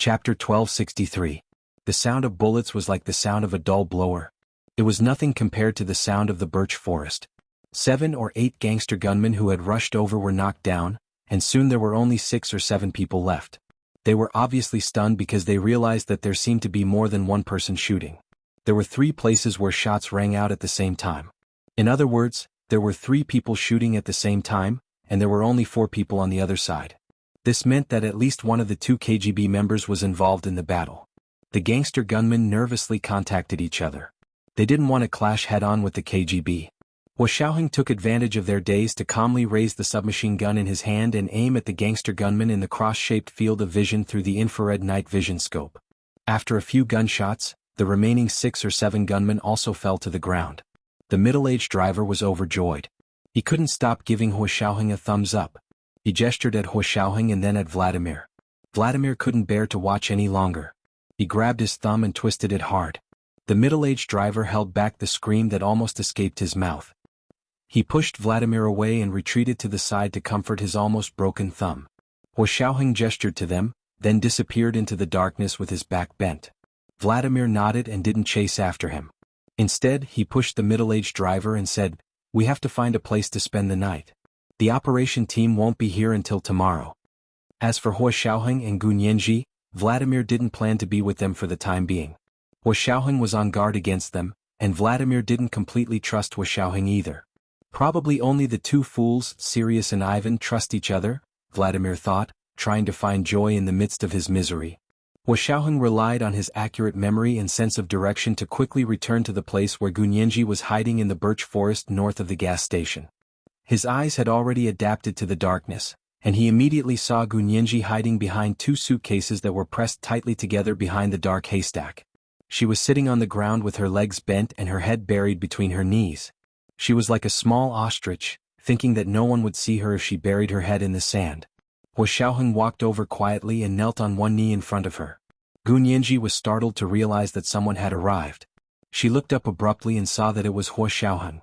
Chapter 1263. The sound of bullets was like the sound of a dull blower. It was nothing compared to the sound of the birch forest. 7 or 8 gangster gunmen who had rushed over were knocked down, and soon there were only 6 or 7 people left. They were obviously stunned because they realized that there seemed to be more than one person shooting. There were 3 places where shots rang out at the same time. In other words, there were 3 people shooting at the same time, and there were only 4 people on the other side. This meant that at least one of the 2 KGB members was involved in the battle. The gangster gunmen nervously contacted each other. They didn't want to clash head-on with the KGB. Wuxia took advantage of their daze to calmly raise the submachine gun in his hand and aim at the gangster gunman in the cross-shaped field of vision through the infrared night vision scope. After a few gunshots, the remaining 6 or 7 gunmen also fell to the ground. The middle-aged driver was overjoyed. He couldn't stop giving Wuxia a thumbs up. He gestured at Wuxia and then at Vladimir. Vladimir couldn't bear to watch any longer. He grabbed his thumb and twisted it hard. The middle-aged driver held back the scream that almost escaped his mouth. He pushed Vladimir away and retreated to the side to comfort his almost broken thumb. Wuxia gestured to them, then disappeared into the darkness with his back bent. Vladimir nodded and didn't chase after him. Instead, he pushed the middle-aged driver and said, "We have to find a place to spend the night. The operation team won't be here until tomorrow." As for Wuxia and Gun Yanji, Vladimir didn't plan to be with them for the time being. Wuxia was on guard against them, and Vladimir didn't completely trust Wuxia either. Probably only the 2 fools, Sirius and Ivan, trust each other, Vladimir thought, trying to find joy in the midst of his misery. Wuxia relied on his accurate memory and sense of direction to quickly return to the place where Gun Yanji was hiding in the birch forest north of the gas station. His eyes had already adapted to the darkness, and he immediately saw Gun Yanji hiding behind 2 suitcases that were pressed tightly together behind the dark haystack. She was sitting on the ground with her legs bent and her head buried between her knees. She was like a small ostrich, thinking that no one would see her if she buried her head in the sand. Wuxia walked over quietly and knelt on one knee in front of her. Gun Yanji was startled to realize that someone had arrived. She looked up abruptly and saw that it was Wuxia.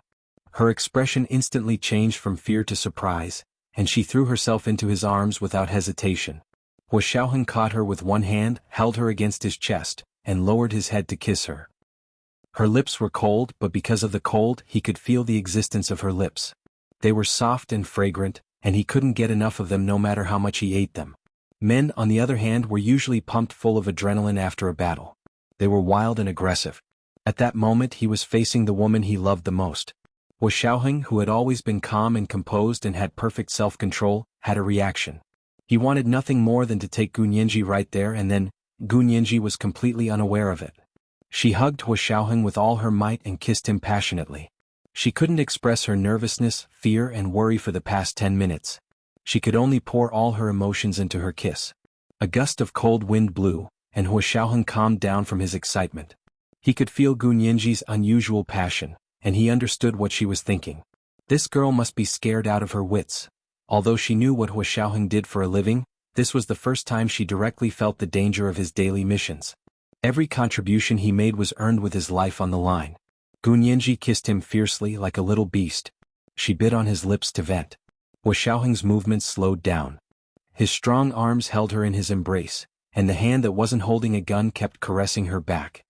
Her expression instantly changed from fear to surprise, and she threw herself into his arms without hesitation. Wuxia caught her with one hand, held her against his chest, and lowered his head to kiss her. Her lips were cold, but because of the cold, he could feel the existence of her lips. They were soft and fragrant, and he couldn't get enough of them no matter how much he ate them. Men, on the other hand, were usually pumped full of adrenaline after a battle. They were wild and aggressive. At that moment he was facing the woman he loved the most. Wuxia, who had always been calm and composed and had perfect self-control, had a reaction. He wanted nothing more than to take Gun Yanji right there and then. Gun Yanji was completely unaware of it. She hugged Wuxia with all her might and kissed him passionately. She couldn't express her nervousness, fear and worry for the past 10 minutes. She could only pour all her emotions into her kiss. A gust of cold wind blew, and Wuxia calmed down from his excitement. He could feel Gun Yanji's unusual passion, and he understood what she was thinking. This girl must be scared out of her wits. Although she knew what Wuxia did for a living, this was the first time she directly felt the danger of his daily missions. Every contribution he made was earned with his life on the line. Gun Yanji kissed him fiercely like a little beast. She bit on his lips to vent. Wuxia's movements slowed down. His strong arms held her in his embrace, and the hand that wasn't holding a gun kept caressing her back.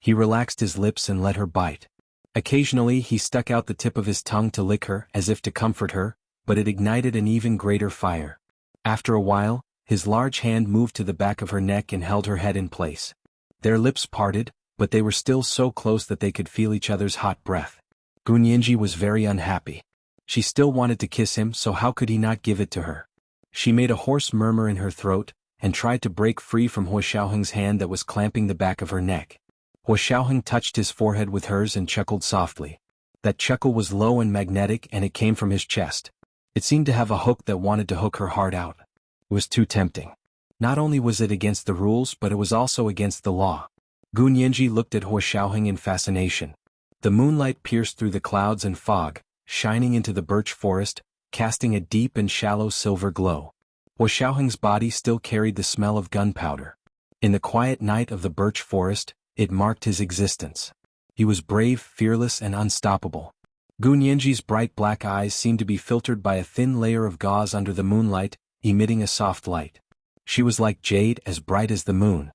He relaxed his lips and let her bite. Occasionally he stuck out the tip of his tongue to lick her as if to comfort her, but it ignited an even greater fire. After a while, his large hand moved to the back of her neck and held her head in place. Their lips parted, but they were still so close that they could feel each other's hot breath. Gun Yanji was very unhappy. She still wanted to kiss him, so how could he not give it to her? She made a hoarse murmur in her throat, and tried to break free from Wuxia's hand that was clamping the back of her neck. Wuxia touched his forehead with hers and chuckled softly. That chuckle was low and magnetic, and it came from his chest. It seemed to have a hook that wanted to hook her heart out. It was too tempting. Not only was it against the rules, but it was also against the law. Gun Yanji looked at Wuxia in fascination. The moonlight pierced through the clouds and fog, shining into the birch forest, casting a deep and shallow silver glow. Wuxia's body still carried the smell of gunpowder. In the quiet night of the birch forest, it marked his existence. He was brave, fearless and unstoppable. Gun Yanji's bright black eyes seemed to be filtered by a thin layer of gauze under the moonlight, emitting a soft light. She was like jade, as bright as the moon.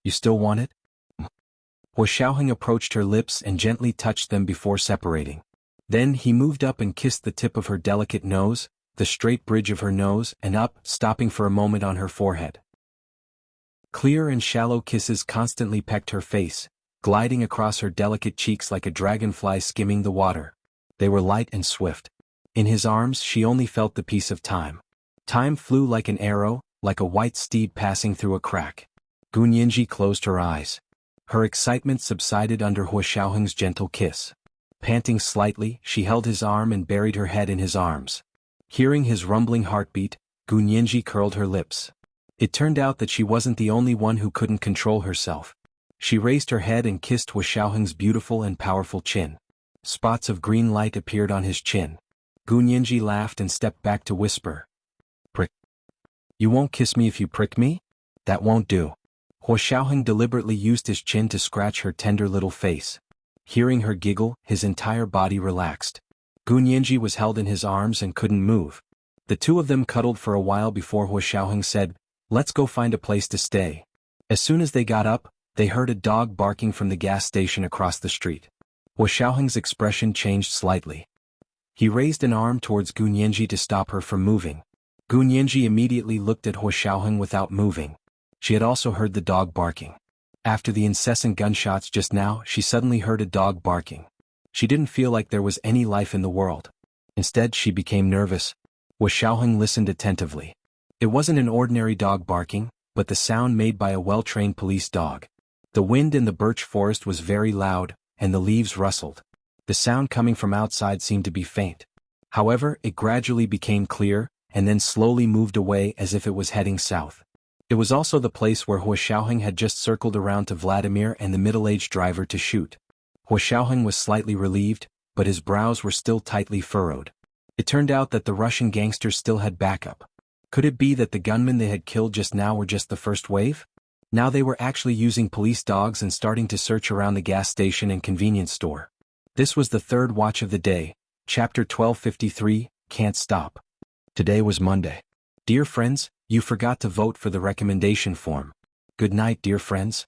You still want it? Hua Xiaoheng approached her lips and gently touched them before separating. Then he moved up and kissed the tip of her delicate nose, the straight bridge of her nose, and up, stopping for a moment on her forehead. Clear and shallow kisses constantly pecked her face, gliding across her delicate cheeks like a dragonfly skimming the water. They were light and swift. In his arms she only felt the peace of time. Time flew like an arrow, like a white steed passing through a crack. Gu Nianji closed her eyes. Her excitement subsided under Hua Xiaoheng's gentle kiss. Panting slightly, she held his arm and buried her head in his arms. Hearing his rumbling heartbeat, Gu Nianji curled her lips. It turned out that she wasn't the only one who couldn't control herself. She raised her head and kissed Hua Xiaoheng's beautiful and powerful chin. Spots of green light appeared on his chin. Gu Nianji laughed and stepped back to whisper. Prick. You won't kiss me if you prick me? That won't do. Hua Xiaoheng deliberately used his chin to scratch her tender little face. Hearing her giggle, his entire body relaxed. Gu Nianji was held in his arms and couldn't move. The two of them cuddled for a while before Hua Xiaoheng said, "Let's go find a place to stay." As soon as they got up, they heard a dog barking from the gas station across the street. Hua Xiaoheng's expression changed slightly. He raised an arm towards Gu Nianji to stop her from moving. Gu Nianji immediately looked at Hua Xiaoheng without moving. She had also heard the dog barking. After the incessant gunshots just now, she suddenly heard a dog barking. She didn't feel like there was any life in the world. Instead, she became nervous. Hua Xiaoheng listened attentively. It wasn't an ordinary dog barking, but the sound made by a well-trained police dog. The wind in the birch forest was very loud, and the leaves rustled. The sound coming from outside seemed to be faint. However, it gradually became clear, and then slowly moved away as if it was heading south. It was also the place where Hua Xiaoheng had just circled around to Vladimir and the middle-aged driver to shoot. Hua Xiaoheng was slightly relieved, but his brows were still tightly furrowed. It turned out that the Russian gangsters still had backup. Could it be that the gunmen they had killed just now were just the first wave? Now they were actually using police dogs and starting to search around the gas station and convenience store. This was the third watch of the day. Chapter 1253, Can't Stop. Today was Monday. Dear friends, you forgot to vote for the recommendation form. Good night, dear friends.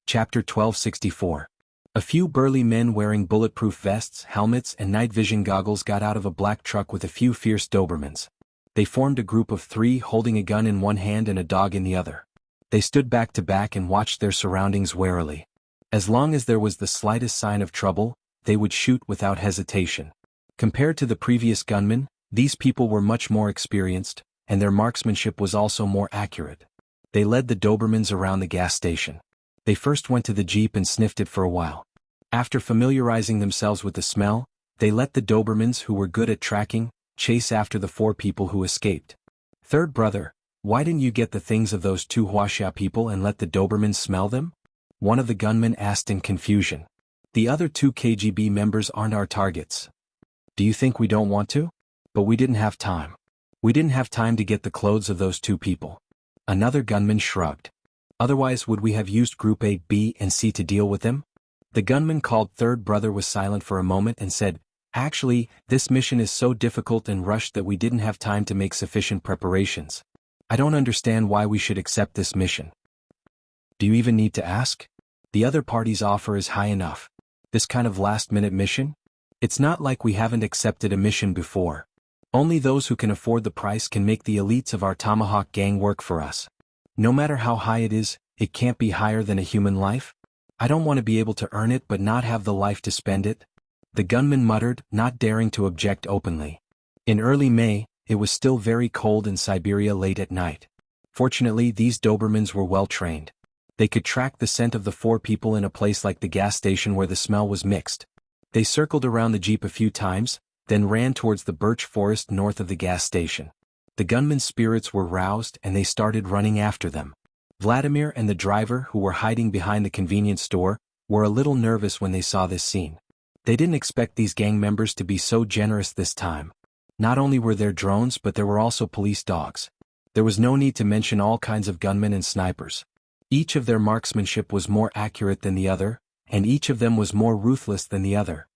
Chapter 1264. A few burly men wearing bulletproof vests, helmets, and night vision goggles got out of a black truck with a few fierce Dobermans. They formed a group of three, holding a gun in one hand and a dog in the other. They stood back to back and watched their surroundings warily. As long as there was the slightest sign of trouble, they would shoot without hesitation. Compared to the previous gunmen, these people were much more experienced, and their marksmanship was also more accurate. They led the Dobermans around the gas station. They first went to the jeep and sniffed it for a while. After familiarizing themselves with the smell, they let the Dobermans, who were good at tracking, chase after the four people who escaped. Third brother, why didn't you get the things of those two Huaxia people and let the Dobermans smell them? One of the gunmen asked in confusion. The other two KGB members aren't our targets. Do you think we don't want to? But we didn't have time. We didn't have time to get the clothes of those two people. Another gunman shrugged. Otherwise, would we have used Group A, B, and C to deal with them? The gunman called third brother was silent for a moment and said, "Actually, this mission is so difficult and rushed that we didn't have time to make sufficient preparations. I don't understand why we should accept this mission." Do you even need to ask? The other party's offer is high enough. This kind of last-minute mission? It's not like we haven't accepted a mission before. Only those who can afford the price can make the elites of our Tomahawk gang work for us. No matter how high it is, it can't be higher than a human life. I don't want to be able to earn it but not have the life to spend it. The gunman muttered, not daring to object openly. In early May, it was still very cold in Siberia late at night. Fortunately, these Dobermans were well trained. They could track the scent of the four people in a place like the gas station where the smell was mixed. They circled around the jeep a few times, then ran towards the birch forest north of the gas station. The gunmen's spirits were roused and they started running after them. Vladimir and the driver, who were hiding behind the convenience store, were a little nervous when they saw this scene. They didn't expect these gang members to be so generous this time. Not only were there drones but there were also police dogs. There was no need to mention all kinds of gunmen and snipers. Each of their marksmanship was more accurate than the other, and each of them was more ruthless than the other.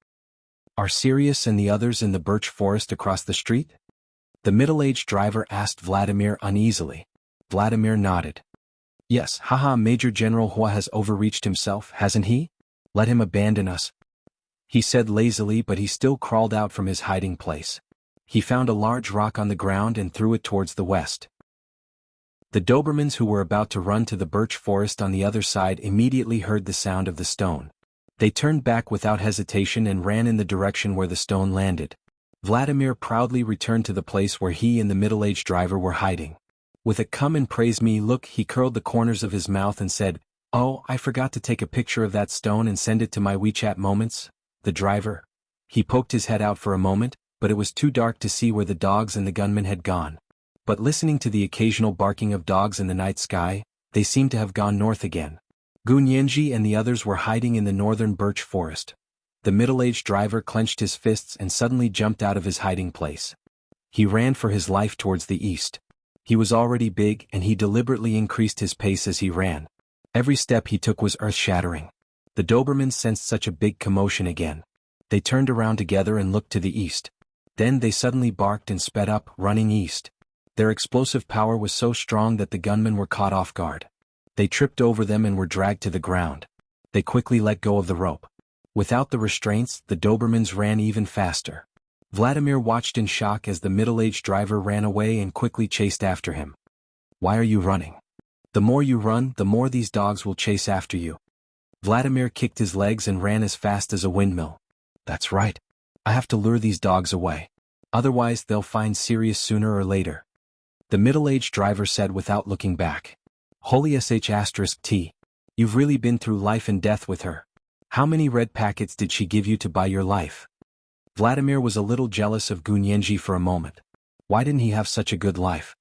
Are Sirius and the others in the birch forest across the street? The middle-aged driver asked Vladimir uneasily. Vladimir nodded. Yes, haha, Major General Hua has overreached himself, hasn't he? Let him abandon us, he said lazily, but he still crawled out from his hiding place. He found a large rock on the ground and threw it towards the west. The Dobermans who were about to run to the birch forest on the other side immediately heard the sound of the stone. They turned back without hesitation and ran in the direction where the stone landed. Vladimir proudly returned to the place where he and the middle-aged driver were hiding. With a "come and praise me" look, he curled the corners of his mouth and said, "Oh, I forgot to take a picture of that stone and send it to my WeChat moments." The driver. He poked his head out for a moment, but it was too dark to see where the dogs and the gunman had gone. But listening to the occasional barking of dogs in the night sky, they seemed to have gone north again. Gunyenji and the others were hiding in the northern birch forest. The middle-aged driver clenched his fists and suddenly jumped out of his hiding place. He ran for his life towards the east. He was already big and he deliberately increased his pace as he ran. Every step he took was earth-shattering. The Dobermans sensed such a big commotion again. They turned around together and looked to the east. Then they suddenly barked and sped up, running east. Their explosive power was so strong that the gunmen were caught off guard. They tripped over them and were dragged to the ground. They quickly let go of the rope. Without the restraints, the Dobermans ran even faster. Vladimir watched in shock as the middle-aged driver ran away and quickly chased after him. Why are you running? The more you run, the more these dogs will chase after you. Vladimir kicked his legs and ran as fast as a windmill. That's right. I have to lure these dogs away. Otherwise they'll find Sirius sooner or later. The middle-aged driver said without looking back. Holy sh*t. You've really been through life and death with her. How many red packets did she give you to buy your life? Vladimir was a little jealous of Gunyenji for a moment. Why didn't he have such a good life?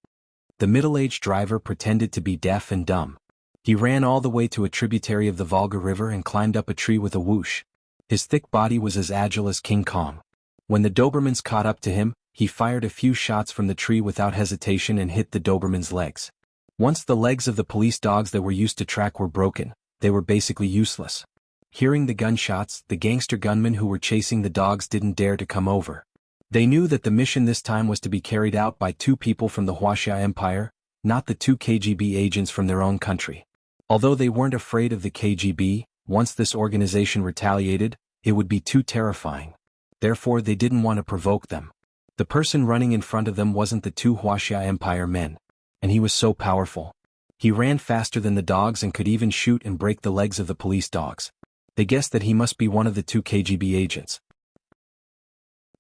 The middle-aged driver pretended to be deaf and dumb. He ran all the way to a tributary of the Volga River and climbed up a tree with a whoosh. His thick body was as agile as King Kong. When the Dobermans caught up to him, he fired a few shots from the tree without hesitation and hit the Dobermans' legs. Once the legs of the police dogs that were used to track were broken, they were basically useless. Hearing the gunshots, the gangster gunmen who were chasing the dogs didn't dare to come over. They knew that the mission this time was to be carried out by two people from the Wuxia Empire, not the two KGB agents from their own country. Although they weren't afraid of the KGB, once this organization retaliated, it would be too terrifying. Therefore they didn't want to provoke them. The person running in front of them wasn't the two Wuxia Empire men. And he was so powerful. He ran faster than the dogs and could even shoot and break the legs of the police dogs. They guessed that he must be one of the two KGB agents.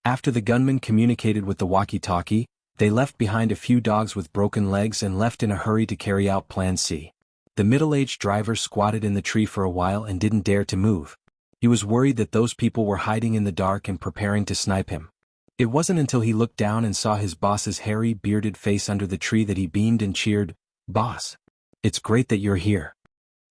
After the gunmen communicated with the walkie-talkie, they left behind a few dogs with broken legs and left in a hurry to carry out Plan C. The middle-aged driver squatted in the tree for a while and didn't dare to move. He was worried that those people were hiding in the dark and preparing to snipe him. It wasn't until he looked down and saw his boss's hairy, bearded face under the tree that he beamed and cheered, "Boss! It's great that you're here."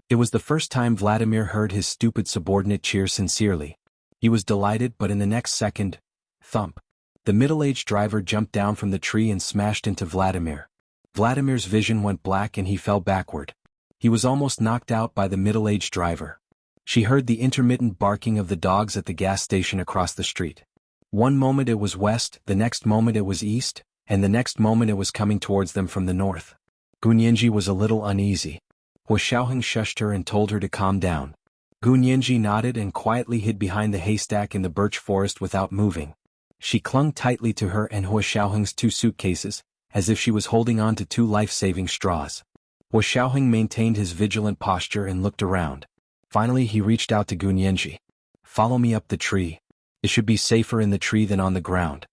It was the first time Vladimir heard his stupid subordinate cheer sincerely. He was delighted, but in the next second, thump. The middle-aged driver jumped down from the tree and smashed into Vladimir. Vladimir's vision went black and he fell backward. He was almost knocked out by the middle-aged driver. She heard the intermittent barking of the dogs at the gas station across the street. One moment it was west, the next moment it was east, and the next moment it was coming towards them from the north. Gunyenji was a little uneasy. Hua Xiaoheng shushed her and told her to calm down. Gunyenji nodded and quietly hid behind the haystack in the birch forest without moving. She clung tightly to her and Hua Xiaoheng's two suitcases, as if she was holding on to two life-saving straws. Hua Xiaoheng maintained his vigilant posture and looked around. Finally he reached out to Gunyenji. "Follow me up the tree. It should be safer in the tree than on the ground."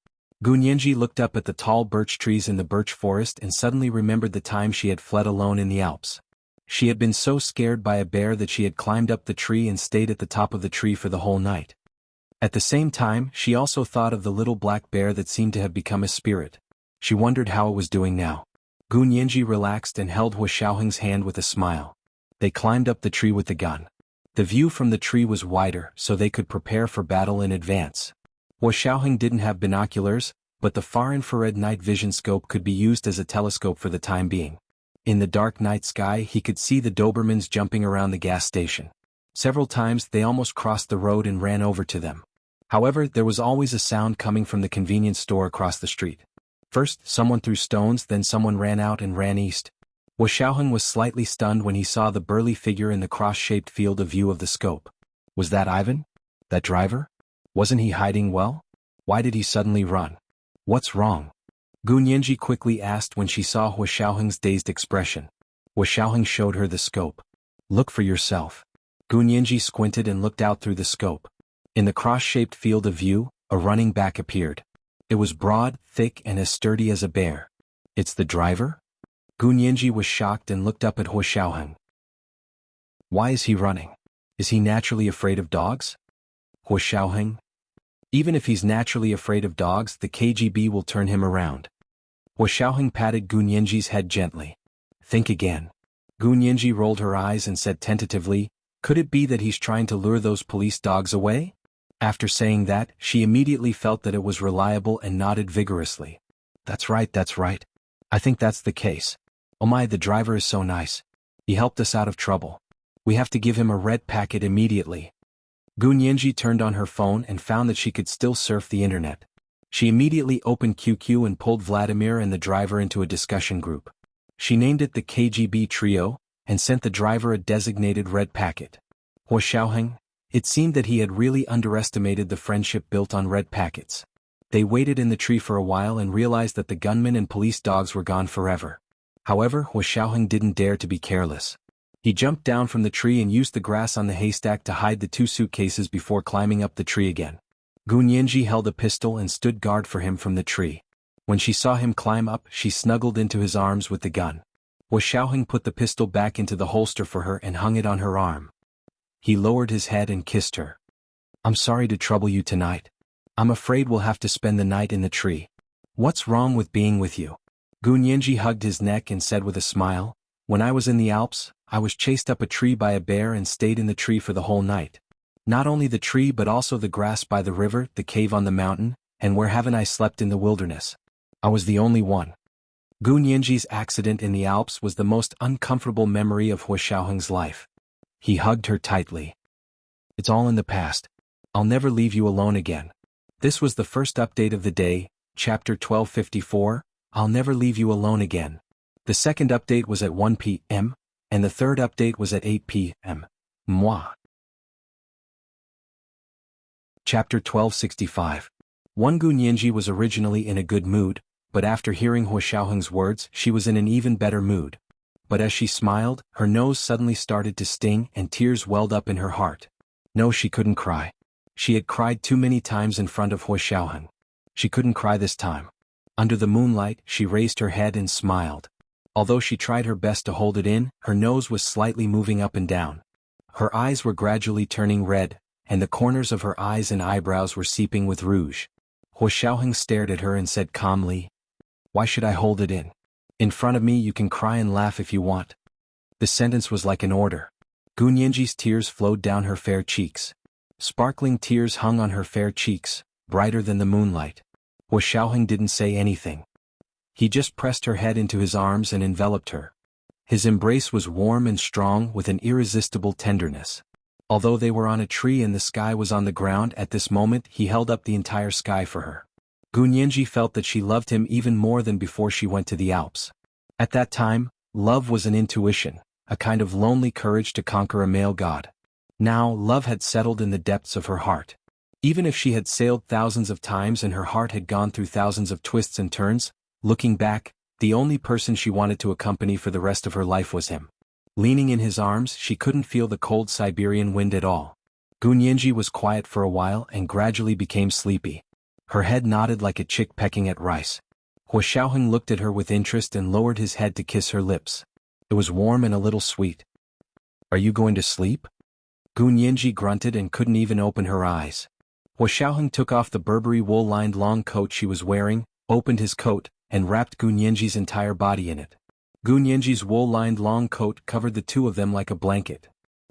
Gunyenji looked up at the tall birch trees in the birch forest and suddenly remembered the time she had fled alone in the Alps. She had been so scared by a bear that she had climbed up the tree and stayed at the top of the tree for the whole night. At the same time, she also thought of the little black bear that seemed to have become a spirit. She wondered how it was doing now. Gunyenji relaxed and held Hua Xiaoheng's hand with a smile. They climbed up the tree with the gun. The view from the tree was wider, so they could prepare for battle in advance. Hua Xiaoheng didn't have binoculars, but the far-infrared night vision scope could be used as a telescope for the time being. In the dark night sky he could see the Dobermans jumping around the gas station. Several times they almost crossed the road and ran over to them. However, there was always a sound coming from the convenience store across the street. First, someone threw stones, then someone ran out and ran east. Xiaoheng was slightly stunned when he saw the burly figure in the cross-shaped field of view of the scope. Was that Ivan? That driver? Wasn't he hiding well? Why did he suddenly run? What's wrong? Gu Nianji quickly asked when she saw Xiaoheng's dazed expression. Xiaoheng showed her the scope. Look for yourself. Gu Nianji squinted and looked out through the scope. In the cross-shaped field of view, a running back appeared. It was broad, thick, and as sturdy as a bear. It's the driver? Gu Nianji was shocked and looked up at Xiaoheng. Why is he running? Is he naturally afraid of dogs? Xiaoheng? Even if he's naturally afraid of dogs, the KGB will turn him around. Xiaoheng patted Gu Nianji's head gently. Think again. Gu Nianji rolled her eyes and said tentatively, could it be that he's trying to lure those police dogs away? After saying that, she immediately felt that it was reliable and nodded vigorously. That's right, that's right. I think that's the case. Oh my, the driver is so nice. He helped us out of trouble. We have to give him a red packet immediately. Gu Nianji turned on her phone and found that she could still surf the internet. She immediately opened QQ and pulled Vladimir and the driver into a discussion group. She named it the KGB Trio, and sent the driver a designated red packet. Xiaoheng? It seemed that he had really underestimated the friendship built on red packets. They waited in the tree for a while and realized that the gunmen and police dogs were gone forever. However, Xiaoheng didn't dare to be careless. He jumped down from the tree and used the grass on the haystack to hide the 2 suitcases before climbing up the tree again. Gu Nianji held a pistol and stood guard for him from the tree. When she saw him climb up, she snuggled into his arms with the gun. Xiaoheng put the pistol back into the holster for her and hung it on her arm. He lowered his head and kissed her. I'm sorry to trouble you tonight. I'm afraid we'll have to spend the night in the tree. What's wrong with being with you? Gu Nianji hugged his neck and said with a smile, when I was in the Alps, I was chased up a tree by a bear and stayed in the tree for the whole night. Not only the tree but also the grass by the river, the cave on the mountain, and where haven't I slept in the wilderness? I was the only one. Gu Nianji's accident in the Alps was the most uncomfortable memory of Xiaoheng's life. He hugged her tightly. It's all in the past. I'll never leave you alone again. This was the first update of the day, chapter 1254, I'll never leave you alone again. The second update was at 1 p.m., and the third update was at 8 p.m. Moi. Chapter 1265. Gu Nianji was originally in a good mood, but after hearing Xiaoheng's words, she was in an even better mood. But as she smiled, her nose suddenly started to sting and tears welled up in her heart. No, she couldn't cry. She had cried too many times in front of Xiaoheng. She couldn't cry this time. Under the moonlight, she raised her head and smiled. Although she tried her best to hold it in, her nose was slightly moving up and down. Her eyes were gradually turning red, and the corners of her eyes and eyebrows were seeping with rouge. Xiaoheng stared at her and said calmly, why should I hold it in? In front of me you can cry and laugh if you want. The sentence was like an order. Gu Nianji's tears flowed down her fair cheeks. Sparkling tears hung on her fair cheeks, brighter than the moonlight. Xiaoheng didn't say anything. He just pressed her head into his arms and enveloped her. His embrace was warm and strong with an irresistible tenderness. Although they were on a tree and the sky was on the ground at this moment, he held up the entire sky for her. Gu Nianji felt that she loved him even more than before she went to the Alps. At that time, love was an intuition, a kind of lonely courage to conquer a male god. Now, love had settled in the depths of her heart. Even if she had sailed thousands of times and her heart had gone through thousands of twists and turns, looking back, the only person she wanted to accompany for the rest of her life was him. Leaning in his arms, she couldn't feel the cold Siberian wind at all. Gu Nianji was quiet for a while and gradually became sleepy. Her head nodded like a chick pecking at rice. Xiaoheng looked at her with interest and lowered his head to kiss her lips. It was warm and a little sweet. Are you going to sleep? Gu Nianji grunted and couldn't even open her eyes. Xiaoheng took off the Burberry wool-lined long coat she was wearing, opened his coat, and wrapped Gu Nianji's entire body in it. Gu Nianji's wool-lined long coat covered the two of them like a blanket.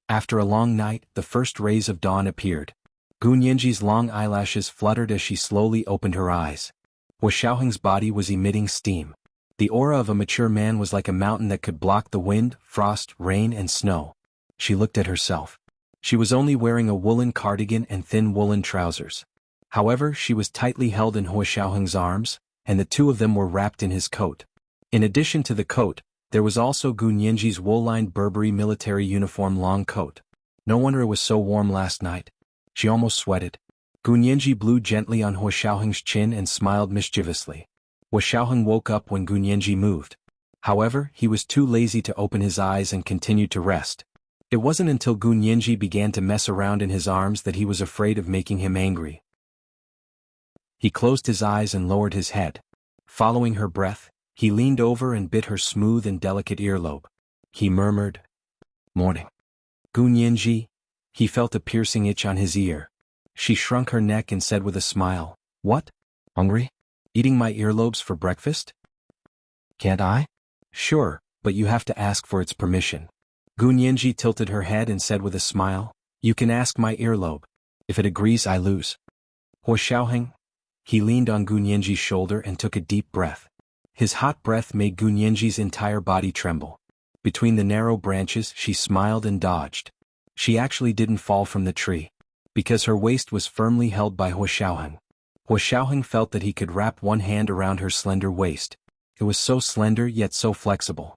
After a long night, the first rays of dawn appeared. Gu Nianji's long eyelashes fluttered as she slowly opened her eyes. Xiaoheng's body was emitting steam. The aura of a mature man was like a mountain that could block the wind, frost, rain, and snow. She looked at herself. She was only wearing a woolen cardigan and thin woolen trousers. However, she was tightly held in Xiaoheng's arms, and the two of them were wrapped in his coat. In addition to the coat, there was also Gu Nianji's wool-lined Burberry military uniform long coat. No wonder it was so warm last night. She almost sweated. Gu Nianji blew gently on Hua Xiaoheng's chin and smiled mischievously. Hua Xiaoheng woke up when Gu Nianji moved. However, he was too lazy to open his eyes and continued to rest. It wasn't until Gu Nianji began to mess around in his arms that he was afraid of making him angry. He closed his eyes and lowered his head. Following her breath, he leaned over and bit her smooth and delicate earlobe. He murmured, "Morning." Gu Nianji. He felt a piercing itch on his ear. She shrunk her neck and said with a smile, "What? Hungry? Eating my earlobes for breakfast?" "Can't I?" "Sure, but you have to ask for its permission." Gu Nianji tilted her head and said with a smile, "You can ask my earlobe. If it agrees, I lose." Hua Xiaoheng. He leaned on Gu Nianji's shoulder and took a deep breath. His hot breath made Gu Nianji's entire body tremble. Between the narrow branches she smiled and dodged. She actually didn't fall from the tree, because her waist was firmly held by Hua Xiaoheng. Hua Xiaoheng felt that he could wrap one hand around her slender waist. It was so slender yet so flexible.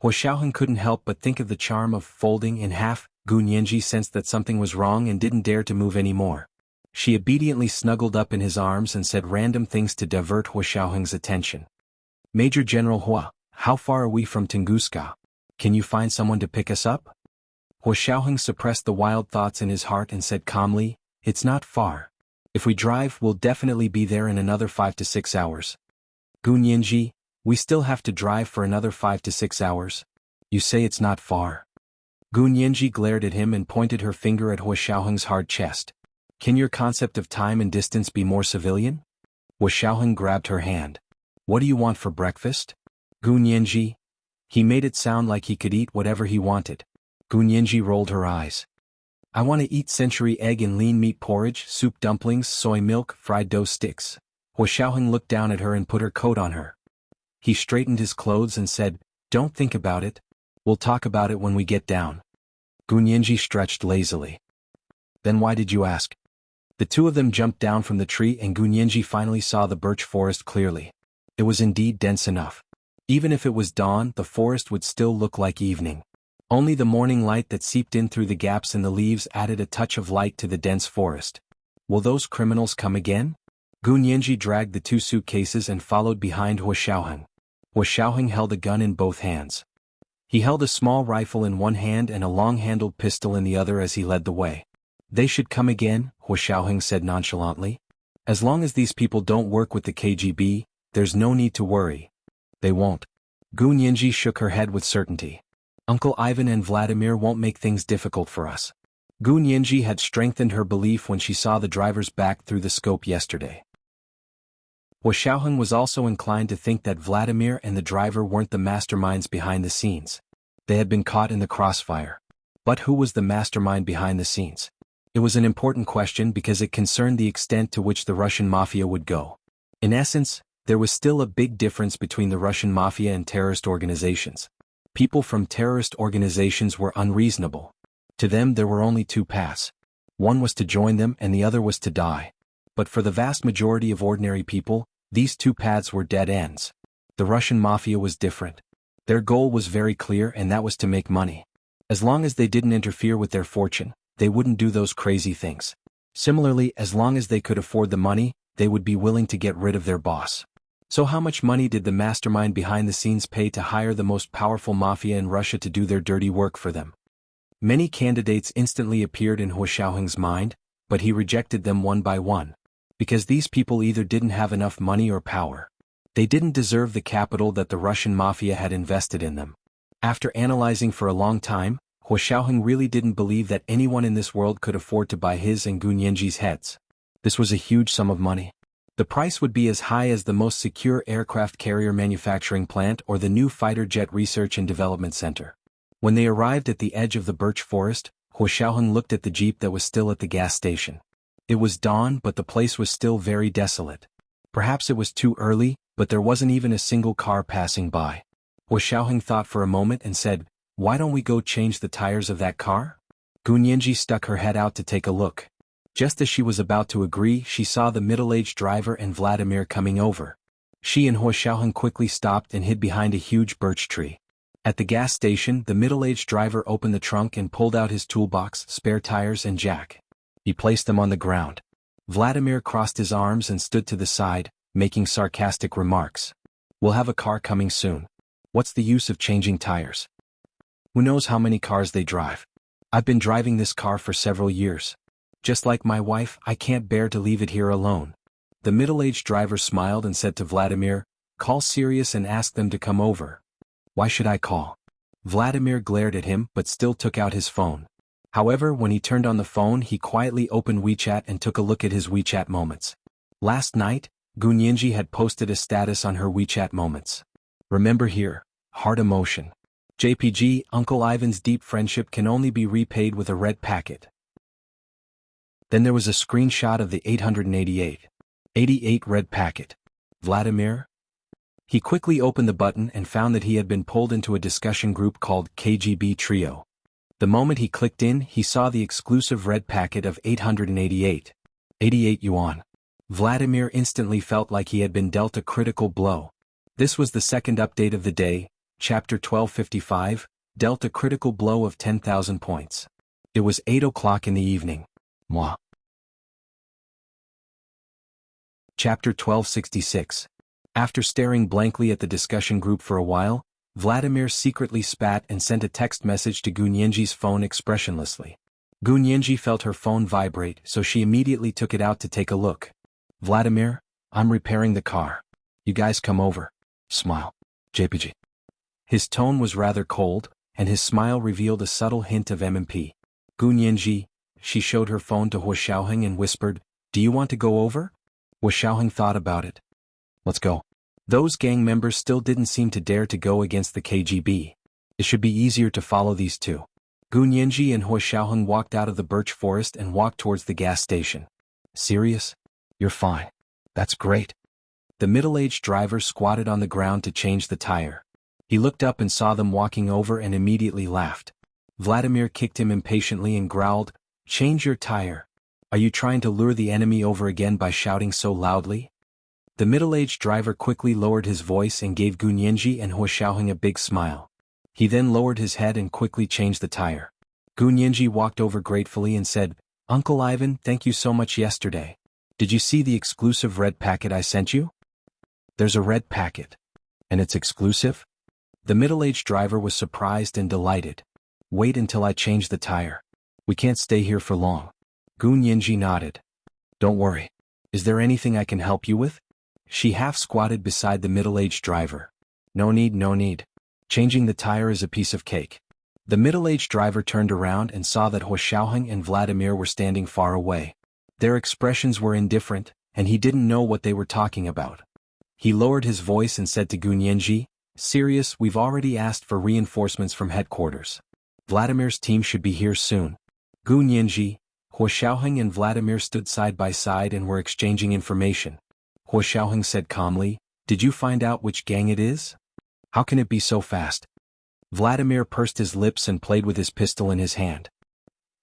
Hua Xiaoheng couldn't help but think of the charm of folding in half. Gu Nianji sensed that something was wrong and didn't dare to move anymore. She obediently snuggled up in his arms and said random things to divert Hua Xiaoheng's attention. "Major General Hua, how far are we from Tunguska? Can you find someone to pick us up?" Hua Xiaoheng suppressed the wild thoughts in his heart and said calmly, "It's not far. If we drive, we'll definitely be there in another 5 to 6 hours. Gu Nianji, we still have to drive for another 5 to 6 hours. You say it's not far." Gu Nianji glared at him and pointed her finger at Hua Xiaoheng's hard chest. "Can your concept of time and distance be more civilian?" Hua Xiaoheng grabbed her hand. "What do you want for breakfast?" Gu Nianji. He made it sound like he could eat whatever he wanted. Gu Nianji rolled her eyes. "I want to eat century egg and lean meat porridge, soup dumplings, soy milk, fried dough sticks." Hua Xiaoheng looked down at her and put her coat on her. He straightened his clothes and said, "Don't think about it. We'll talk about it when we get down." Gu Nianji stretched lazily. "Then why did you ask?" The two of them jumped down from the tree and Gu Nianji finally saw the birch forest clearly. It was indeed dense enough. Even if it was dawn, the forest would still look like evening. Only the morning light that seeped in through the gaps in the leaves added a touch of light to the dense forest. Will those criminals come again? Gu Nianji dragged the two suitcases and followed behind Hua Xiaoheng. Hua Xiaoheng held a gun in both hands. He held a small rifle in one hand and a long-handled pistol in the other as he led the way. "They should come again," Hua Xiaoheng said nonchalantly. "As long as these people don't work with the KGB, there's no need to worry." "They won't." Gu Nianji shook her head with certainty. "Uncle Ivan and Vladimir won't make things difficult for us." Gu Nianji had strengthened her belief when she saw the driver's back through the scope yesterday. Hua Xiaoheng was also inclined to think that Vladimir and the driver weren't the masterminds behind the scenes. They had been caught in the crossfire. But who was the mastermind behind the scenes? It was an important question because it concerned the extent to which the Russian mafia would go. In essence, there was still a big difference between the Russian mafia and terrorist organizations. People from terrorist organizations were unreasonable. To them there were only two paths. One was to join them and the other was to die. But for the vast majority of ordinary people, these two paths were dead ends. The Russian mafia was different. Their goal was very clear and that was to make money. As long as they didn't interfere with their fortune, they wouldn't do those crazy things. Similarly, as long as they could afford the money, they would be willing to get rid of their boss. So how much money did the mastermind behind the scenes pay to hire the most powerful mafia in Russia to do their dirty work for them? Many candidates instantly appeared in Hua Xiaoheng's mind, but he rejected them one by one. Because these people either didn't have enough money or power. They didn't deserve the capital that the Russian mafia had invested in them. After analyzing for a long time, Hua Xiaoheng really didn't believe that anyone in this world could afford to buy his and Gu Nianji's heads. This was a huge sum of money. The price would be as high as the most secure aircraft carrier manufacturing plant or the new fighter jet research and development center. When they arrived at the edge of the birch forest, Hua Xiaoheng looked at the jeep that was still at the gas station. It was dawn, but the place was still very desolate. Perhaps it was too early, but there wasn't even a single car passing by. Hua Xiaoheng thought for a moment and said, "Why don't we go change the tires of that car?" Gu Nianji stuck her head out to take a look. Just as she was about to agree, she saw the middle-aged driver and Vladimir coming over. She and Hua Xiaoheng quickly stopped and hid behind a huge birch tree. At the gas station, the middle-aged driver opened the trunk and pulled out his toolbox, spare tires and jack. He placed them on the ground. Vladimir crossed his arms and stood to the side, making sarcastic remarks. We'll have a car coming soon. What's the use of changing tires? Who knows how many cars they drive? I've been driving this car for several years. Just like my wife, I can't bear to leave it here alone. The middle-aged driver smiled and said to Vladimir, call Sirius and ask them to come over. Why should I call? Vladimir glared at him but still took out his phone. However, when he turned on the phone, he quietly opened WeChat and took a look at his WeChat moments. Last night, Gunyinji had posted a status on her WeChat moments. Remember here, heart emotion. JPG, Uncle Ivan's deep friendship can only be repaid with a red packet. Then there was a screenshot of the 88 red packet. Vladimir? He quickly opened the button and found that he had been pulled into a discussion group called KGB Trio. The moment he clicked in, he saw the exclusive red packet of 88 yuan. Vladimir instantly felt like he had been dealt a critical blow. This was the second update of the day, Chapter 1255, dealt a critical blow of 10,000 points. It was 8 o'clock in the evening. Moi. Chapter 1266. After staring blankly at the discussion group for a while, Vladimir secretly spat and sent a text message to Gunyinji's phone expressionlessly. Gunyinji felt her phone vibrate, so she immediately took it out to take a look. Vladimir, I'm repairing the car. You guys come over. Smile. JPG. His tone was rather cold, and his smile revealed a subtle hint of MMP. Gunyinji, she showed her phone to Hua Xiaoheng and whispered, do you want to go over? Hua Xiaoheng thought about it. Let's go. Those gang members still didn't seem to dare to go against the KGB. It should be easier to follow these two. Gunyinji and Hua Xiaoheng walked out of the birch forest and walked towards the gas station. Serious? You're fine. That's great. The middle-aged driver squatted on the ground to change the tire. He looked up and saw them walking over and immediately laughed. Vladimir kicked him impatiently and growled, change your tire. Are you trying to lure the enemy over again by shouting so loudly? The middle-aged driver quickly lowered his voice and gave Gunyinji and Hua Xiaoheng a big smile. He then lowered his head and quickly changed the tire. Gunyinji walked over gratefully and said, Uncle Ivan, thank you so much yesterday. Did you see the exclusive red packet I sent you? There's a red packet. And it's exclusive? The middle-aged driver was surprised and delighted. Wait until I change the tire. We can't stay here for long. Gunyinji nodded. Don't worry. Is there anything I can help you with? She half-squatted beside the middle-aged driver. No need, no need. Changing the tire is a piece of cake. The middle-aged driver turned around and saw that Hua Xiaoheng and Vladimir were standing far away. Their expressions were indifferent, and he didn't know what they were talking about. He lowered his voice and said to Gunyinji, Sirius, we've already asked for reinforcements from headquarters. Vladimir's team should be here soon. Gunyinji, Hua Xiaoheng and Vladimir stood side by side and were exchanging information. Hua Xiaoheng said calmly, did you find out which gang it is? How can it be so fast? Vladimir pursed his lips and played with his pistol in his hand.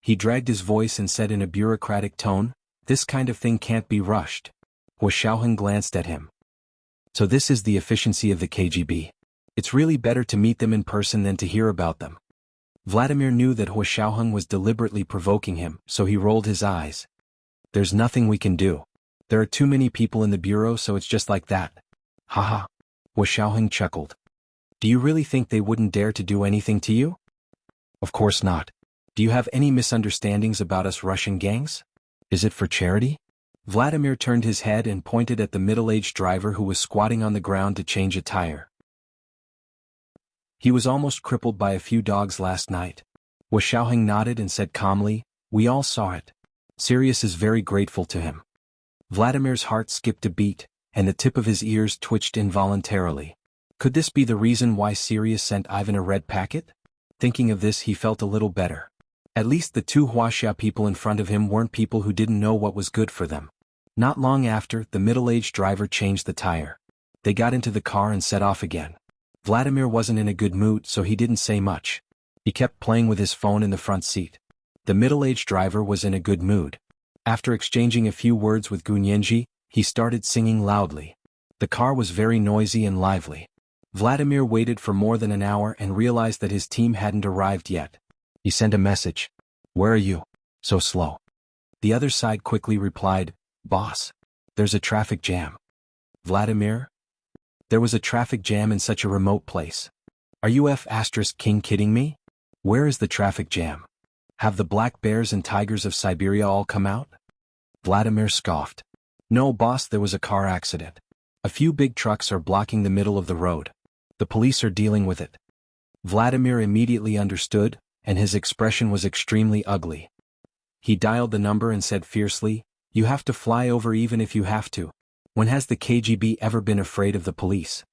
He dragged his voice and said in a bureaucratic tone, this kind of thing can't be rushed. Hua Xiaoheng glanced at him. So this is the efficiency of the KGB. It's really better to meet them in person than to hear about them. Vladimir knew that Hua Xiaoheng was deliberately provoking him, so he rolled his eyes. There's nothing we can do. There are too many people in the bureau, so it's just like that. Haha. Hua Xiaoheng chuckled. Do you really think they wouldn't dare to do anything to you? Of course not. Do you have any misunderstandings about us Russian gangs? Is it for charity? Vladimir turned his head and pointed at the middle-aged driver who was squatting on the ground to change a tire. He was almost crippled by a few dogs last night. Hua Xiaoheng nodded and said calmly, we all saw it. Sirius is very grateful to him. Vladimir's heart skipped a beat, and the tip of his ears twitched involuntarily. Could this be the reason why Sirius sent Ivan a red packet? Thinking of this, he felt a little better. At least the two Huaxia people in front of him weren't people who didn't know what was good for them. Not long after, the middle-aged driver changed the tire. They got into the car and set off again. Vladimir wasn't in a good mood, so he didn't say much. He kept playing with his phone in the front seat. The middle-aged driver was in a good mood. After exchanging a few words with Gunyinji, he started singing loudly. The car was very noisy and lively. Vladimir waited for more than an hour and realized that his team hadn't arrived yet. He sent a message. "Where are you? So slow." The other side quickly replied, "Boss, there's a traffic jam." Vladimir? There was a traffic jam in such a remote place. Are you F***king kidding me? Where is the traffic jam? Have the black bears and tigers of Siberia all come out? Vladimir scoffed. No, boss, there was a car accident. A few big trucks are blocking the middle of the road. The police are dealing with it. Vladimir immediately understood, and his expression was extremely ugly. He dialed the number and said fiercely, "You have to fly over even if you have to. When has the KGB ever been afraid of the police?"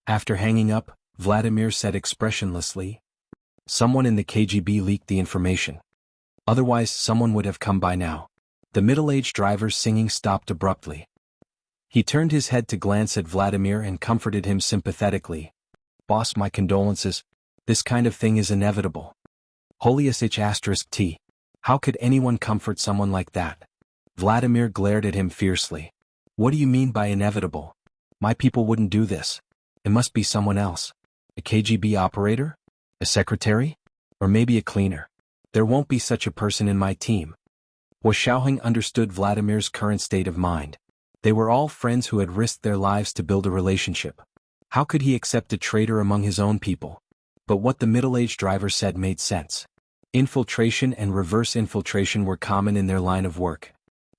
After hanging up, Vladimir said expressionlessly, "Someone in the KGB leaked the information. Otherwise, someone would have come by now." The middle-aged driver's singing stopped abruptly. He turned his head to glance at Vladimir and comforted him sympathetically. "Boss, my condolences. This kind of thing is inevitable." Holy**T. How could anyone comfort someone like that? Vladimir glared at him fiercely. "What do you mean by inevitable? My people wouldn't do this. It must be someone else. A KGB operator? A secretary? Or maybe a cleaner. There won't be such a person in my team." Wuxia understood Vladimir's current state of mind. They were all friends who had risked their lives to build a relationship. How could he accept a traitor among his own people? But what the middle-aged driver said made sense. Infiltration and reverse infiltration were common in their line of work.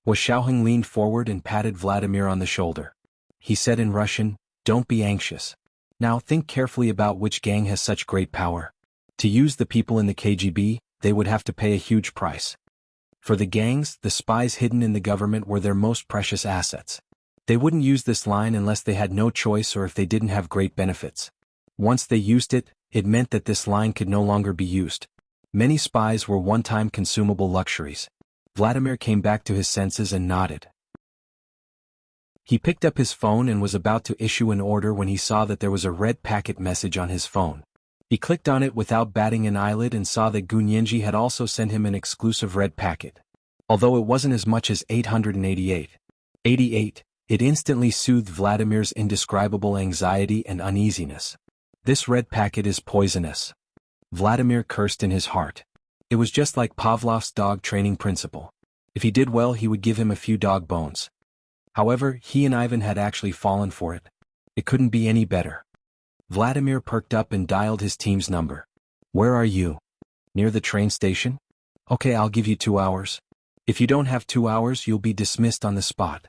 Wuxia leaned forward and patted Vladimir on the shoulder. He said in Russian, "Don't be anxious. Now think carefully about which gang has such great power. To use the people in the KGB, they would have to pay a huge price. For the gangs, the spies hidden in the government were their most precious assets. They wouldn't use this line unless they had no choice or if they didn't have great benefits. Once they used it, it meant that this line could no longer be used. Many spies were one-time consumable luxuries." Vladimir came back to his senses and nodded. He picked up his phone and was about to issue an order when he saw that there was a red packet message on his phone. He clicked on it without batting an eyelid and saw that Gunyenji had also sent him an exclusive red packet. Although it wasn't as much as 888, it instantly soothed Vladimir's indescribable anxiety and uneasiness. "This red packet is poisonous." Vladimir cursed in his heart. It was just like Pavlov's dog training principle. If he did well, he would give him a few dog bones. However, he and Ivan had actually fallen for it. It couldn't be any better. Vladimir perked up and dialed his team's number. "Where are you? Near the train station? Okay, I'll give you 2 hours. If you don't have 2 hours, you'll be dismissed on the spot."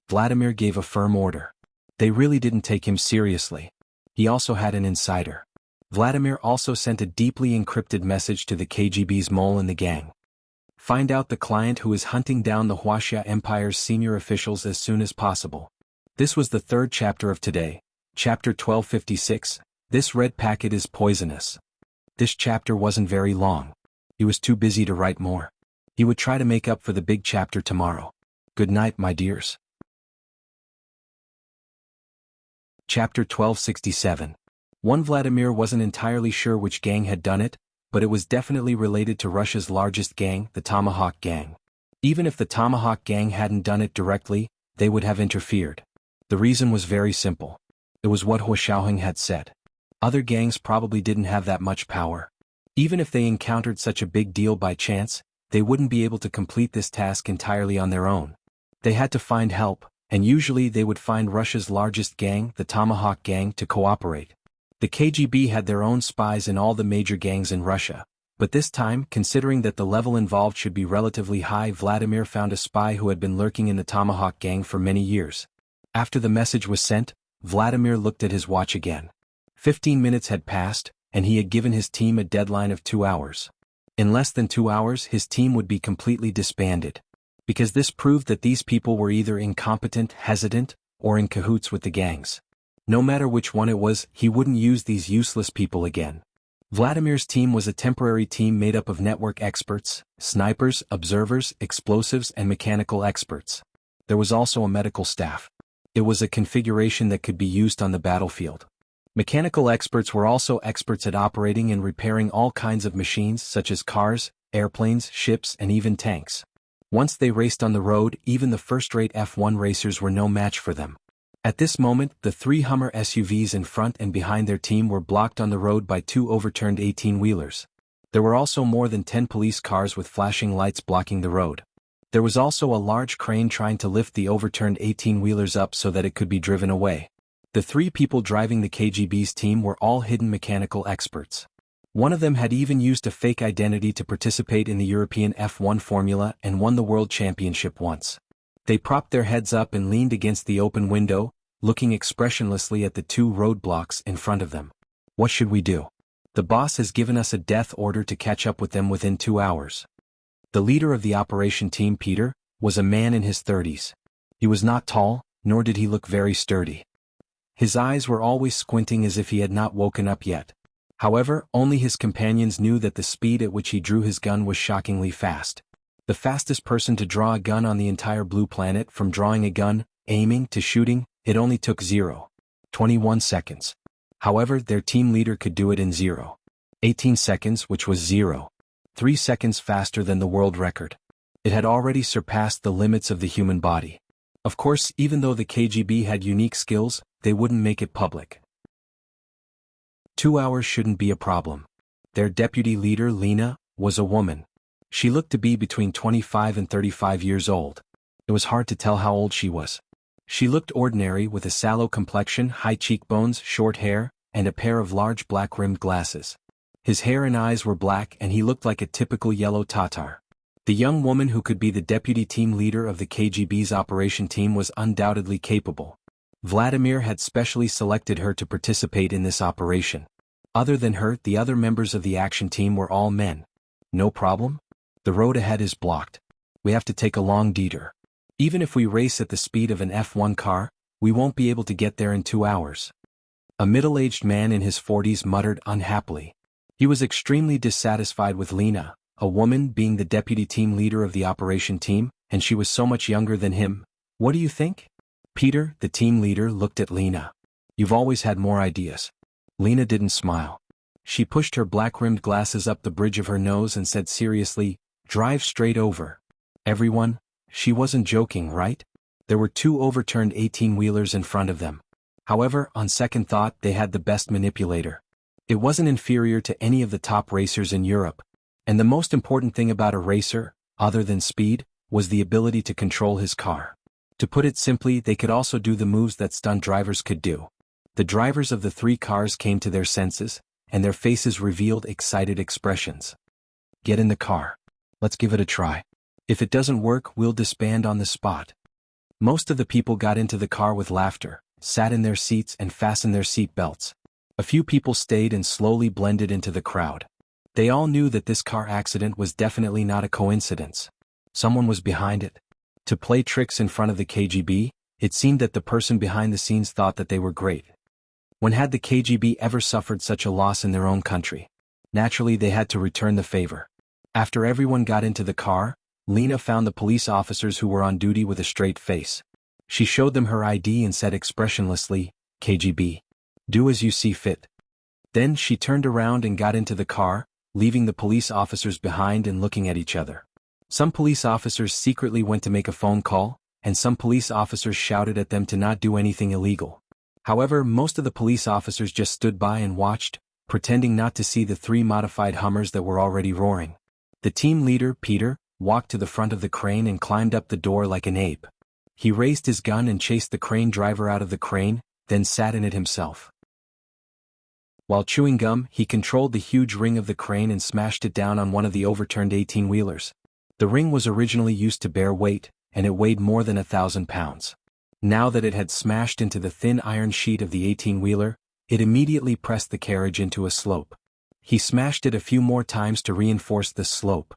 Vladimir gave a firm order. They really didn't take him seriously. He also had an insider. Vladimir also sent a deeply encrypted message to the KGB's mole in the gang. "Find out the client who is hunting down the Wuxia Empire's senior officials as soon as possible." This was the 3rd chapter of today. Chapter 1256, This Red Packet is Poisonous. This chapter wasn't very long. He was too busy to write more. He would try to make up for the big chapter tomorrow. Good night, my dears. Chapter 1267. Vladimir wasn't entirely sure which gang had done it, but it was definitely related to Russia's largest gang, the Tomahawk Gang. Even if the Tomahawk Gang hadn't done it directly, they would have interfered. The reason was very simple. It was what Wuxia had said. Other gangs probably didn't have that much power. Even if they encountered such a big deal by chance, they wouldn't be able to complete this task entirely on their own. They had to find help, and usually they would find Russia's largest gang, the Tomahawk Gang, to cooperate. The KGB had their own spies in all the major gangs in Russia, but this time, considering that the level involved should be relatively high, Vladimir found a spy who had been lurking in the Tomahawk Gang for many years. After the message was sent, Vladimir looked at his watch again. 15 minutes had passed, and he had given his team a deadline of 2 hours. In less than 2 hours, his team would be completely disbanded. Because this proved that these people were either incompetent, hesitant, or in cahoots with the gangs. No matter which one it was, he wouldn't use these useless people again. Vladimir's team was a temporary team made up of network experts, snipers, observers, explosives, and mechanical experts. There was also a medical staff. It was a configuration that could be used on the battlefield. Mechanical experts were also experts at operating and repairing all kinds of machines such as cars, airplanes, ships, and even tanks. Once they raced on the road, even the first-rate F1 racers were no match for them. At this moment, the three Hummer SUVs in front and behind their team were blocked on the road by two overturned 18-wheelers. There were also more than 10 police cars with flashing lights blocking the road. There was also a large crane trying to lift the overturned 18-wheelers up so that it could be driven away. The three people driving the KGB's team were all hidden mechanical experts. One of them had even used a fake identity to participate in the European F1 Formula and won the World Championship once. They propped their heads up and leaned against the open window, looking expressionlessly at the two roadblocks in front of them. What should we do? The boss has given us a death order to catch up with them within 2 hours. The leader of the operation team, Peter, was a man in his 30s. He was not tall, nor did he look very sturdy. His eyes were always squinting as if he had not woken up yet. However, only his companions knew that the speed at which he drew his gun was shockingly fast. The fastest person to draw a gun on the entire blue planet, from drawing a gun, aiming, to shooting, it only took 0.21 seconds. However, their team leader could do it in 0.18 seconds, which was 0.3 seconds faster than the world record. It had already surpassed the limits of the human body. Of course, even though the KGB had unique skills, they wouldn't make it public. 2 hours shouldn't be a problem. Their deputy leader, Lena, was a woman. She looked to be between 25 and 35 years old. It was hard to tell how old she was. She looked ordinary, with a sallow complexion, high cheekbones, short hair, and a pair of large black-rimmed glasses. His hair and eyes were black and he looked like a typical yellow Tatar. The young woman who could be the deputy team leader of the KGB's operation team was undoubtedly capable. Vladimir had specially selected her to participate in this operation. Other than her, the other members of the action team were all men. No problem? The road ahead is blocked. We have to take a long detour. Even if we race at the speed of an F1 car, we won't be able to get there in 2 hours. A middle-aged man in his 40s muttered unhappily. He was extremely dissatisfied with Lena, a woman, being the deputy team leader of the operation team, and she was so much younger than him. What do you think? Peter, the team leader, looked at Lena. You've always had more ideas. Lena didn't smile. She pushed her black-rimmed glasses up the bridge of her nose and said seriously, drive straight over. Everyone, she wasn't joking, right? There were two overturned 18-wheelers in front of them. However, on second thought, they had the best manipulator. It wasn't inferior to any of the top racers in Europe. And the most important thing about a racer, other than speed, was the ability to control his car. To put it simply, they could also do the moves that stunt drivers could do. The drivers of the three cars came to their senses, and their faces revealed excited expressions. Get in the car. Let's give it a try. If it doesn't work, we'll disband on the spot. Most of the people got into the car with laughter, sat in their seats and fastened their seat belts. A few people stayed and slowly blended into the crowd. They all knew that this car accident was definitely not a coincidence. Someone was behind it. To play tricks in front of the KGB, it seemed that the person behind the scenes thought that they were great. When had the KGB ever suffered such a loss in their own country? Naturally, they had to return the favor. After everyone got into the car, Lena found the police officers who were on duty with a straight face. She showed them her ID and said expressionlessly, KGB. Do as you see fit. Then she turned around and got into the car, leaving the police officers behind and looking at each other. Some police officers secretly went to make a phone call, and some police officers shouted at them to not do anything illegal. However, most of the police officers just stood by and watched, pretending not to see the three modified Hummers that were already roaring. The team leader, Peter, walked to the front of the crane and climbed up the door like an ape. He raised his gun and chased the crane driver out of the crane, then sat in it himself. While chewing gum, he controlled the huge ring of the crane and smashed it down on one of the overturned 18-wheelers. The ring was originally used to bear weight, and it weighed more than 1,000 pounds. Now that it had smashed into the thin iron sheet of the 18-wheeler, it immediately pressed the carriage into a slope. He smashed it a few more times to reinforce the slope.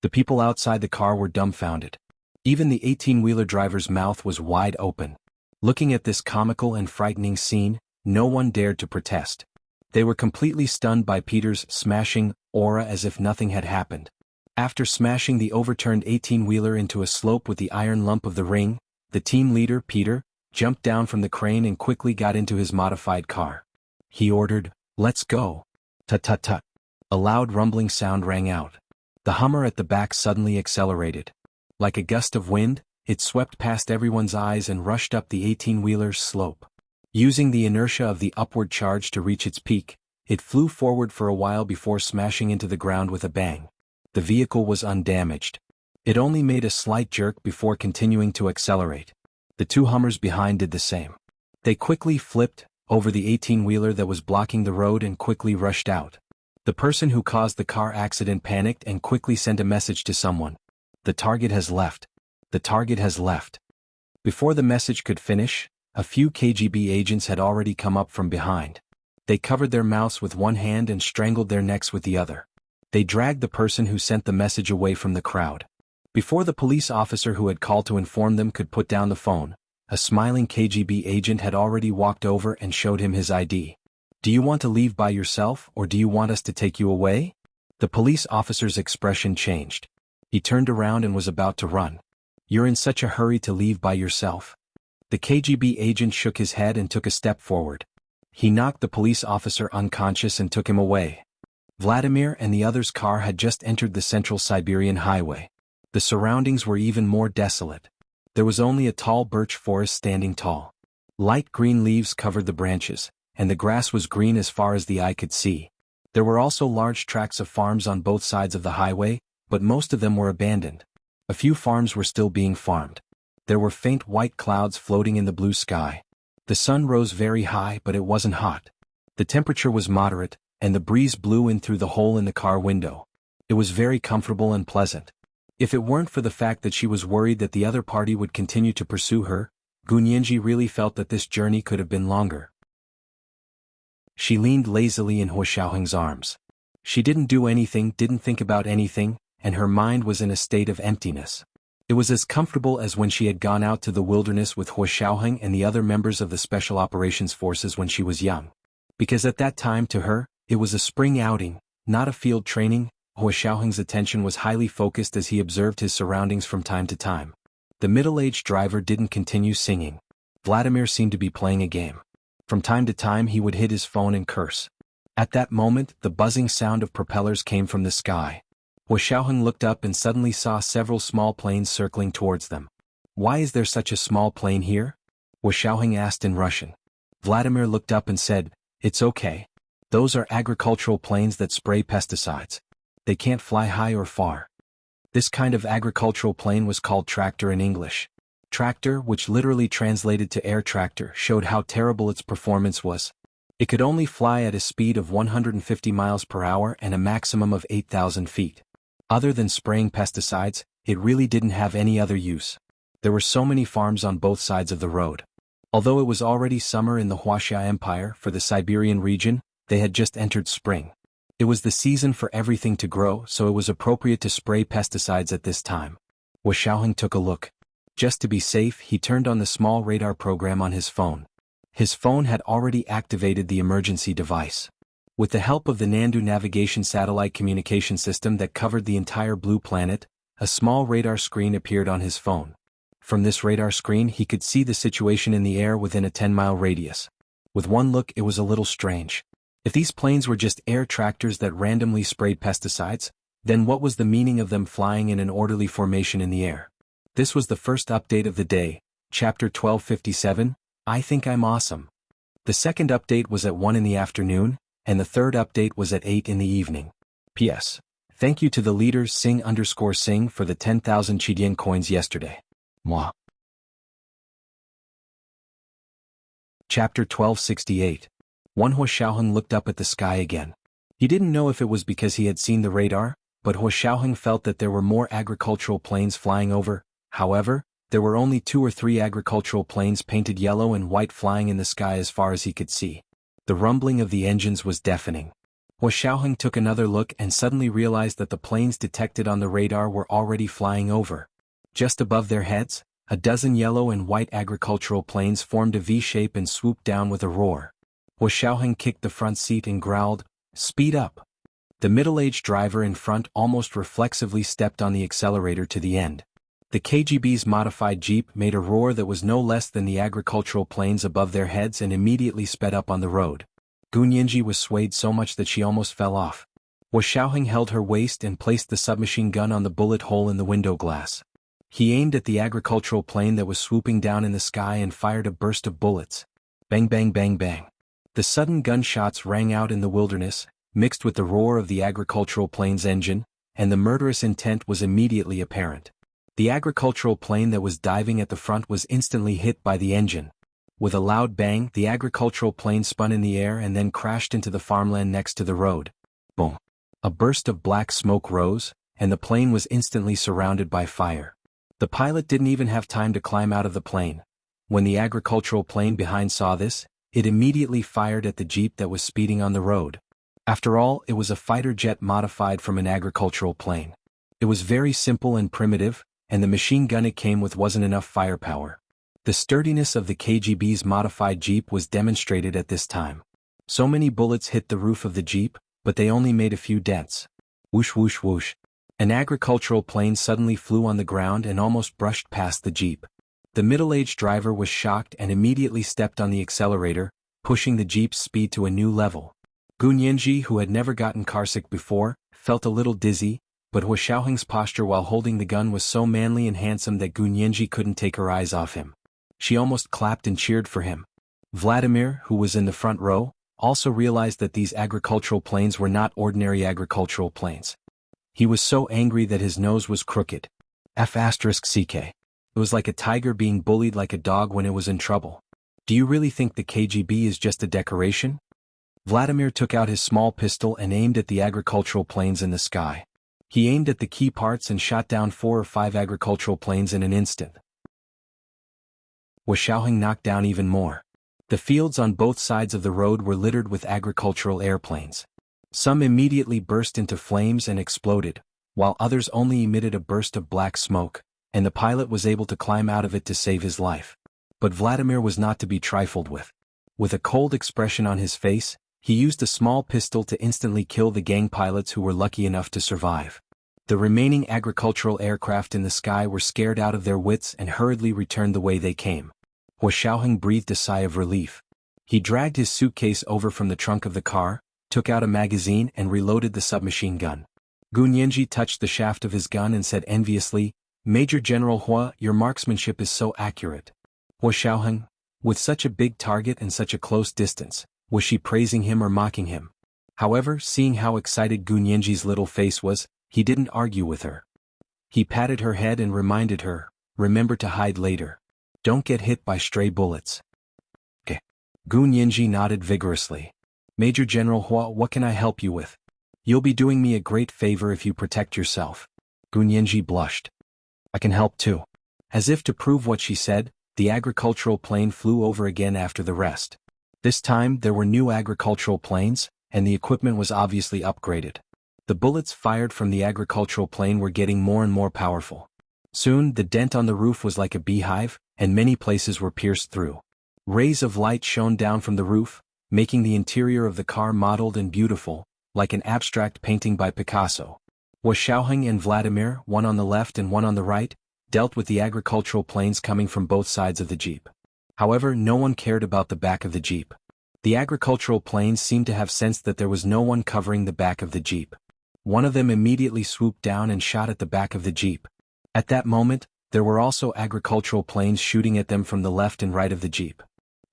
The people outside the car were dumbfounded. Even the 18-wheeler driver's mouth was wide open. Looking at this comical and frightening scene, no one dared to protest. They were completely stunned by Peter's smashing aura as if nothing had happened. After smashing the overturned 18-wheeler into a slope with the iron lump of the ring, the team leader, Peter, jumped down from the crane and quickly got into his modified car. He ordered, "Let's go." Tut-tut-tut. A loud rumbling sound rang out. The Hummer at the back suddenly accelerated. Like a gust of wind, it swept past everyone's eyes and rushed up the 18-wheeler's slope. Using the inertia of the upward charge to reach its peak, it flew forward for a while before smashing into the ground with a bang. The vehicle was undamaged. It only made a slight jerk before continuing to accelerate. The two Hummers behind did the same. They quickly flipped over the 18-wheeler that was blocking the road and quickly rushed out. The person who caused the car accident panicked and quickly sent a message to someone. "The target has left. The target has left." Before the message could finish, a few KGB agents had already come up from behind. They covered their mouths with one hand and strangled their necks with the other. They dragged the person who sent the message away from the crowd. Before the police officer who had called to inform them could put down the phone, a smiling KGB agent had already walked over and showed him his ID. "Do you want to leave by yourself or do you want us to take you away?" The police officer's expression changed. He turned around and was about to run. "You're in such a hurry to leave by yourself?" The KGB agent shook his head and took a step forward. He knocked the police officer unconscious and took him away. Vladimir and the other's car had just entered the Central Siberian Highway. The surroundings were even more desolate. There was only a tall birch forest standing tall. Light green leaves covered the branches, and the grass was green as far as the eye could see. There were also large tracts of farms on both sides of the highway, but most of them were abandoned. A few farms were still being farmed. There were faint white clouds floating in the blue sky. The sun rose very high, but it wasn't hot. The temperature was moderate, and the breeze blew in through the hole in the car window. It was very comfortable and pleasant. If it weren't for the fact that she was worried that the other party would continue to pursue her, Gunyenji really felt that this journey could have been longer. She leaned lazily in Huo Xiaoheng's arms. She didn't do anything, didn't think about anything, and her mind was in a state of emptiness. It was as comfortable as when she had gone out to the wilderness with Huo Xiaoheng and the other members of the Special Operations Forces when she was young. Because at that time, to her, it was a spring outing, not a field training. Huo Xiaoheng's attention was highly focused as he observed his surroundings from time to time. The middle-aged driver didn't continue singing. Vladimir seemed to be playing a game. From time to time he would hit his phone and curse. At that moment, the buzzing sound of propellers came from the sky. Huo Xiaoheng looked up and suddenly saw several small planes circling towards them. "Why is there such a small plane here?" Huo Xiaoheng asked in Russian. Vladimir looked up and said, "It's okay. Those are agricultural planes that spray pesticides. They can't fly high or far." This kind of agricultural plane was called tractor in English. Tractor, which literally translated to air tractor, showed how terrible its performance was. It could only fly at a speed of 150 miles per hour and a maximum of 8,000 feet. Other than spraying pesticides, it really didn't have any other use. There were so many farms on both sides of the road. Although it was already summer in the Wuxia Empire, for the Siberian region, they had just entered spring. It was the season for everything to grow, so it was appropriate to spray pesticides at this time. Huo Xiaoheng took a look. Just to be safe, he turned on the small radar program on his phone. His phone had already activated the emergency device. With the help of the Nandu navigation satellite communication system that covered the entire blue planet, a small radar screen appeared on his phone. From this radar screen he could see the situation in the air within a 10-mile radius. With one look it was a little strange. If these planes were just air tractors that randomly sprayed pesticides, then what was the meaning of them flying in an orderly formation in the air? This was the first update of the day, Chapter 1257, I Think I'm Awesome. The second update was at 1 in the afternoon, and the third update was at 8 in the evening. P.S. Thank you to the leaders Sing_Sing for the 10,000 Chidian coins yesterday. Mwah. Chapter 1268. Huo Xiaoheng looked up at the sky again. He didn't know if it was because he had seen the radar, but Huo Xiaoheng felt that there were more agricultural planes flying over. However, there were only 2 or 3 agricultural planes painted yellow and white flying in the sky as far as he could see. The rumbling of the engines was deafening. Huo Xiaoheng took another look and suddenly realized that the planes detected on the radar were already flying over. Just above their heads, a dozen yellow and white agricultural planes formed a V shape and swooped down with a roar. Huo Xiaoheng kicked the front seat and growled, "Speed up." The middle-aged driver in front almost reflexively stepped on the accelerator to the end. The KGB's modified jeep made a roar that was no less than the agricultural planes above their heads and immediately sped up on the road. Gunyenji was swayed so much that she almost fell off. Huo Xiaoheng held her waist and placed the submachine gun on the bullet hole in the window glass. He aimed at the agricultural plane that was swooping down in the sky and fired a burst of bullets. Bang bang bang bang. The sudden gunshots rang out in the wilderness, mixed with the roar of the agricultural plane's engine, and the murderous intent was immediately apparent. The agricultural plane that was diving at the front was instantly hit by the engine. With a loud bang, the agricultural plane spun in the air and then crashed into the farmland next to the road. Boom. A burst of black smoke rose, and the plane was instantly surrounded by fire. The pilot didn't even have time to climb out of the plane. When the agricultural plane behind saw this, it immediately fired at the jeep that was speeding on the road. After all, it was a fighter jet modified from an agricultural plane. It was very simple and primitive, and the machine gun it came with wasn't enough firepower. The sturdiness of the KGB's modified jeep was demonstrated at this time. So many bullets hit the roof of the jeep, but they only made a few dents. Whoosh whoosh whoosh. An agricultural plane suddenly flew on the ground and almost brushed past the jeep. The middle-aged driver was shocked and immediately stepped on the accelerator, pushing the jeep's speed to a new level. Gu Nianji, who had never gotten carsick before, felt a little dizzy, but Hua Xiaoheng's posture while holding the gun was so manly and handsome that Gu Nianji couldn't take her eyes off him. She almost clapped and cheered for him. Vladimir, who was in the front row, also realized that these agricultural planes were not ordinary agricultural planes. He was so angry that his nose was crooked. F***ck. It was like a tiger being bullied like a dog when it was in trouble. Do you really think the KGB is just a decoration? Vladimir took out his small pistol and aimed at the agricultural planes in the sky. He aimed at the key parts and shot down 4 or 5 agricultural planes in an instant. Hua Xiaoheng knocked down even more. The fields on both sides of the road were littered with agricultural airplanes. Some immediately burst into flames and exploded, while others only emitted a burst of black smoke, and the pilot was able to climb out of it to save his life. But Vladimir was not to be trifled with. With a cold expression on his face, he used a small pistol to instantly kill the gang pilots who were lucky enough to survive. The remaining agricultural aircraft in the sky were scared out of their wits and hurriedly returned the way they came. Hua Xiaoheng breathed a sigh of relief. He dragged his suitcase over from the trunk of the car, took out a magazine and reloaded the submachine gun. Gu Nianji touched the shaft of his gun and said enviously, "Major General Hua, your marksmanship is so accurate." Hua Xiaoheng, with such a big target and such a close distance, was she praising him or mocking him? However, seeing how excited Gu Nianji's little face was, he didn't argue with her. He patted her head and reminded her, "Remember to hide later. Don't get hit by stray bullets." Okay. Gu Nianji nodded vigorously. "Major General Hua, what can I help you with? You'll be doing me a great favor if you protect yourself." Gu Nianji blushed. "I can help too." As if to prove what she said, the agricultural plane flew over again after the rest. This time there were new agricultural planes, and the equipment was obviously upgraded. The bullets fired from the agricultural plane were getting more and more powerful. Soon the dent on the roof was like a beehive, and many places were pierced through. Rays of light shone down from the roof, making the interior of the car mottled and beautiful, like an abstract painting by Picasso. Hua Xiaoheng and Vladimir, one on the left and one on the right, dealt with the agricultural planes coming from both sides of the jeep. However, no one cared about the back of the jeep. The agricultural planes seemed to have sensed that there was no one covering the back of the jeep. One of them immediately swooped down and shot at the back of the jeep. At that moment, there were also agricultural planes shooting at them from the left and right of the jeep.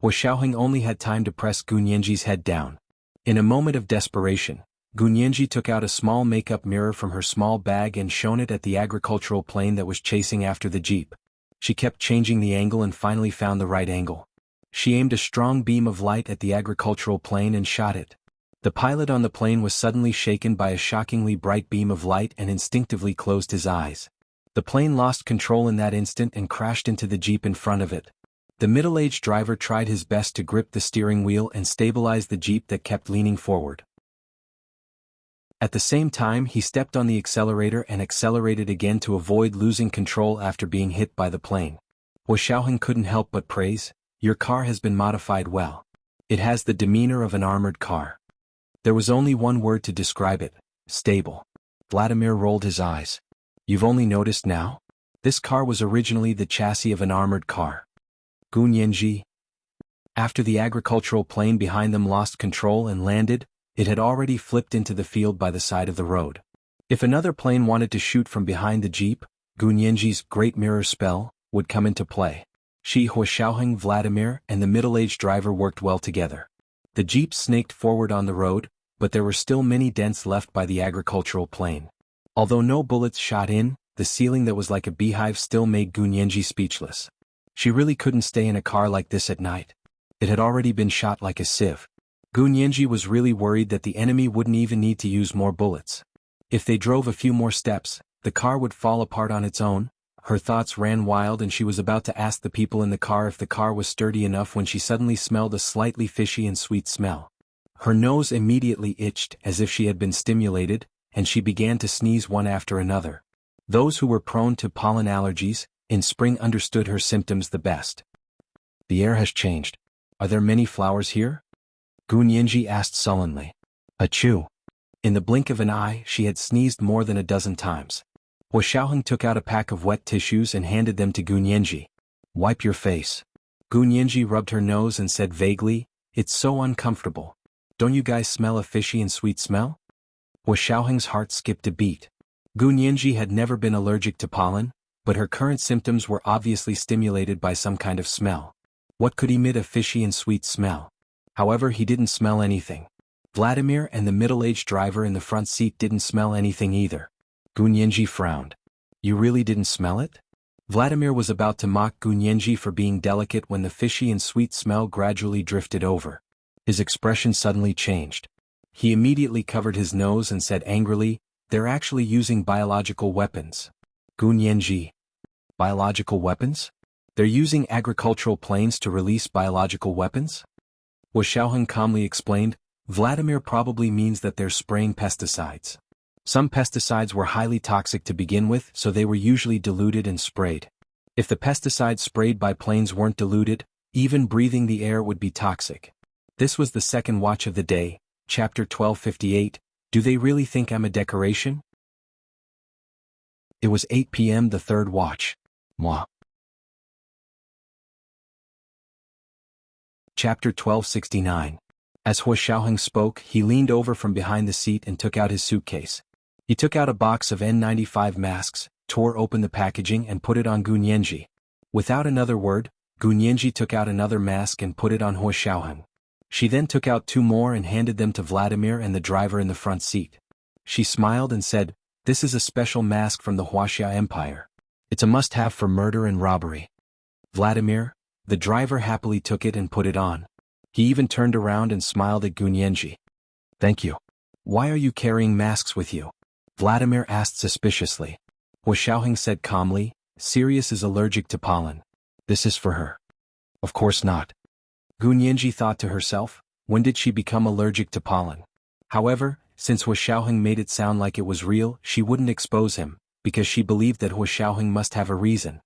Hua Xiaoheng only had time to press Gu Nianji's head down. In a moment of desperation, Gu Nianji took out a small makeup mirror from her small bag and shone it at the agricultural plane that was chasing after the jeep. She kept changing the angle and finally found the right angle. She aimed a strong beam of light at the agricultural plane and shot it. The pilot on the plane was suddenly shaken by a shockingly bright beam of light and instinctively closed his eyes. The plane lost control in that instant and crashed into the jeep in front of it. The middle-aged driver tried his best to grip the steering wheel and stabilize the jeep that kept leaning forward. At the same time, he stepped on the accelerator and accelerated again to avoid losing control after being hit by the plane. Hua Xiaoheng couldn't help but praise, "Your car has been modified well. It has the demeanor of an armored car." There was only one word to describe it: stable. Vladimir rolled his eyes. "You've only noticed now? This car was originally the chassis of an armored car." Gu Nianji. After the agricultural plane behind them lost control and landed, it had already flipped into the field by the side of the road. If another plane wanted to shoot from behind the jeep, Gunyenji's Great Mirror spell, would come into play. She, Huashaoheng, Vladimir, and the middle-aged driver worked well together. The jeep snaked forward on the road, but there were still many dents left by the agricultural plain. Although no bullets shot in, the ceiling that was like a beehive still made Gunyenji speechless. She really couldn't stay in a car like this at night. It had already been shot like a sieve. Gunyenji was really worried that the enemy wouldn't even need to use more bullets. If they drove a few more steps, the car would fall apart on its own. Her thoughts ran wild and she was about to ask the people in the car if the car was sturdy enough when she suddenly smelled a slightly fishy and sweet smell. Her nose immediately itched as if she had been stimulated, and she began to sneeze one after another. Those who were prone to pollen allergies, in spring understood her symptoms the best. The air has changed. Are there many flowers here? Gunyenji asked sullenly. Achoo! In the blink of an eye, she had sneezed more than a dozen times. Huashaoheng took out a pack of wet tissues and handed them to Gunyenji. Wipe your face. Gunyenji rubbed her nose and said vaguely, It's so uncomfortable. Don't you guys smell a fishy and sweet smell? Huashaoheng's heart skipped a beat. Gunyenji had never been allergic to pollen, but her current symptoms were obviously stimulated by some kind of smell. What could emit a fishy and sweet smell? However, he didn't smell anything. Vladimir and the middle-aged driver in the front seat didn't smell anything either. Gunyenji frowned. You really didn't smell it? Vladimir was about to mock Gunyenji for being delicate when the fishy and sweet smell gradually drifted over. His expression suddenly changed. He immediately covered his nose and said angrily, They're actually using biological weapons. Gunyenji. Biological weapons? They're using agricultural planes to release biological weapons? Huashaoheng calmly explained, Vladimir probably means that they're spraying pesticides. Some pesticides were highly toxic to begin with, so they were usually diluted and sprayed. If the pesticides sprayed by planes weren't diluted, even breathing the air would be toxic. This was the second watch of the day, chapter 1258, Do they really think I'm a decoration? It was 8 p.m. the third watch. Moi. Chapter 1269. As Huashaoheng spoke, he leaned over from behind the seat and took out his suitcase. He took out a box of N95 masks, tore open the packaging and put it on Gunyenji. Without another word, Gunyenji took out another mask and put it on Huashaoheng. She then took out two more and handed them to Vladimir and the driver in the front seat. She smiled and said, This is a special mask from the Huaxia Empire. It's a must-have for murder and robbery. Vladimir, the driver happily took it and put it on. He even turned around and smiled at Gunyenji. Thank you. Why are you carrying masks with you? Vladimir asked suspiciously. Huashaoheng said calmly, Sirius is allergic to pollen. This is for her. Of course not. Gunyenji thought to herself, when did she become allergic to pollen? However, since Huashaoheng made it sound like it was real, she wouldn't expose him, because she believed that Huashaoheng must have a reason.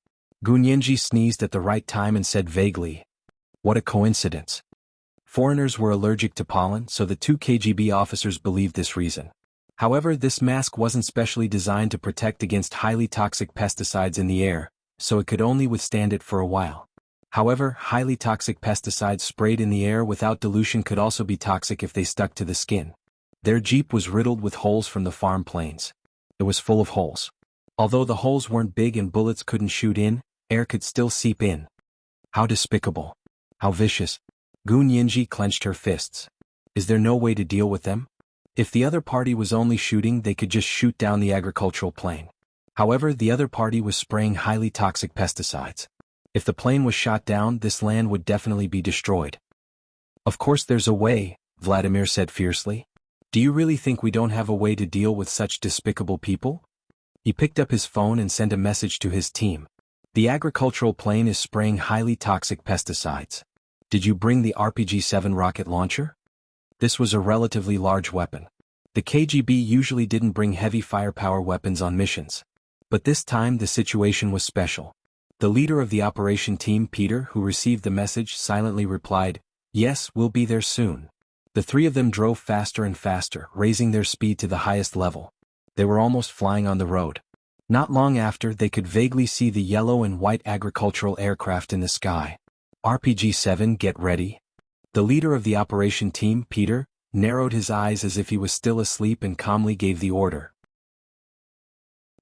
Gunyenji sneezed at the right time and said vaguely, What a coincidence. Foreigners were allergic to pollen, so the two KGB officers believed this reason. However, this mask wasn't specially designed to protect against highly toxic pesticides in the air, so it could only withstand it for a while. However, highly toxic pesticides sprayed in the air without dilution could also be toxic if they stuck to the skin. Their jeep was riddled with holes from the farm planes. It was full of holes. Although the holes weren't big and bullets couldn't shoot in, air could still seep in. How despicable. How vicious. Gunyenji clenched her fists. Is there no way to deal with them? If the other party was only shooting, they could just shoot down the agricultural plane. However, the other party was spraying highly toxic pesticides. If the plane was shot down, this land would definitely be destroyed. Of course there's a way, Vladimir said fiercely. Do you really think we don't have a way to deal with such despicable people? He picked up his phone and sent a message to his team. The agricultural plane is spraying highly toxic pesticides. Did you bring the RPG-7 rocket launcher? This was a relatively large weapon. The KGB usually didn't bring heavy firepower weapons on missions. But this time the situation was special. The leader of the operation team, Peter, who received the message, silently replied, Yes, we'll be there soon. The three of them drove faster and faster, raising their speed to the highest level. They were almost flying on the road. Not long after, they could vaguely see the yellow and white agricultural aircraft in the sky. RPG-7, get ready. The leader of the operation team, Peter, narrowed his eyes as if he was still asleep and calmly gave the order.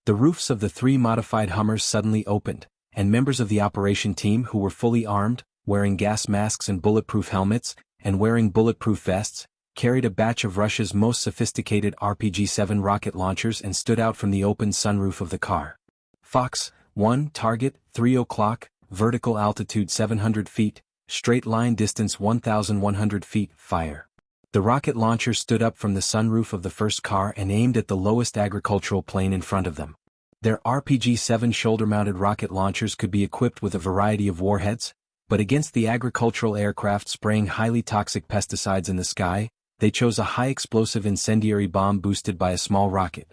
The roofs of the 3 modified Hummers suddenly opened, and members of the operation team who were fully armed, wearing gas masks and bulletproof helmets, and wearing bulletproof vests, carried a batch of Russia's most sophisticated RPG-7 rocket launchers and stood out from the open sunroof of the car. Fox 1, target, 3 o'clock, vertical altitude 700 feet, straight line distance 1,100 feet, fire. The rocket launcher stood up from the sunroof of the first car and aimed at the lowest agricultural plane in front of them. Their RPG-7 shoulder-mounted rocket launchers could be equipped with a variety of warheads, but against the agricultural aircraft spraying highly toxic pesticides in the sky, they chose a high-explosive incendiary bomb boosted by a small rocket.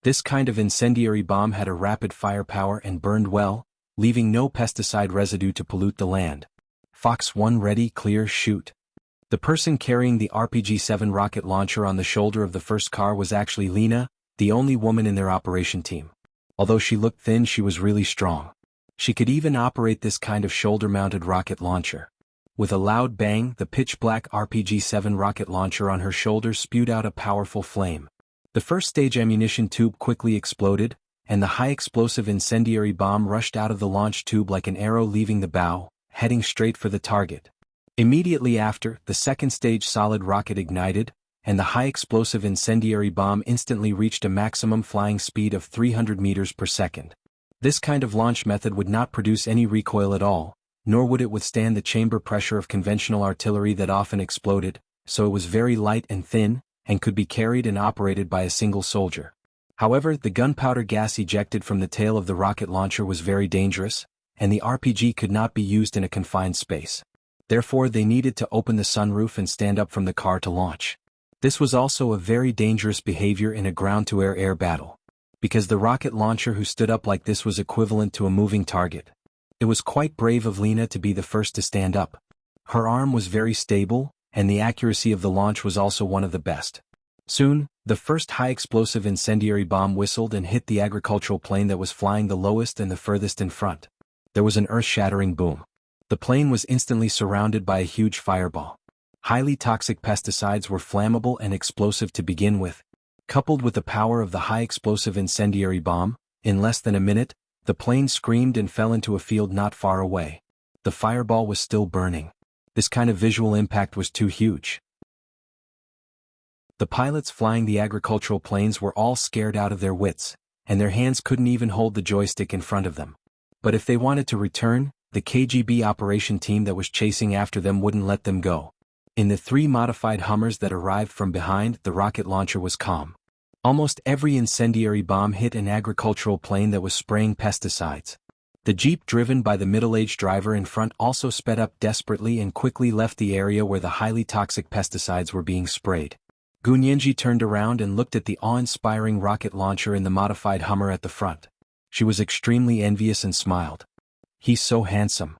This kind of incendiary bomb had a rapid firepower and burned well, leaving no pesticide residue to pollute the land. Fox 1 ready, clear, shoot. The person carrying the RPG-7 rocket launcher on the shoulder of the first car was actually Lena, the only woman in their operation team. Although she looked thin, she was really strong. She could even operate this kind of shoulder-mounted rocket launcher. With a loud bang, the pitch-black RPG-7 rocket launcher on her shoulder spewed out a powerful flame. The first-stage ammunition tube quickly exploded, and the high-explosive incendiary bomb rushed out of the launch tube like an arrow leaving the bow, heading straight for the target. Immediately after, the second-stage solid rocket ignited, and the high-explosive incendiary bomb instantly reached a maximum flying speed of 300 meters per second. This kind of launch method would not produce any recoil at all, nor would it withstand the chamber pressure of conventional artillery that often exploded, so it was very light and thin, and could be carried and operated by a single soldier. However, the gunpowder gas ejected from the tail of the rocket launcher was very dangerous, and the RPG could not be used in a confined space. Therefore, they needed to open the sunroof and stand up from the car to launch. This was also a very dangerous behavior in a ground-to-air battle, because the rocket launcher who stood up like this was equivalent to a moving target. It was quite brave of Lena to be the first to stand up. Her arm was very stable, and the accuracy of the launch was also one of the best. Soon, the first high-explosive incendiary bomb whistled and hit the agricultural plane that was flying the lowest and the furthest in front. There was an earth-shattering boom. The plane was instantly surrounded by a huge fireball. Highly toxic pesticides were flammable and explosive to begin with. Coupled with the power of the high-explosive incendiary bomb, in less than a minute, the plane screamed and fell into a field not far away. The fireball was still burning. This kind of visual impact was too huge. The pilots flying the agricultural planes were all scared out of their wits, and their hands couldn't even hold the joystick in front of them. But if they wanted to return, the KGB operation team that was chasing after them wouldn't let them go. In the 3 modified Hummers that arrived from behind, the rocket launcher was calm. Almost every incendiary bomb hit an agricultural plane that was spraying pesticides. The jeep driven by the middle-aged driver in front also sped up desperately and quickly left the area where the highly toxic pesticides were being sprayed. Gunyenji turned around and looked at the awe-inspiring rocket launcher in the modified Hummer at the front. She was extremely envious and smiled. "He's so handsome."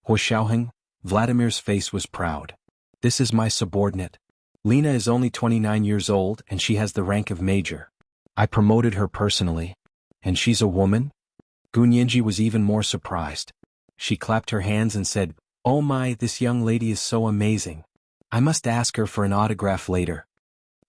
Huo Vladimir's face was proud. "This is my subordinate. Lena is only 29 years old and she has the rank of major. I promoted her personally. And she's a woman?" Gunyenji was even more surprised. She clapped her hands and said, "Oh my, this young lady is so amazing. I must ask her for an autograph later."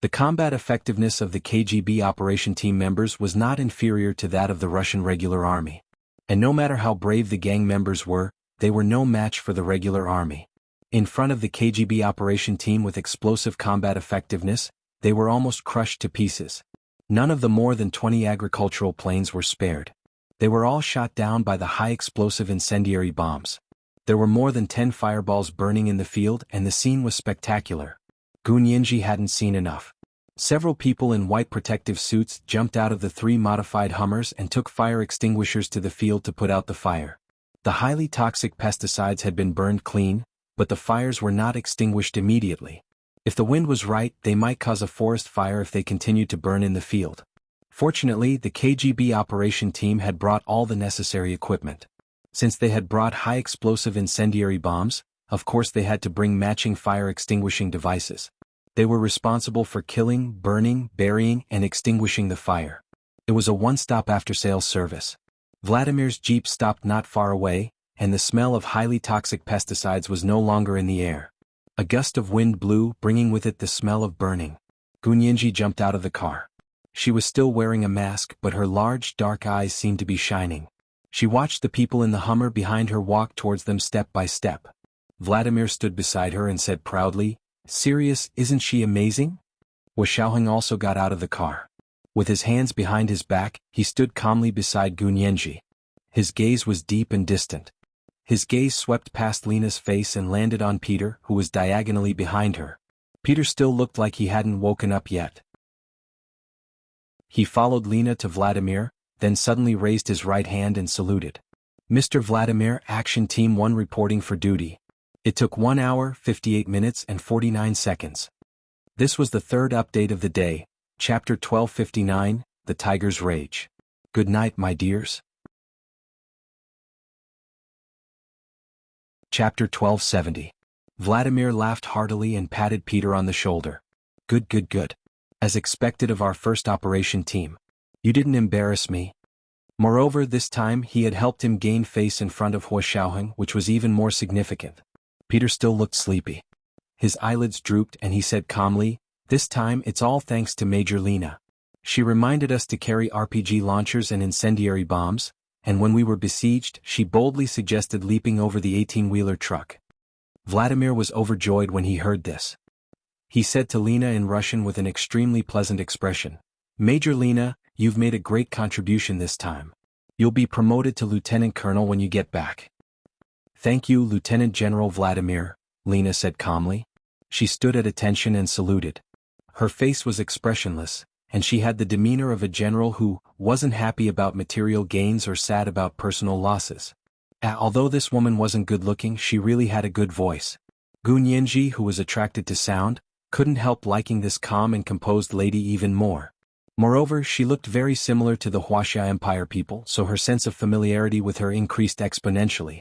The combat effectiveness of the KGB operation team members was not inferior to that of the Russian regular army. And no matter how brave the gang members were, they were no match for the regular army. In front of the KGB operation team with explosive combat effectiveness, they were almost crushed to pieces. None of the more than 20 agricultural planes were spared. They were all shot down by the high-explosive incendiary bombs. There were more than 10 fireballs burning in the field and the scene was spectacular. Gunyenji hadn't seen enough. Several people in white protective suits jumped out of the 3 modified Hummers and took fire extinguishers to the field to put out the fire. The highly toxic pesticides had been burned clean, but the fires were not extinguished immediately. If the wind was right, they might cause a forest fire if they continued to burn in the field. Fortunately, the KGB operation team had brought all the necessary equipment. Since they had brought high-explosive incendiary bombs, of course they had to bring matching fire-extinguishing devices. They were responsible for killing, burning, burying, and extinguishing the fire. It was a one-stop after-sales service. Vladimir's jeep stopped not far away, and the smell of highly toxic pesticides was no longer in the air. A gust of wind blew, bringing with it the smell of burning. Gunyenji jumped out of the car. She was still wearing a mask, but her large, dark eyes seemed to be shining. She watched the people in the Hummer behind her walk towards them step by step. Vladimir stood beside her and said proudly, "Serious, isn't she amazing?" Xiaoheng also got out of the car. With his hands behind his back, he stood calmly beside Gunyanji. His gaze was deep and distant. His gaze swept past Lena's face and landed on Peter, who was diagonally behind her. Peter still looked like he hadn't woken up yet. He followed Lena to Vladimir, then suddenly raised his right hand and saluted. "Mr. Vladimir, Action Team 1 reporting for duty." It took 1 hour, 58 minutes and 49 seconds. This was the third update of the day, Chapter 1259, The Tiger's Rage. Good night, my dears. Chapter 1270. Vladimir laughed heartily and patted Peter on the shoulder. Good, good, good. As expected of our first operation team. You didn't embarrass me. Moreover, this time he had helped him gain face in front of Xiaoheng, which was even more significant. Peter still looked sleepy. His eyelids drooped and he said calmly, "This time it's all thanks to Major Lena. She reminded us to carry RPG launchers and incendiary bombs, and when we were besieged, she boldly suggested leaping over the 18-wheeler truck." Vladimir was overjoyed when he heard this. He said to Lena in Russian with an extremely pleasant expression, "Major Lena, you've made a great contribution this time. You'll be promoted to Lieutenant Colonel when you get back." "Thank you, Lieutenant General Vladimir," Lena said calmly. She stood at attention and saluted. Her face was expressionless, and she had the demeanor of a general who wasn't happy about material gains or sad about personal losses. Although this woman wasn't good-looking, she really had a good voice. Gunyanji, who was attracted to sound, couldn't help liking this calm and composed lady even more. Moreover, she looked very similar to the Wuxia Empire people, so her sense of familiarity with her increased exponentially.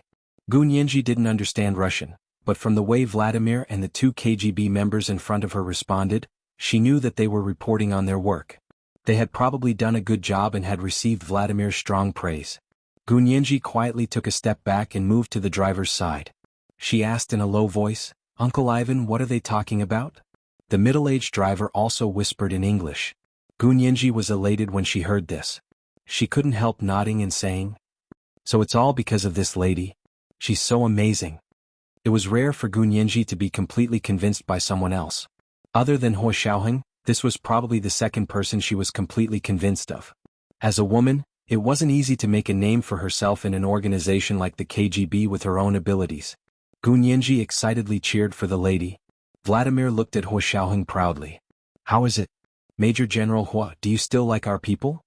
Gunyanji didn't understand Russian, but from the way Vladimir and the 2 KGB members in front of her responded, she knew that they were reporting on their work. They had probably done a good job and had received Vladimir's strong praise. Gunyanji quietly took a step back and moved to the driver's side. She asked in a low voice, "Uncle Ivan, what are they talking about?" The middle-aged driver also whispered in English. Gunyanji was elated when she heard this. She couldn't help nodding and saying, "So it's all because of this lady? She's so amazing." It was rare for Gunyanji to be completely convinced by someone else. Other than Xiaoheng, this was probably the second person she was completely convinced of. As a woman, it wasn't easy to make a name for herself in an organization like the KGB with her own abilities. Gunyanji excitedly cheered for the lady. Vladimir looked at Xiaoheng proudly. "How is it? Major General Hua, do you still like our people?"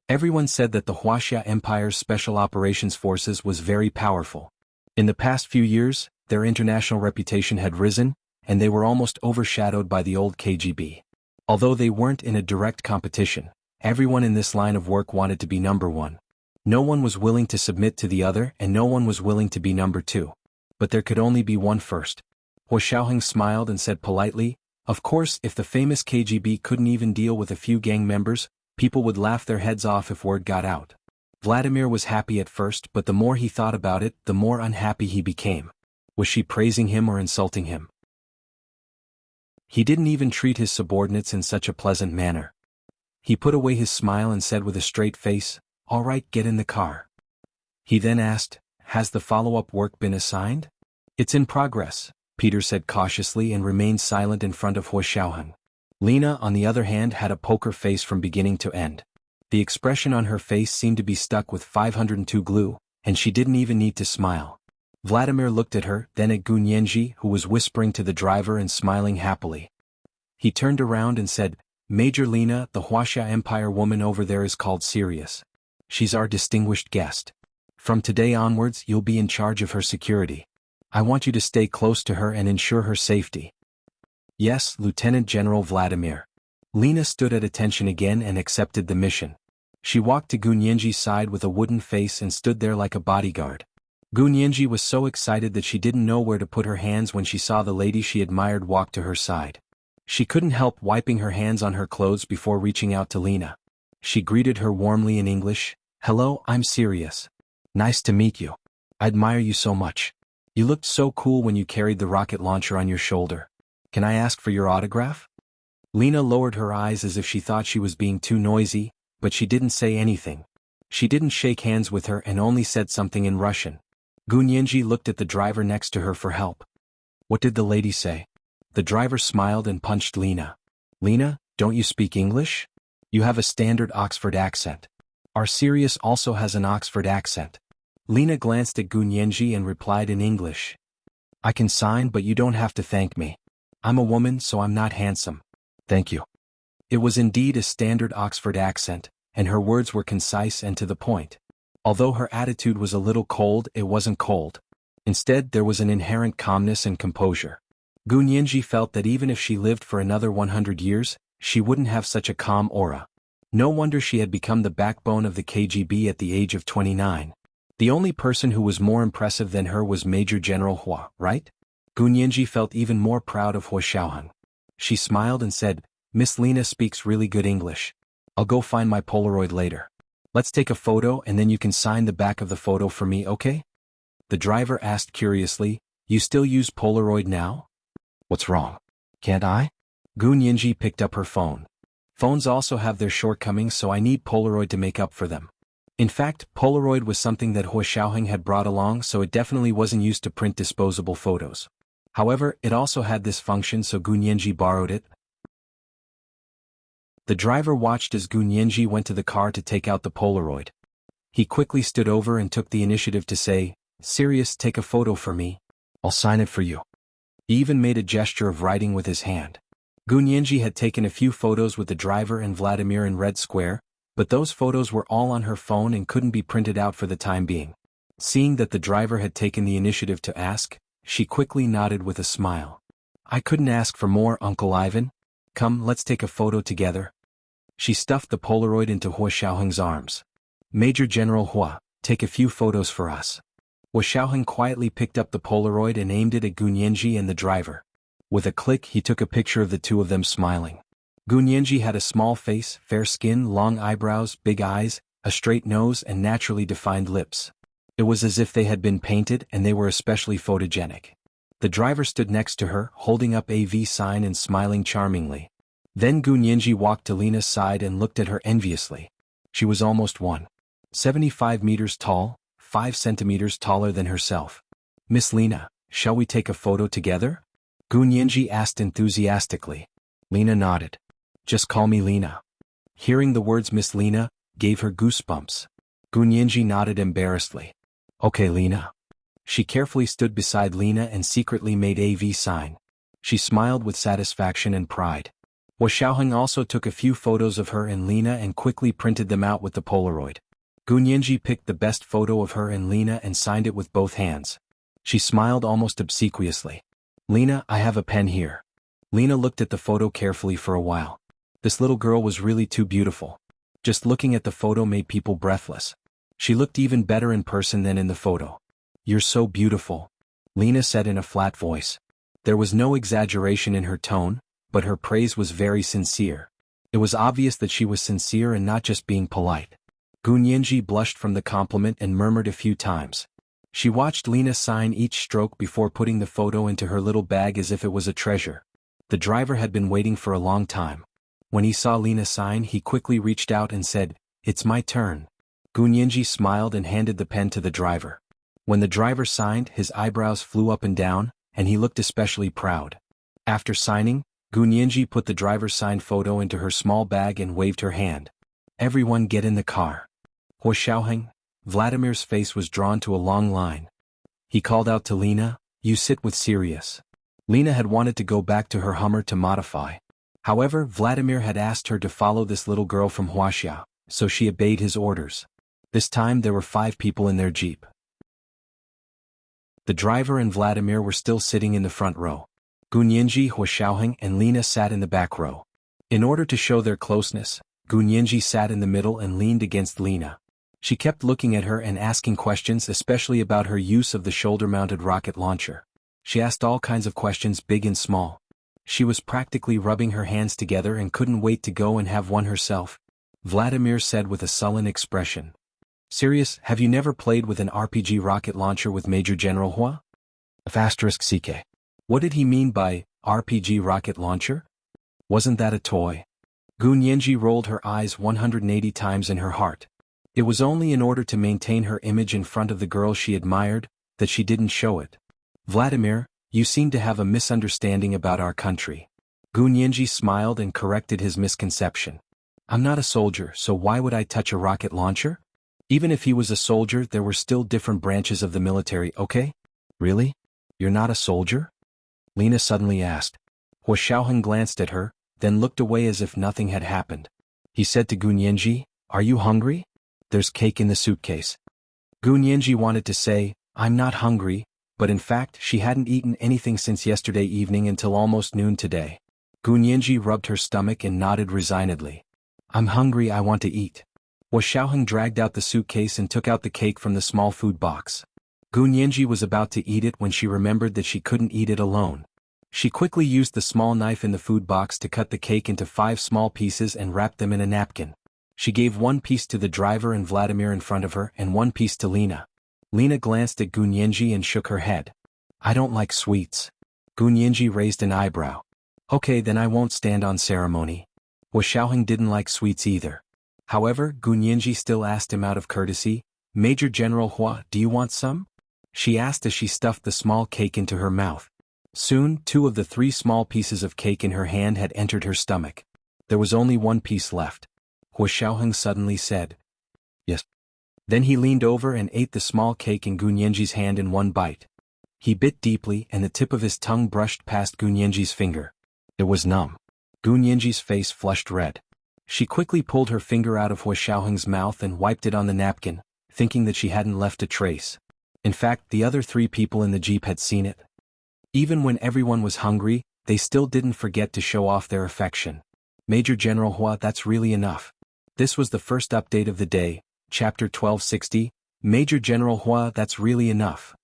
Everyone said that the Wuxia Empire's Special Operations Forces was very powerful. In the past few years, their international reputation had risen, and they were almost overshadowed by the old KGB. Although they weren't in a direct competition, everyone in this line of work wanted to be number one. No one was willing to submit to the other and no one was willing to be number two. But there could only be one first. Xiaoheng smiled and said politely, "Of course, if the famous KGB couldn't even deal with a few gang members, people would laugh their heads off if word got out." Vladimir was happy at first, but the more he thought about it, the more unhappy he became. Was she praising him or insulting him? He didn't even treat his subordinates in such a pleasant manner. He put away his smile and said with a straight face, "All right, get in the car." He then asked, "Has the follow-up work been assigned?" "It's in progress," Peter said cautiously and remained silent in front of Xiaoheng. Lena, on the other hand, had a poker face from beginning to end. The expression on her face seemed to be stuck with 502 glue, and she didn't even need to smile. Vladimir looked at her, then at Gunyanji, who was whispering to the driver and smiling happily. He turned around and said, "Major Lena, the Wuxia Empire woman over there is called Sirius. She's our distinguished guest. From today onwards, you'll be in charge of her security. I want you to stay close to her and ensure her safety." "Yes, Lieutenant General Vladimir." Lena stood at attention again and accepted the mission. She walked to Gunyanji's side with a wooden face and stood there like a bodyguard. Gunyanji was so excited that she didn't know where to put her hands when she saw the lady she admired walk to her side. She couldn't help wiping her hands on her clothes before reaching out to Lena. She greeted her warmly in English, "Hello, I'm Sirius. Nice to meet you. I admire you so much. You looked so cool when you carried the rocket launcher on your shoulder. Can I ask for your autograph?" Lena lowered her eyes as if she thought she was being too noisy, but she didn't say anything. She didn't shake hands with her and only said something in Russian. Gunyenji looked at the driver next to her for help. What did the lady say? The driver smiled and punched Lena. Lena, don't you speak English? You have a standard Oxford accent. Our Sirius also has an Oxford accent. Lena glanced at Gunyenji and replied in English. I can sign, but you don't have to thank me. I'm a woman, so I'm not handsome. Thank you. It was indeed a standard Oxford accent, and her words were concise and to the point. Although her attitude was a little cold, it wasn't cold. Instead, there was an inherent calmness and composure. Gunyenji felt that even if she lived for another 100 years, she wouldn't have such a calm aura. No wonder she had become the backbone of the KGB at the age of 29. The only person who was more impressive than her was Major General Hua, right? Gunyenji felt even more proud of Hua Xiaoheng. She smiled and said, Miss Lena speaks really good English. I'll go find my Polaroid later. Let's take a photo and then you can sign the back of the photo for me, okay? The driver asked curiously, You still use Polaroid now? What's wrong? Can't I? Gunyenji picked up her phone. Phones also have their shortcomings, so I need Polaroid to make up for them. In fact, Polaroid was something that Hua Xiaoheng had brought along, so it definitely wasn't used to print disposable photos. However, it also had this function, so Gunyenji borrowed it. The driver watched as Gunyenji went to the car to take out the Polaroid. He quickly stood over and took the initiative to say, Sirius, take a photo for me. I'll sign it for you. He even made a gesture of writing with his hand. Gunyenji had taken a few photos with the driver and Vladimir in Red Square, but those photos were all on her phone and couldn't be printed out for the time being. Seeing that the driver had taken the initiative to ask, she quickly nodded with a smile. I couldn't ask for more, Uncle Ivan. Come, let's take a photo together. She stuffed the Polaroid into Hua Xiaoheng's arms. Major General Hua, take a few photos for us. Hua Xiaoheng quietly picked up the Polaroid and aimed it at Gunyenji and the driver. With a click, he took a picture of the two of them smiling. Gunyenji had a small face, fair skin, long eyebrows, big eyes, a straight nose and naturally defined lips. It was as if they had been painted and they were especially photogenic. The driver stood next to her, holding up a V sign and smiling charmingly. Then Gunyenji walked to Lena's side and looked at her enviously. She was almost 1.75 meters tall, 5 centimeters taller than herself. Miss Lena, shall we take a photo together? Gunyenji asked enthusiastically. Lena nodded. Just call me Lena. Hearing the words Miss Lena gave her goosebumps. Gunyenji nodded embarrassedly. Okay, Lena. She carefully stood beside Lena and secretly made a V sign. She smiled with satisfaction and pride. Hua Xiaoheng also took a few photos of her and Lena and quickly printed them out with the Polaroid. Gunyenji picked the best photo of her and Lena and signed it with both hands. She smiled almost obsequiously. Lena, I have a pen here. Lena looked at the photo carefully for a while. This little girl was really too beautiful. Just looking at the photo made people breathless. She looked even better in person than in the photo. You're so beautiful, Lena said in a flat voice. There was no exaggeration in her tone, but her praise was very sincere. It was obvious that she was sincere and not just being polite. Gunyenji blushed from the compliment and murmured a few times. She watched Lena sign each stroke before putting the photo into her little bag as if it was a treasure. The driver had been waiting for a long time. When he saw Lena sign, he quickly reached out and said, It's my turn. Gunyenji smiled and handed the pen to the driver. When the driver signed, his eyebrows flew up and down, and he looked especially proud. After signing, Gunyenji put the driver's signed photo into her small bag and waved her hand. Everyone get in the car. Hua Xiaoheng, Vladimir's face was drawn to a long line. He called out to Lena, You sit with Sirius. Lena had wanted to go back to her Hummer to modify. However, Vladimir had asked her to follow this little girl from Huaxia, so she obeyed his orders. This time there were 5 people in their jeep. The driver and Vladimir were still sitting in the front row. Gunyenji, Hua Xiaoheng and Lena sat in the back row. In order to show their closeness, Gunyenji sat in the middle and leaned against Lena. She kept looking at her and asking questions, especially about her use of the shoulder-mounted rocket launcher. She asked all kinds of questions, big and small. She was practically rubbing her hands together and couldn't wait to go and have one herself. Vladimir said with a sullen expression. Sirius, have you never played with an RPG rocket launcher with Major General Hua? *CK. What did he mean by RPG rocket launcher? Wasn't that a toy? Gu Nianji rolled her eyes 180 times in her heart. It was only in order to maintain her image in front of the girl she admired that she didn't show it. Vladimir, you seem to have a misunderstanding about our country. Gu Nianji smiled and corrected his misconception. I'm not a soldier, so why would I touch a rocket launcher? Even if he was a soldier, there were still different branches of the military, okay? Really? You're not a soldier? Lena suddenly asked. Hua Xiaoheng glanced at her, then looked away as if nothing had happened. He said to Gu Nianji, Are you hungry? There's cake in the suitcase. Gu Nianji wanted to say, I'm not hungry, but in fact she hadn't eaten anything since yesterday evening until almost noon today. Gu Nianji rubbed her stomach and nodded resignedly. I'm hungry, I want to eat. Hua Xiaoheng dragged out the suitcase and took out the cake from the small food box. Gu Nianji was about to eat it when she remembered that she couldn't eat it alone. She quickly used the small knife in the food box to cut the cake into 5 small pieces and wrap them in a napkin. She gave 1 piece to the driver and Vladimir in front of her and 1 piece to Lena. Lena glanced at Gu Nianji and shook her head. I don't like sweets. Gu Nianji raised an eyebrow. Okay, then I won't stand on ceremony. Hua Xiaoheng didn't like sweets either. However, Gu Nianji still asked him out of courtesy, Major General Hua, do you want some? She asked as she stuffed the small cake into her mouth. Soon, 2 of the 3 small pieces of cake in her hand had entered her stomach. There was only 1 piece left. Hua Xiaoheng suddenly said, Yes. Then he leaned over and ate the small cake in Gu Nianji's hand in 1 bite. He bit deeply and the tip of his tongue brushed past Gu Nianji's finger. It was numb. Gu Nianji's face flushed red. She quickly pulled her finger out of Hua Xiaoheng's mouth and wiped it on the napkin, thinking that she hadn't left a trace. In fact, the other 3 people in the jeep had seen it. Even when everyone was hungry, they still didn't forget to show off their affection. Major General Hua, that's really enough. This was the first update of the day, Chapter 1260, Major General Hua, that's really enough.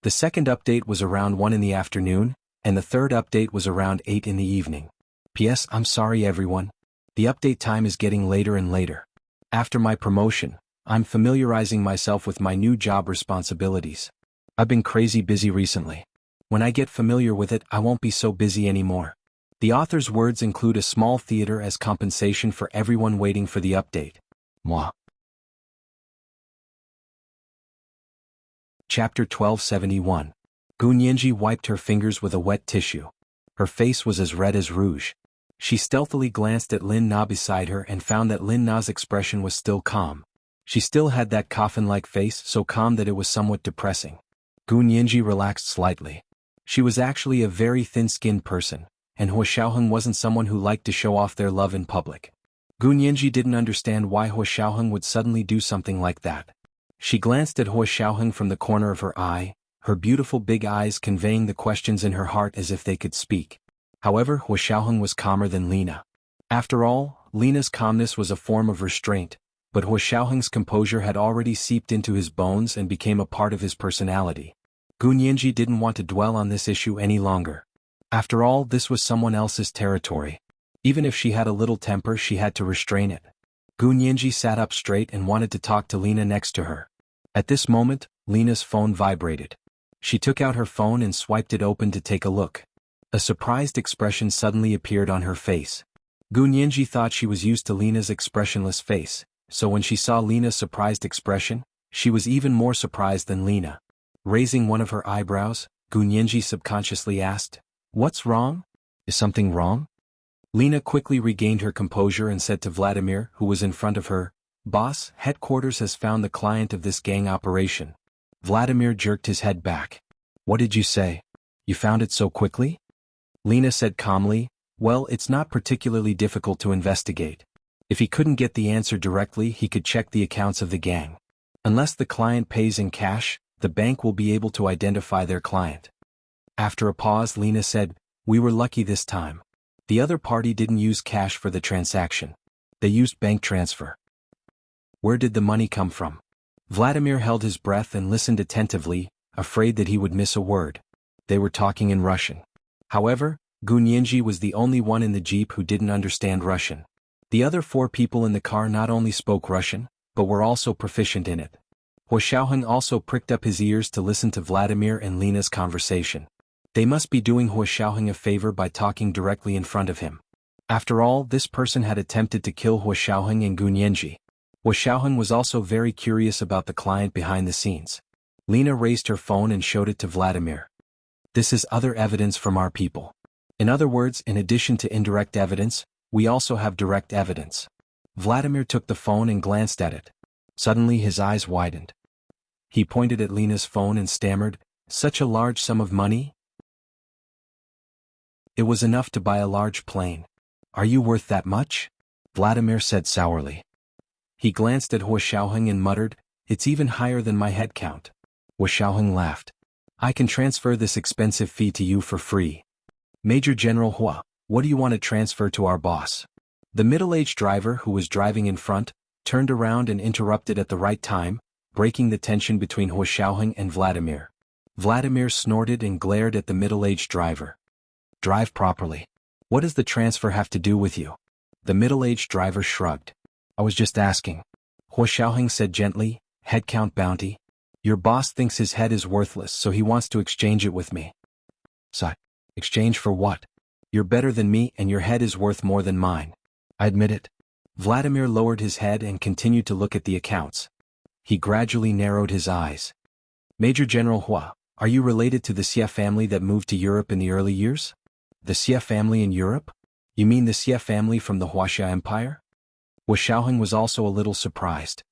The second update was around 1 in the afternoon, and the third update was around 8 in the evening. P.S. I'm sorry everyone. The update time is getting later and later. After my promotion, I'm familiarizing myself with my new job responsibilities. I've been crazy busy recently. When I get familiar with it, I won't be so busy anymore. The author's words include a small theater as compensation for everyone waiting for the update. Moi. Chapter 1271. Gu Nianji wiped her fingers with a wet tissue. Her face was as red as rouge. She stealthily glanced at Lin Na beside her and found that Lin Na's expression was still calm. She still had that coffin-like face, so calm that it was somewhat depressing. Gu Nianji relaxed slightly. She was actually a very thin-skinned person, and Hua Xiaoheng wasn't someone who liked to show off their love in public. Gu Nianji didn't understand why Hua Xiaoheng would suddenly do something like that. She glanced at Hua Xiaoheng from the corner of her eye, her beautiful big eyes conveying the questions in her heart as if they could speak. However, Hua Xiaoheng was calmer than Lena. After all, Lena's calmness was a form of restraint, but Hua Xiaoheng's composure had already seeped into his bones and became a part of his personality. Gu Nianji didn't want to dwell on this issue any longer. After all, this was someone else's territory. Even if she had a little temper, she had to restrain it. Gu Nianji sat up straight and wanted to talk to Lena next to her. At this moment, Lena's phone vibrated. She took out her phone and swiped it open to take a look. A surprised expression suddenly appeared on her face. Gu Nianji thought she was used to Lena's expressionless face, so when she saw Lena's surprised expression, she was even more surprised than Lena. Raising one of her eyebrows, Gu Nianji subconsciously asked, "What's wrong? Is something wrong?" Lena quickly regained her composure and said to Vladimir, who was in front of her, "Boss, headquarters has found the client of this gang operation." Vladimir jerked his head back. "What did you say? You found it so quickly?" Lena said calmly, "Well, it's not particularly difficult to investigate. If he couldn't get the answer directly, he could check the accounts of the gang. Unless the client pays in cash, the bank will be able to identify their client." After a pause, Lena said, "We were lucky this time. The other party didn't use cash for the transaction. They used bank transfer." "Where did the money come from?" Vladimir held his breath and listened attentively, afraid that he would miss a word. They were talking in Russian. However, Gu Nianji was the only one in the jeep who didn't understand Russian. The other 4 people in the car not only spoke Russian, but were also proficient in it. Hua Xiaoheng also pricked up his ears to listen to Vladimir and Lena's conversation. They must be doing Hua Xiaoheng a favor by talking directly in front of him. After all, this person had attempted to kill Hua Xiaoheng and Gun Yanji. Hua Xiaoheng was also very curious about the client behind the scenes. Lena raised her phone and showed it to Vladimir. This is other evidence from our people. In other words, in addition to indirect evidence, we also have direct evidence. Vladimir took the phone and glanced at it. Suddenly his eyes widened. He pointed at Lena's phone and stammered, "Such a large sum of money?" "It was enough to buy a large plane." "Are you worth that much?" Vladimir said sourly. He glanced at Hua Xiaoheng and muttered, "It's even higher than my head count." Hua Xiaoheng laughed. "I can transfer this expensive fee to you for free." "Major General Hua, what do you want to transfer to our boss?" The middle-aged driver who was driving in front turned around and interrupted at the right time, breaking the tension between Hua Xiaoheng and Vladimir. Vladimir snorted and glared at the middle-aged driver. "Drive properly. What does the transfer have to do with you?" The middle-aged driver shrugged. "I was just asking." Hua Xiaoheng said gently, "Head count bounty? Your boss thinks his head is worthless, so he wants to exchange it with me." "So, exchange for what?" "You're better than me and your head is worth more than mine." "I admit it." Vladimir lowered his head and continued to look at the accounts. He gradually narrowed his eyes. "Major General Hua, are you related to the Xie family that moved to Europe in the early years?" "The Xie family in Europe? You mean the Xie family from the Huaxia Empire?" Hua Xiaoheng was also a little surprised.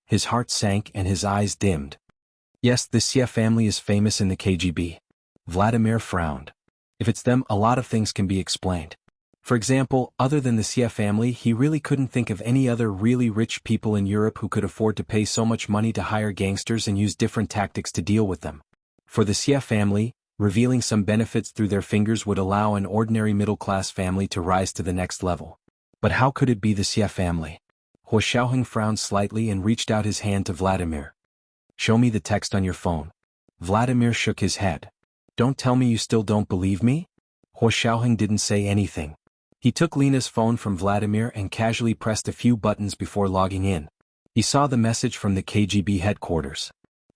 His heart sank and his eyes dimmed. "Yes, the Xie family is famous in the KGB." Vladimir frowned. "If it's them, a lot of things can be explained. For example, other than the Xie family, he really couldn't think of any other really rich people in Europe who could afford to pay so much money to hire gangsters and use different tactics to deal with them. For the Xie family, revealing some benefits through their fingers would allow an ordinary middle-class family to rise to the next level. But how could it be the Xie family?" Hua Xiaoheng frowned slightly and reached out his hand to Vladimir. "Show me the text on your phone." Vladimir shook his head. "Don't tell me you still don't believe me?" Hua Xiaoheng didn't say anything. He took Lena's phone from Vladimir and casually pressed a few buttons before logging in. He saw the message from the KGB headquarters.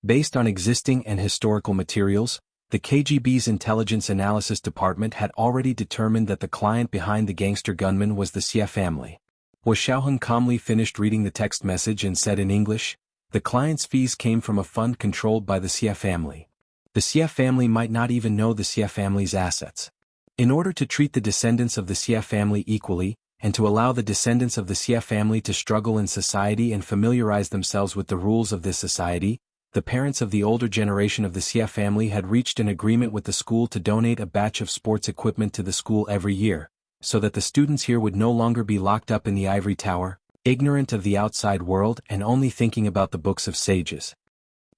Based on existing and historical materials, the KGB's Intelligence Analysis Department had already determined that the client behind the gangster gunman was the Xie family. Hua Xiaoheng calmly finished reading the text message and said in English, "The client's fees came from a fund controlled by the Xie family. The Xie family might not even know the Xie family's assets. In order to treat the descendants of the Xie family equally, and to allow the descendants of the Xie family to struggle in society and familiarize themselves with the rules of this society, the parents of the older generation of the Xie family had reached an agreement with the school to donate a batch of sports equipment to the school every year, so that the students here would no longer be locked up in the ivory tower, ignorant of the outside world and only thinking about the books of sages."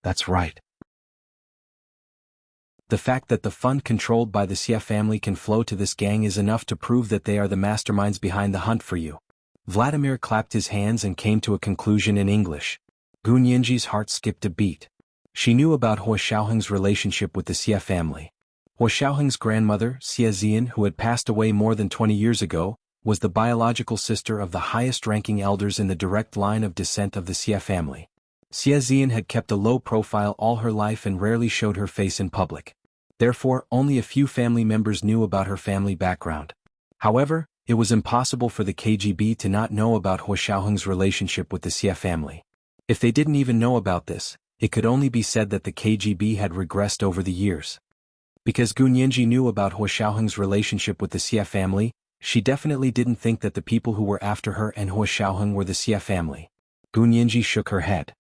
"That's right." "The fact that the fund controlled by the Xie family can flow to this gang is enough to prove that they are the masterminds behind the hunt for you." Vladimir clapped his hands and came to a conclusion in English. Gun Yanji's heart skipped a beat. She knew about Hua Xiaoheng's relationship with the Xie family. Hua Xiaoheng's grandmother, Xie Zian, who had passed away more than 20 years ago, was the biological sister of the highest-ranking elders in the direct line of descent of the Xie family. Xie Zian had kept a low profile all her life and rarely showed her face in public. Therefore, only a few family members knew about her family background. However, it was impossible for the KGB to not know about Hua Xiaoheng's relationship with the Xie family. If they didn't even know about this, it could only be said that the KGB had regressed over the years. Because Gun Yanji knew about Hua Xiaoheng's relationship with the Xie family, she definitely didn't think that the people who were after her and Hua Xiaoheng were the Xie family. Gun Yanji shook her head.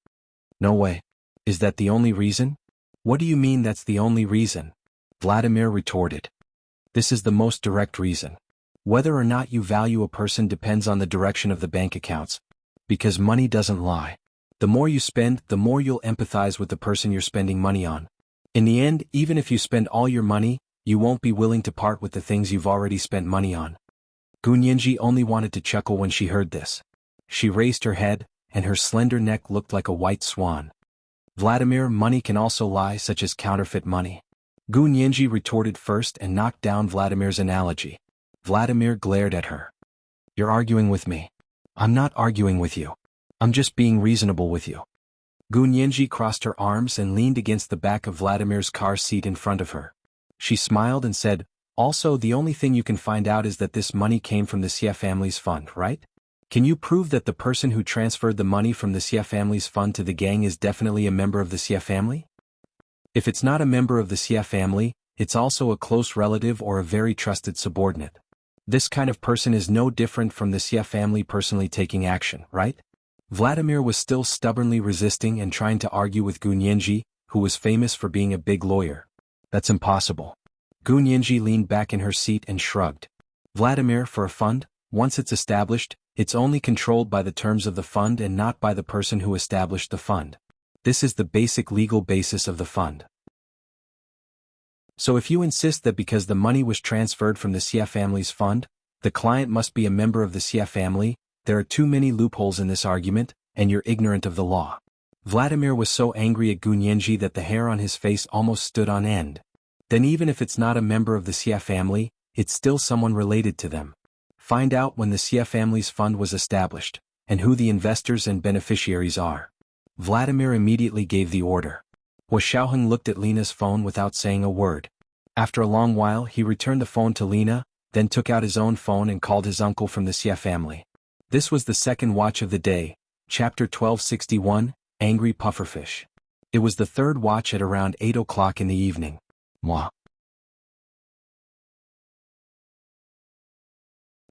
"No way. Is that the only reason?" "What do you mean that's the only reason?" Vladimir retorted. "This is the most direct reason. Whether or not you value a person depends on the direction of the bank accounts. Because money doesn't lie. The more you spend, the more you'll empathize with the person you're spending money on. In the end, even if you spend all your money, you won't be willing to part with the things you've already spent money on." Gun Yanji only wanted to chuckle when she heard this. She raised her head, and her slender neck looked like a white swan. "Vladimir, money can also lie, such as counterfeit money." Gun Yanji retorted first and knocked down Vladimir's analogy. Vladimir glared at her. "You're arguing with me." "I'm not arguing with you. I'm just being reasonable with you." Gun Yanji crossed her arms and leaned against the back of Vladimir's car seat in front of her. She smiled and said, "Also, the only thing you can find out is that this money came from the Xia family's fund, right? Can you prove that the person who transferred the money from the Xia family's fund to the gang is definitely a member of the Xia family? If it's not a member of the Xia family, it's also a close relative or a very trusted subordinate. This kind of person is no different from the Xia family personally taking action, right?" Vladimir was still stubbornly resisting and trying to argue with Gu Nianji, who was famous for being a big lawyer. "That's impossible." Gu Nianji leaned back in her seat and shrugged. "Vladimir, for a fund, once it's established, it's only controlled by the terms of the fund and not by the person who established the fund. This is the basic legal basis of the fund. So if you insist that because the money was transferred from the Xia family's fund, the client must be a member of the Xia family, there are too many loopholes in this argument, and you're ignorant of the law." Vladimir was so angry at Gu Nianji that the hair on his face almost stood on end. Then even if it's not a member of the Xia family, it's still someone related to them. Find out when the Xia family's fund was established, and who the investors and beneficiaries are. Vladimir immediately gave the order. Hua Xiaoheng looked at Lena's phone without saying a word. After a long while he returned the phone to Lena, then took out his own phone and called his uncle from the Xia family. This was the second watch of the day, chapter 1261, Angry Pufferfish. It was the third watch at around 8 o'clock in the evening. Moi.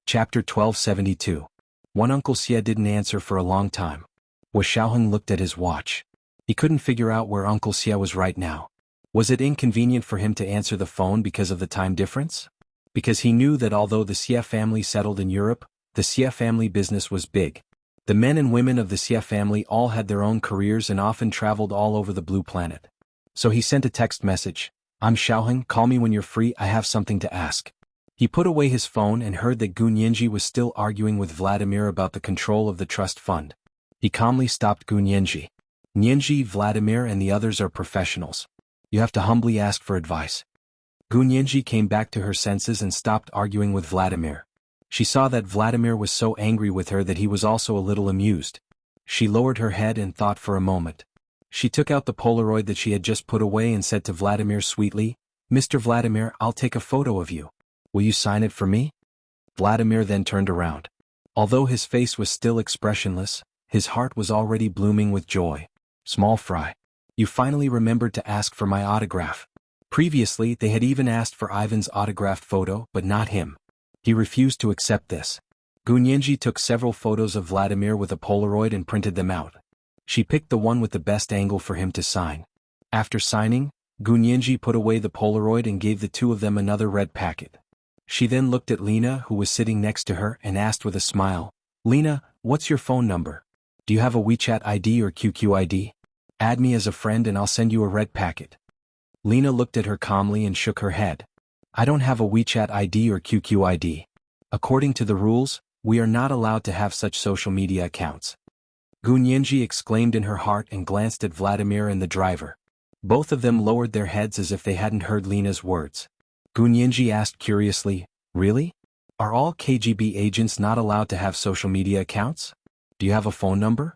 Chapter 1272. One Uncle Xia didn't answer for a long time. Hua Xiaoheng looked at his watch. He couldn't figure out where Uncle Xia was right now. Was it inconvenient for him to answer the phone because of the time difference? Because he knew that although the Xia family settled in Europe, the Xia family business was big. The men and women of the Xia family all had their own careers and often traveled all over the blue planet. So he sent a text message. "I'm Xiaoheng, call me when you're free, I have something to ask." He put away his phone and heard that Gu Nianji was still arguing with Vladimir about the control of the trust fund. He calmly stopped Gu Nianji. "Nianji, Vladimir and the others are professionals. You have to humbly ask for advice." Gu Nianji came back to her senses and stopped arguing with Vladimir. She saw that Vladimir was so angry with her that he was also a little amused. She lowered her head and thought for a moment. She took out the Polaroid that she had just put away and said to Vladimir sweetly, "Mr. Vladimir, I'll take a photo of you. Will you sign it for me?" Vladimir then turned around. Although his face was still expressionless, his heart was already blooming with joy. "Small fry. You finally remembered to ask for my autograph." Previously they had even asked for Ivan's autographed photo, but not him. He refused to accept this. Gu Nianji took several photos of Vladimir with a Polaroid and printed them out. She picked the one with the best angle for him to sign. After signing, Gu Nianji put away the Polaroid and gave the two of them another red packet. She then looked at Lena, who was sitting next to her, and asked with a smile, "Lena, what's your phone number? Do you have a WeChat ID or QQ ID? Add me as a friend and I'll send you a red packet." Lena looked at her calmly and shook her head. "I don't have a WeChat ID or QQ ID. According to the rules, we are not allowed to have such social media accounts." Gu Nianji exclaimed in her heart and glanced at Vladimir and the driver. Both of them lowered their heads as if they hadn't heard Lena's words. Gu Nianji asked curiously, "Really? Are all KGB agents not allowed to have social media accounts? Do you have a phone number?"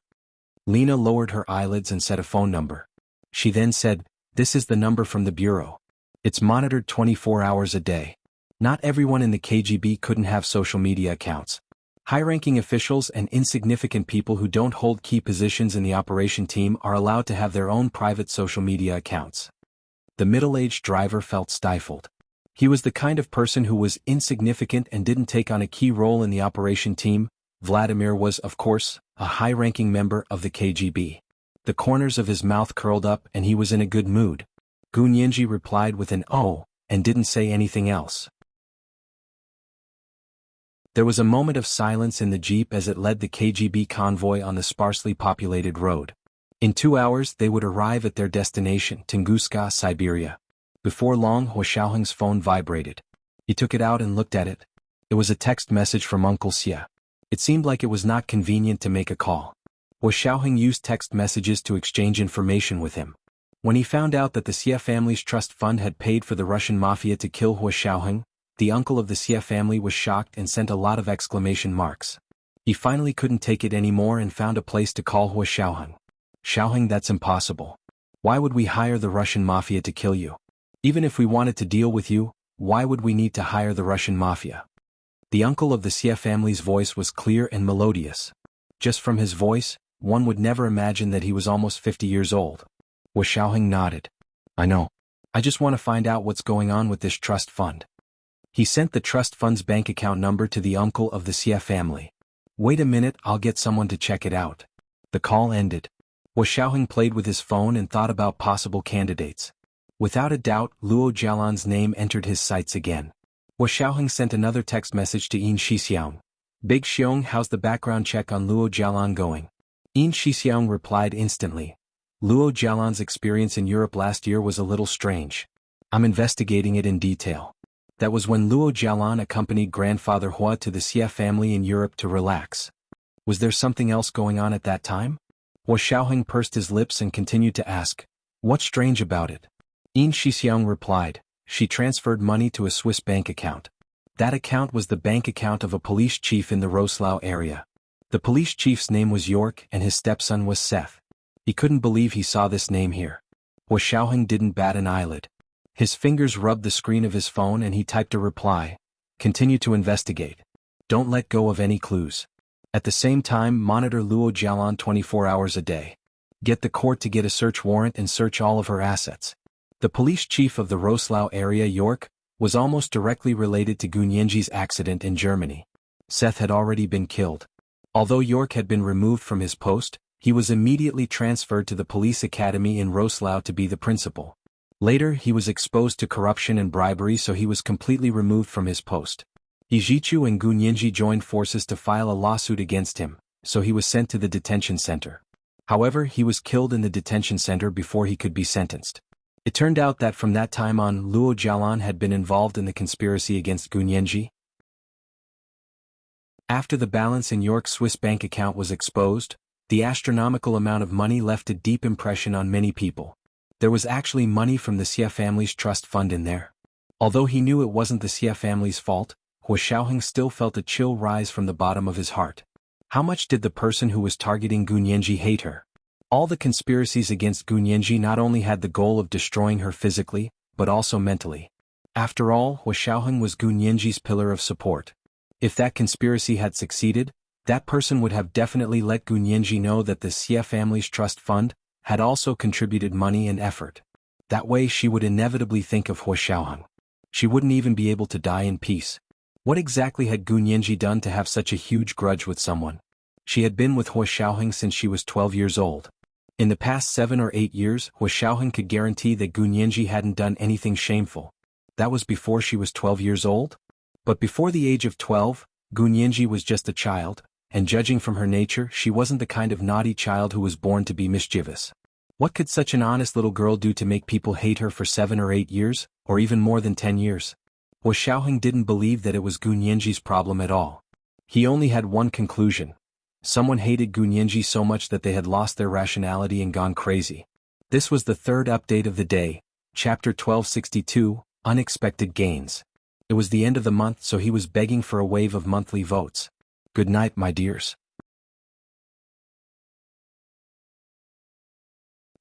Lena lowered her eyelids and said a phone number. She then said, "This is the number from the bureau. It's monitored 24 hours a day. Not everyone in the KGB couldn't have social media accounts. High-ranking officials and insignificant people who don't hold key positions in the operation team are allowed to have their own private social media accounts." The middle-aged driver felt stifled. He was the kind of person who was insignificant and didn't take on a key role in the operation team. Vladimir was, of course, a high-ranking member of the KGB. The corners of his mouth curled up and he was in a good mood. Gu Nianji replied with an "oh," and didn't say anything else. There was a moment of silence in the jeep as it led the KGB convoy on the sparsely populated road. In 2 hours they would arrive at their destination, Tunguska, Siberia. Before long Hua Xiaoheng's phone vibrated. He took it out and looked at it. It was a text message from Uncle Xia. It seemed like it was not convenient to make a call. Hua Xiaoheng used text messages to exchange information with him. When he found out that the Xia family's trust fund had paid for the Russian mafia to kill Hua Xiaoheng, the uncle of the Xia family was shocked and sent a lot of exclamation marks. He finally couldn't take it anymore and found a place to call Hua Xiaoheng. "Xiaoheng, that's impossible. Why would we hire the Russian mafia to kill you? Even if we wanted to deal with you, why would we need to hire the Russian mafia? The uncle of the Xie family's voice was clear and melodious. Just from his voice, one would never imagine that he was almost 50 years old. Wu Xiaoheng nodded. I know. I just want to find out what's going on with this trust fund. He sent the trust fund's bank account number to the uncle of the Xie family. Wait a minute, I'll get someone to check it out. The call ended. Wu Xiaoheng played with his phone and thought about possible candidates. Without a doubt, Luo Jialan's name entered his sights again. Wu Xiaoheng sent another text message to Yin Shixiang. Big Xiong, how's the background check on Luo Jialan going? Yin Shixiang replied instantly. Luo Jialan's experience in Europe last year was a little strange. I'm investigating it in detail. That was when Luo Jialan accompanied grandfather Hua to the Xie family in Europe to relax. Was there something else going on at that time? Wu Xiaoheng pursed his lips and continued to ask. What's strange about it? Yin Shixiang replied. She transferred money to a Swiss bank account. That account was the bank account of a police chief in the Roslaw area. The police chief's name was York and his stepson was Seth. He couldn't believe he saw this name here. Wu Xiaoheng didn't bat an eyelid. His fingers rubbed the screen of his phone and he typed a reply. Continue to investigate. Don't let go of any clues. At the same time, monitor Luo Jialan 24 hours a day. Get the court to get a search warrant and search all of her assets. The police chief of the Roslaw area, York, was almost directly related to Gunyenji's accident in Germany. Seth had already been killed. Although York had been removed from his post, he was immediately transferred to the police academy in Roslaw to be the principal. Later, he was exposed to corruption and bribery, so he was completely removed from his post. Yijichu and Gunyenji joined forces to file a lawsuit against him, so he was sent to the detention center. However, he was killed in the detention center before he could be sentenced. It turned out that from that time on, Luo Jialan had been involved in the conspiracy against Gunyenji. After the balance in York's Swiss bank account was exposed, the astronomical amount of money left a deep impression on many people. There was actually money from the Xie family's trust fund in there. Although he knew it wasn't the Xie family's fault, Wu Xiaoheng still felt a chill rise from the bottom of his heart. How much did the person who was targeting Gunyenji hate her? All the conspiracies against Gunyenji not only had the goal of destroying her physically, but also mentally. After all, Wu Xiaoheng was Gunyenji's pillar of support. If that conspiracy had succeeded, that person would have definitely let Gunyenji know that the Xie family's trust fund had also contributed money and effort. That way she would inevitably think of Wu Xiaoheng. She wouldn't even be able to die in peace. What exactly had Gunyenji done to have such a huge grudge with someone? She had been with Wu Xiaoheng since she was 12 years old. In the past 7 or 8 years, Wu Xiaoheng could guarantee that Gunyenji hadn't done anything shameful. That was before she was 12 years old? But before the age of 12, Gunyenji was just a child, and judging from her nature, she wasn't the kind of naughty child who was born to be mischievous. What could such an honest little girl do to make people hate her for 7 or 8 years, or even more than 10 years? Wu Xiaoheng didn't believe that it was Gunyenji's problem at all. He only had one conclusion. Someone hated Gunyenji so much that they had lost their rationality and gone crazy. This was the third update of the day, Chapter 1262, Unexpected Gains. It was the end of the month, so he was begging for a wave of monthly votes. Good night, my dears.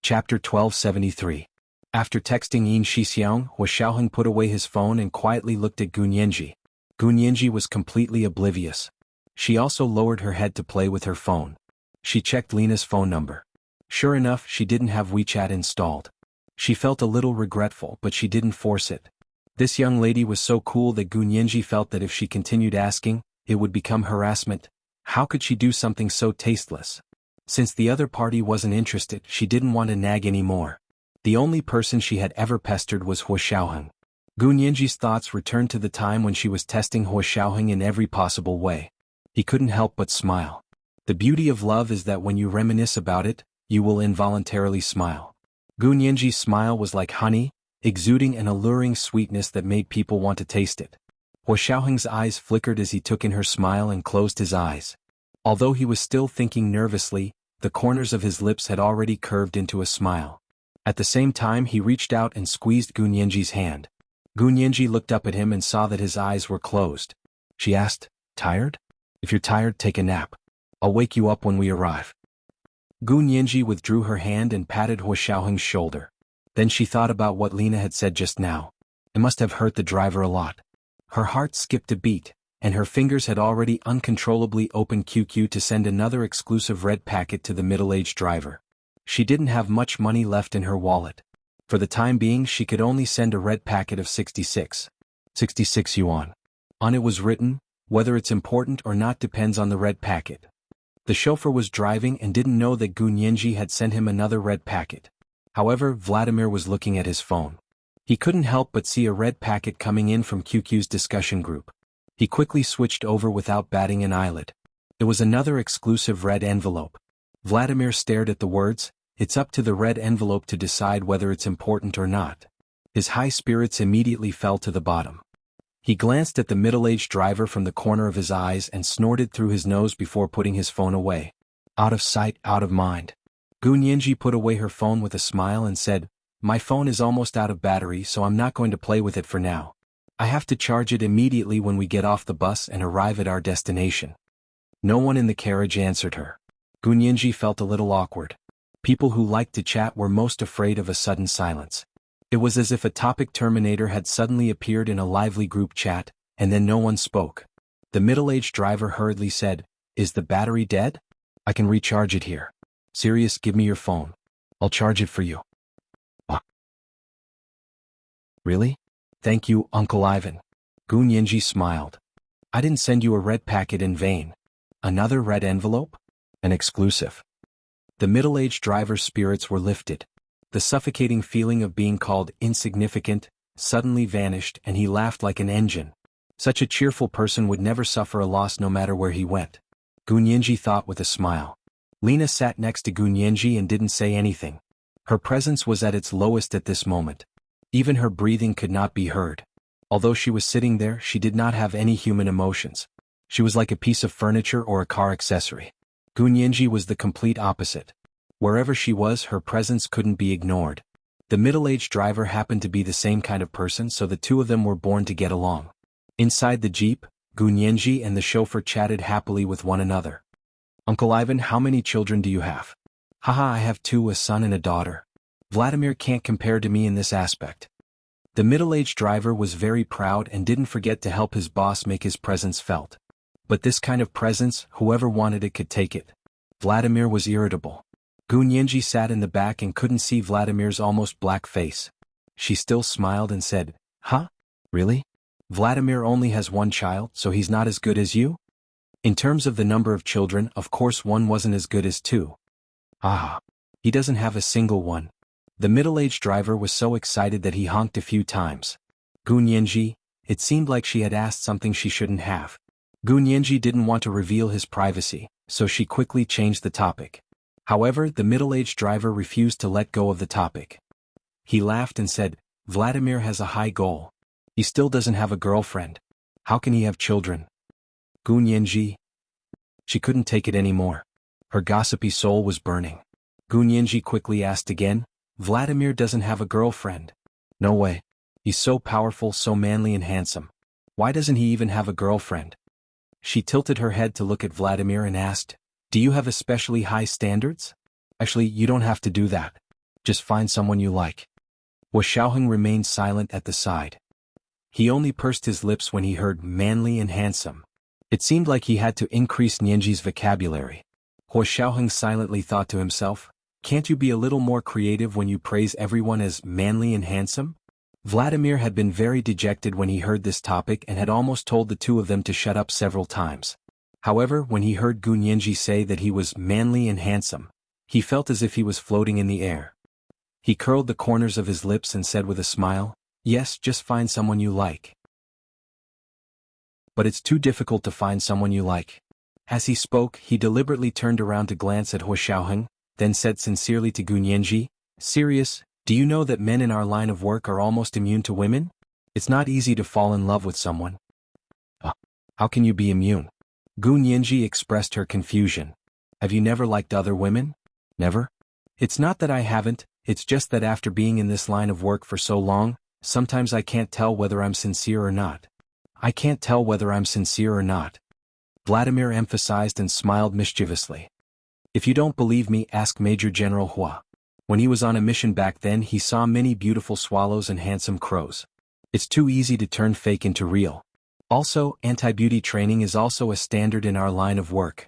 Chapter 1273. After texting Yin Shixiang, Wu Xiaoheng put away his phone and quietly looked at Gunyenji. Gunyenji was completely oblivious. She also lowered her head to play with her phone. She checked Lena's phone number. Sure enough, she didn't have WeChat installed. She felt a little regretful, but she didn't force it. This young lady was so cool that Gunyenji felt that if she continued asking, it would become harassment. How could she do something so tasteless? Since the other party wasn't interested, she didn't want to nag anymore. The only person she had ever pestered was Wu Xiaoheng. Gunyenji's thoughts returned to the time when she was testing Wu Xiaoheng in every possible way. He couldn't help but smile. The beauty of love is that when you reminisce about it, you will involuntarily smile. Gunyenji's smile was like honey, exuding an alluring sweetness that made people want to taste it. Wu Xiaoheng's eyes flickered as he took in her smile and closed his eyes. Although he was still thinking nervously, the corners of his lips had already curved into a smile. At the same time, he reached out and squeezed Gunyenji's hand. Gunyenji looked up at him and saw that his eyes were closed. She asked, "Tired? If you're tired, take a nap. I'll wake you up when we arrive." Gunyenji withdrew her hand and patted Wu Xiaoheng's shoulder. Then she thought about what Lena had said just now. It must have hurt the driver a lot. Her heart skipped a beat, and her fingers had already uncontrollably opened QQ to send another exclusive red packet to the middle-aged driver. She didn't have much money left in her wallet. For the time being she could only send a red packet of 66 yuan. On it was written, whether it's important or not depends on the red packet. The chauffeur was driving and didn't know that Gu Nianji had sent him another red packet. However, Vladimir was looking at his phone. He couldn't help but see a red packet coming in from QQ's discussion group. He quickly switched over without batting an eyelid. It was another exclusive red envelope. Vladimir stared at the words, "It's up to the red envelope to decide whether it's important or not." His high spirits immediately fell to the bottom. He glanced at the middle-aged driver from the corner of his eyes and snorted through his nose before putting his phone away. Out of sight, out of mind. Gu Nianji put away her phone with a smile and said, "My phone is almost out of battery, so I'm not going to play with it for now. I have to charge it immediately when we get off the bus and arrive at our destination." No one in the carriage answered her. Gu Nianji felt a little awkward. People who liked to chat were most afraid of a sudden silence. It was as if a topic terminator had suddenly appeared in a lively group chat, and then no one spoke. The middle-aged driver hurriedly said, "Is the battery dead? I can recharge it here. Serious, give me your phone. I'll charge it for you." "Really? Thank you, Uncle Ivan." Gu Nianji smiled. "I didn't send you a red packet in vain. Another red envelope? An exclusive." The middle-aged driver's spirits were lifted. The suffocating feeling of being called insignificant suddenly vanished and he laughed like an engine. Such a cheerful person would never suffer a loss no matter where he went. Gu Nianji thought with a smile. Lena sat next to Gu Nianji and didn't say anything. Her presence was at its lowest at this moment. Even her breathing could not be heard. Although she was sitting there, she did not have any human emotions. She was like a piece of furniture or a car accessory. Gu Nianji was the complete opposite. Wherever she was, her presence couldn't be ignored. The middle-aged driver happened to be the same kind of person, so the two of them were born to get along. Inside the jeep, Gu Nianji and the chauffeur chatted happily with one another. "Uncle Ivan, how many children do you have?" "Haha, I have two, a son and a daughter. Vladimir can't compare to me in this aspect." The middle-aged driver was very proud and didn't forget to help his boss make his presence felt. But this kind of presence, whoever wanted it could take it. Vladimir was irritable. Gu Nianji sat in the back and couldn't see Vladimir's almost black face. She still smiled and said, "Huh? Really? Vladimir only has one child, so he's not as good as you?" In terms of the number of children, of course one wasn't as good as two. "Ah. He doesn't have a single one." The middle-aged driver was so excited that he honked a few times. Gu Nianji, it seemed like she had asked something she shouldn't have. Gu Nianji didn't want to reveal his privacy, so she quickly changed the topic. However, the middle-aged driver refused to let go of the topic. He laughed and said, "Vladimir has a high goal. He still doesn't have a girlfriend. How can he have children?" Gu Nianji. She couldn't take it anymore. Her gossipy soul was burning. Gu Nianji quickly asked again, "Vladimir doesn't have a girlfriend?" "No way. He's so powerful, so manly and handsome. Why doesn't he even have a girlfriend?" She tilted her head to look at Vladimir and asked, "Do you have especially high standards?" "Actually, you don't have to do that. Just find someone you like." Xiaoheng remained silent at the side. He only pursed his lips when he heard manly and handsome. It seemed like he had to increase Nianji's vocabulary. Xiaoheng silently thought to himself, "Can't you be a little more creative when you praise everyone as manly and handsome?" Vladimir had been very dejected when he heard this topic and had almost told the two of them to shut up several times. However, when he heard Gu Nianji say that he was manly and handsome, he felt as if he was floating in the air. He curled the corners of his lips and said with a smile, "Yes, just find someone you like." "But it's too difficult to find someone you like." As he spoke, he deliberately turned around to glance at Xiaoheng, then said sincerely to Gu Nianji, "Serious, do you know that men in our line of work are almost immune to women? It's not easy to fall in love with someone." How can you be immune?" Gu Nianji expressed her confusion. "Have you never liked other women?" "Never? It's not that I haven't, it's just that after being in this line of work for so long, sometimes I can't tell whether I'm sincere or not." "I can't tell whether I'm sincere or not," Vladimir emphasized and smiled mischievously. "If you don't believe me, ask Major General Hua." When he was on a mission back then, he saw many beautiful swallows and handsome crows. It's too easy to turn fake into real. Also, anti-beauty training is also a standard in our line of work.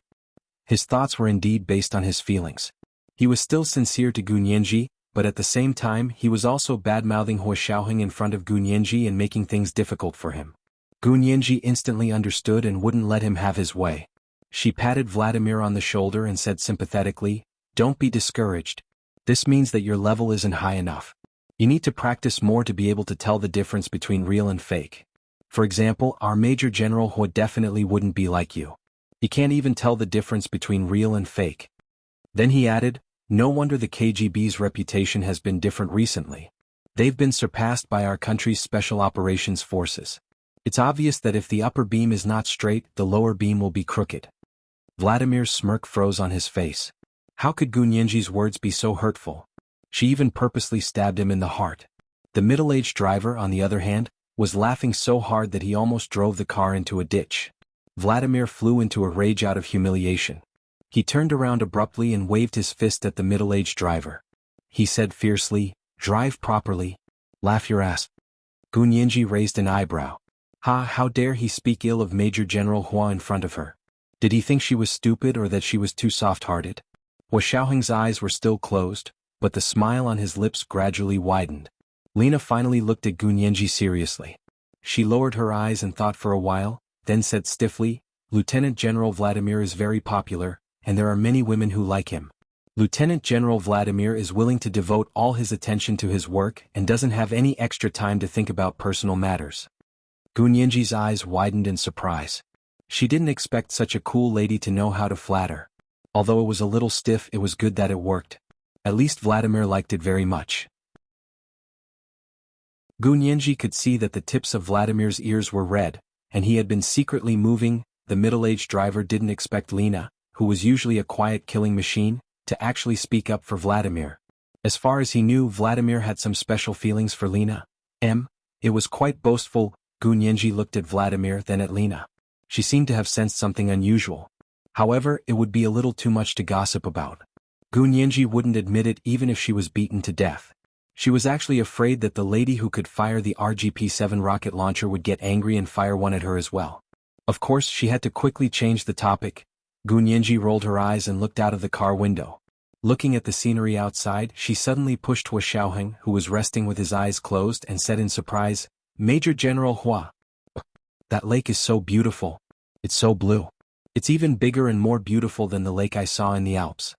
His thoughts were indeed based on his feelings. He was still sincere to Gu Nianji, but at the same time he was also bad-mouthing Hua Xiaoheng in front of Gu Nianji and making things difficult for him. Gu Nianji instantly understood and wouldn't let him have his way. She patted Vladimir on the shoulder and said sympathetically, "Don't be discouraged. This means that your level isn't high enough. You need to practice more to be able to tell the difference between real and fake. For example, our Major General Hua definitely wouldn't be like you. He can't even tell the difference between real and fake." Then he added, "No wonder the KGB's reputation has been different recently. They've been surpassed by our country's special operations forces. It's obvious that if the upper beam is not straight, the lower beam will be crooked." Vladimir's smirk froze on his face. How could Gu Nianji's words be so hurtful? She even purposely stabbed him in the heart. The middle-aged driver, on the other hand, was laughing so hard that he almost drove the car into a ditch. Vladimir flew into a rage out of humiliation. He turned around abruptly and waved his fist at the middle-aged driver. He said fiercely, "Drive properly. Laugh your ass." Gu Nianji raised an eyebrow. How dare he speak ill of Major General Hua in front of her? Did he think she was stupid or that she was too soft-hearted? Hua Xiaoheng's eyes were still closed, but the smile on his lips gradually widened. Lena finally looked at Gu Nianji seriously. She lowered her eyes and thought for a while, then said stiffly, "Lieutenant General Vladimir is very popular, and there are many women who like him. Lieutenant General Vladimir is willing to devote all his attention to his work and doesn't have any extra time to think about personal matters." Gu Nianji's eyes widened in surprise. She didn't expect such a cool lady to know how to flatter. Although it was a little stiff, it was good that it worked. At least Vladimir liked it very much. Gu Nianji could see that the tips of Vladimir's ears were red, and he had been secretly moving. The middle-aged driver didn't expect Lena, who was usually a quiet killing machine, to actually speak up for Vladimir. As far as he knew, Vladimir had some special feelings for Lena. It was quite boastful. Gu Nianji looked at Vladimir, then at Lena. She seemed to have sensed something unusual. However, it would be a little too much to gossip about. Gu Nianji wouldn't admit it even if she was beaten to death. She was actually afraid that the lady who could fire the RGP-7 rocket launcher would get angry and fire one at her as well. Of course, she had to quickly change the topic. Gu Nianji rolled her eyes and looked out of the car window. Looking at the scenery outside, she suddenly pushed Hua Xiaoheng, who was resting with his eyes closed, and said in surprise, "Major General Hua. That lake is so beautiful. It's so blue. It's even bigger and more beautiful than the lake I saw in the Alps."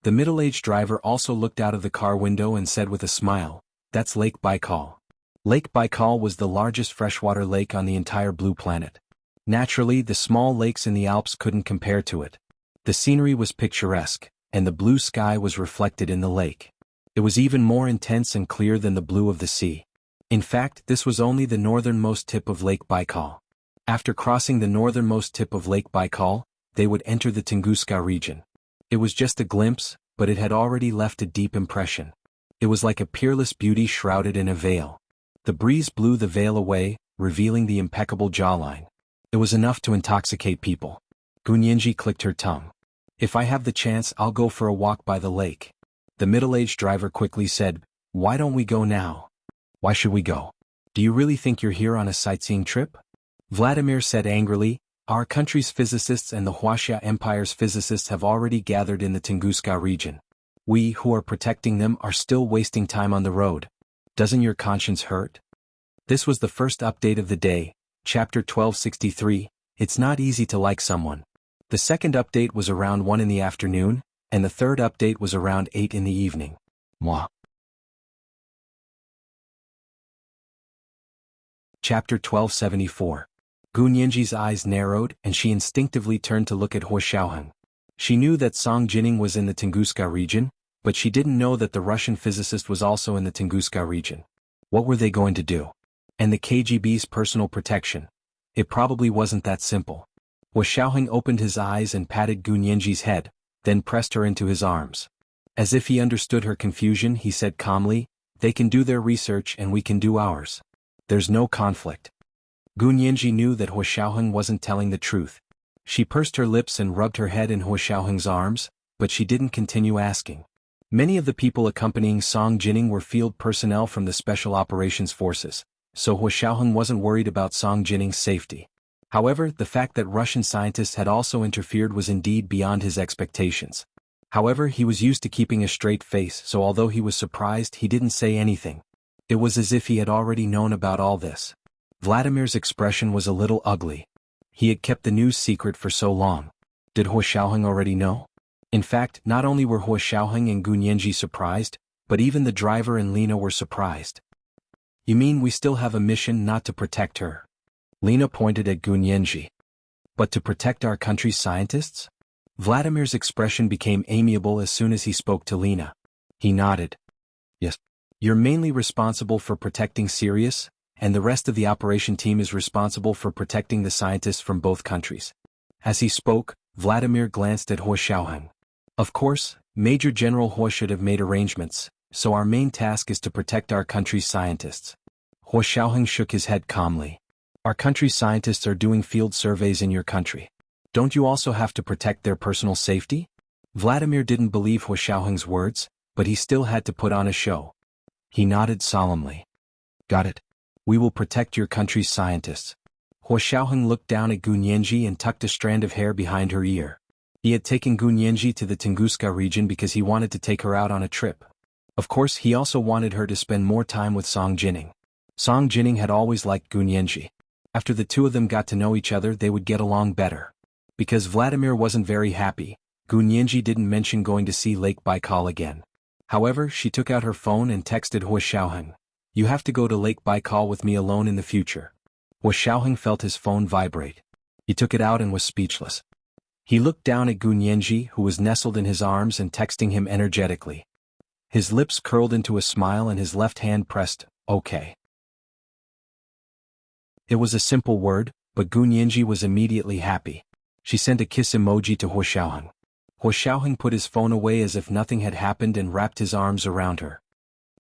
The middle-aged driver also looked out of the car window and said with a smile, "That's Lake Baikal." Lake Baikal was the largest freshwater lake on the entire blue planet. Naturally, the small lakes in the Alps couldn't compare to it. The scenery was picturesque, and the blue sky was reflected in the lake. It was even more intense and clear than the blue of the sea. In fact, this was only the northernmost tip of Lake Baikal. After crossing the northernmost tip of Lake Baikal, they would enter the Tunguska region. It was just a glimpse, but it had already left a deep impression. It was like a peerless beauty shrouded in a veil. The breeze blew the veil away, revealing the impeccable jawline. It was enough to intoxicate people. Gu Nianji clicked her tongue. "If I have the chance, I'll go for a walk by the lake." The middle-aged driver quickly said, "Why don't we go now?" "Why should we go? Do you really think you're here on a sightseeing trip?" Vladimir said angrily, "Our country's physicists and the Huaxia Empire's physicists have already gathered in the Tunguska region. We, who are protecting them, are still wasting time on the road. Doesn't your conscience hurt?" This was the first update of the day, Chapter 1263, It's Not Easy to Like Someone. The second update was around 1 in the afternoon, and the third update was around 8 in the evening. Mwah. Chapter 1274. Gu Nianji's eyes narrowed, and she instinctively turned to look at Hua Xiaoheng. She knew that Song Jining was in the Tunguska region, but she didn't know that the Russian physicist was also in the Tunguska region. What were they going to do? And the KGB's personal protection. It probably wasn't that simple. Hua Xiaoheng opened his eyes and patted Gu Nianji's head, then pressed her into his arms. As if he understood her confusion, he said calmly, "They can do their research and we can do ours. There's no conflict." Gu Nianji knew that Hua Xiaoheng wasn't telling the truth. She pursed her lips and rubbed her head in Hua Xiaoheng's arms, but she didn't continue asking. Many of the people accompanying Song Jining were field personnel from the Special Operations Forces, so Hua Xiaoheng wasn't worried about Song Jining's safety. However, the fact that Russian scientists had also interfered was indeed beyond his expectations. However, he was used to keeping a straight face, so although he was surprised, he didn't say anything. It was as if he had already known about all this. Vladimir's expression was a little ugly. He had kept the news secret for so long. Did Hua Xiaoheng already know? In fact, not only were Hua Xiaoheng and Gu Nianji surprised, but even the driver and Lena were surprised. You mean we still have a mission not to protect her? Lena pointed at Gu Nianji. But to protect our country's scientists? Vladimir's expression became amiable as soon as he spoke to Lena. He nodded. Yes. You're mainly responsible for protecting Sirius, and the rest of the operation team is responsible for protecting the scientists from both countries. As he spoke, Vladimir glanced at Hua Xiaoheng. Of course, Major General Hua should have made arrangements, so our main task is to protect our country's scientists. Hua Xiaoheng shook his head calmly. Our country's scientists are doing field surveys in your country. Don't you also have to protect their personal safety? Vladimir didn't believe Hua Xiaoheng's words, but he still had to put on a show. He nodded solemnly. Got it. We will protect your country's scientists. Hua Xiaoheng looked down at Gu Nianji and tucked a strand of hair behind her ear. He had taken Gu Nianji to the Tunguska region because he wanted to take her out on a trip. Of course, he also wanted her to spend more time with Song Jining. Song Jining had always liked Gu Nianji. After the two of them got to know each other, they would get along better. Because Vladimir wasn't very happy, Gu Nianji didn't mention going to see Lake Baikal again. However, she took out her phone and texted Hua Xiaoheng. You have to go to Lake Baikal with me alone in the future. Hua Xiaoheng felt his phone vibrate. He took it out and was speechless. He looked down at Gu Nianji, who was nestled in his arms and texting him energetically. His lips curled into a smile and his left hand pressed, OK. It was a simple word, but Gu Nianji was immediately happy. She sent a kiss emoji to Hua Xiaoheng. Hua Xiaoheng put his phone away as if nothing had happened and wrapped his arms around her.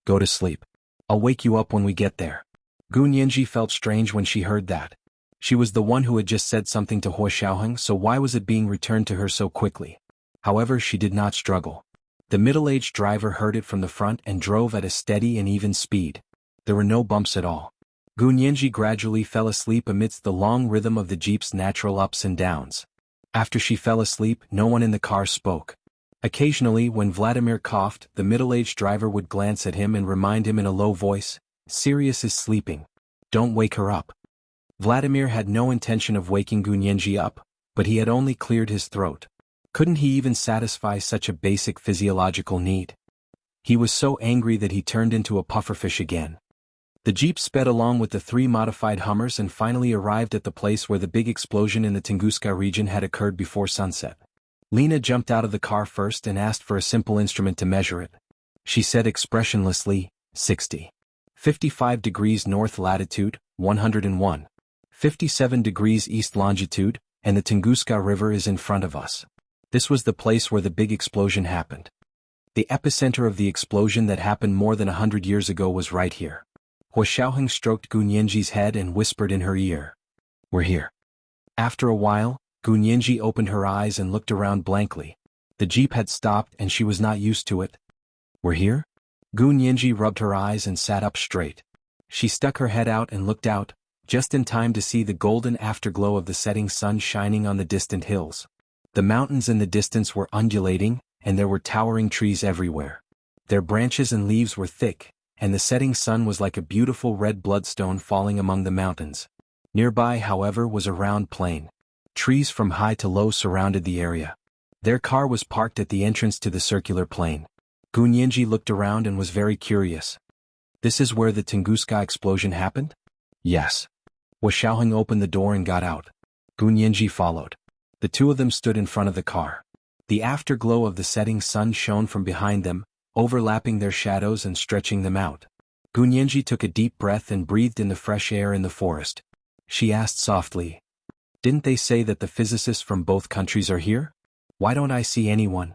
Go to sleep. I'll wake you up when we get there. Gu Nianji felt strange when she heard that. She was the one who had just said something to Hua Xiaoheng, so why was it being returned to her so quickly? However, she did not struggle. The middle-aged driver heard it from the front and drove at a steady and even speed. There were no bumps at all. Gu Nianji gradually fell asleep amidst the long rhythm of the jeep's natural ups and downs. After she fell asleep, no one in the car spoke. Occasionally, when Vladimir coughed, the middle-aged driver would glance at him and remind him in a low voice, Sirius is sleeping. Don't wake her up. Vladimir had no intention of waking Gu Nianji up, but he had only cleared his throat. Couldn't he even satisfy such a basic physiological need? He was so angry that he turned into a pufferfish again. The jeep sped along with the three modified Hummers and finally arrived at the place where the big explosion in the Tunguska region had occurred before sunset. Lena jumped out of the car first and asked for a simple instrument to measure it. She said expressionlessly, 60. 55 degrees north latitude, 101. 57 degrees east longitude, and the Tunguska River is in front of us. This was the place where the big explosion happened. The epicenter of the explosion that happened more than 100 years ago was right here. Hua Xiaoheng stroked Gu Nianji's head and whispered in her ear. We're here. After a while, Gu Nianji opened her eyes and looked around blankly. The jeep had stopped and she was not used to it. We're here? Gu Nianji rubbed her eyes and sat up straight. She stuck her head out and looked out, just in time to see the golden afterglow of the setting sun shining on the distant hills. The mountains in the distance were undulating, and there were towering trees everywhere. Their branches and leaves were thick, and the setting sun was like a beautiful red bloodstone falling among the mountains. Nearby, however, was a round plain. Trees from high to low surrounded the area. Their car was parked at the entrance to the circular plain. Gu Nianji looked around and was very curious. This is where the Tunguska explosion happened? Yes. Hua Xiaoheng opened the door and got out. Gu Nianji followed. The two of them stood in front of the car. The afterglow of the setting sun shone from behind them, overlapping their shadows and stretching them out. Gu Nianji took a deep breath and breathed in the fresh air in the forest. She asked softly, Didn't they say that the physicists from both countries are here? Why don't I see anyone?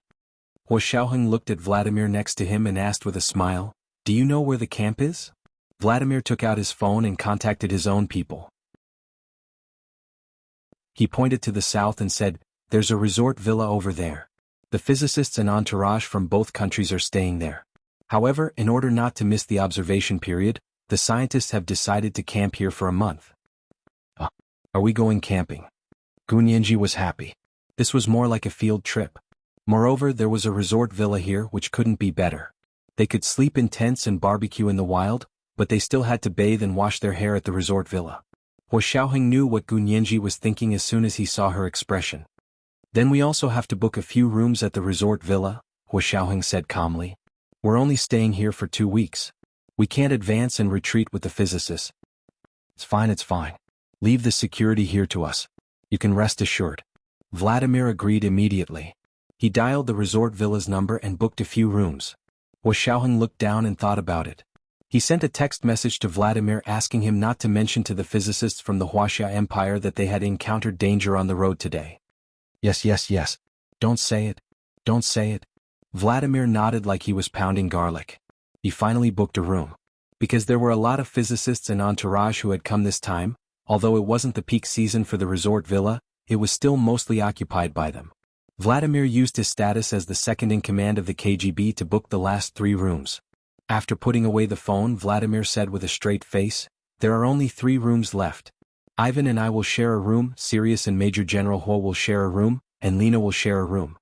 Hua Xiaoheng looked at Vladimir next to him and asked with a smile, Do you know where the camp is? Vladimir took out his phone and contacted his own people. He pointed to the south and said, There's a resort villa over there. The physicists and entourage from both countries are staying there. However, in order not to miss the observation period, the scientists have decided to camp here for a month. Are we going camping? Gunyenji was happy. This was more like a field trip. Moreover, there was a resort villa here which couldn't be better. They could sleep in tents and barbecue in the wild, but they still had to bathe and wash their hair at the resort villa. Hua Xiaoheng knew what Gunyenji was thinking as soon as he saw her expression. Then we also have to book a few rooms at the resort villa, Hua Xiaoheng said calmly. We're only staying here for 2 weeks. We can't advance and retreat with the physicists. It's fine. Leave the security here to us. You can rest assured. Vladimir agreed immediately. He dialed the resort villa's number and booked a few rooms. Hua Xiaoheng looked down and thought about it. He sent a text message to Vladimir asking him not to mention to the physicists from the Huaxia Empire that they had encountered danger on the road today. Yes. Don't say it. Vladimir nodded like he was pounding garlic. He finally booked a room. Because there were a lot of physicists and entourage who had come this time, although it wasn't the peak season for the resort villa, it was still mostly occupied by them. Vladimir used his status as the second-in-command of the KGB to book the last 3 rooms. After putting away the phone, Vladimir said with a straight face, "There are only 3 rooms left. Ivan and I will share a room, Sirius and Major General Huo will share a room, and Lena will share a room."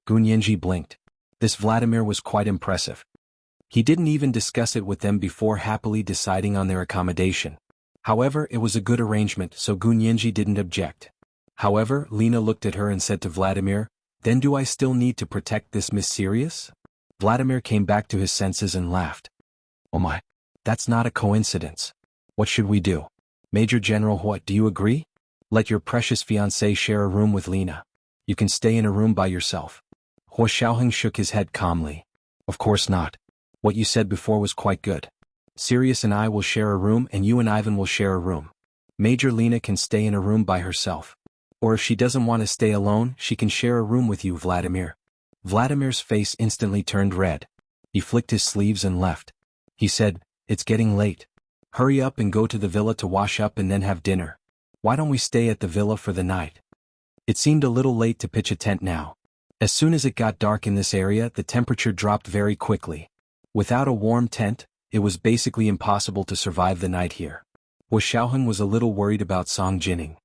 Gunyenji blinked. This Vladimir was quite impressive. He didn't even discuss it with them before happily deciding on their accommodation. However, it was a good arrangement, so Gunyenji didn't object. However, Lena looked at her and said to Vladimir, "Then do I still need to protect this Miss Sirius?" Vladimir came back to his senses and laughed. "Oh my, that's not a coincidence. What should we do? Major General Huo, do you agree? Let your precious fiancée share a room with Lena. You can stay in a room by yourself." Hua Xiaoheng shook his head calmly. "Of course not. What you said before was quite good. Sirius and I will share a room and you and Ivan will share a room. Major Lena can stay in a room by herself. Or if she doesn't want to stay alone, she can share a room with you, Vladimir." Vladimir's face instantly turned red. He flicked his sleeves and left. He said, "It's getting late. Hurry up and go to the villa to wash up and then have dinner. Why don't we stay at the villa for the night?" It seemed a little late to pitch a tent now. As soon as it got dark in this area, the temperature dropped very quickly. Without a warm tent, it was basically impossible to survive the night here. Hua Xiaoheng was a little worried about Song Jining.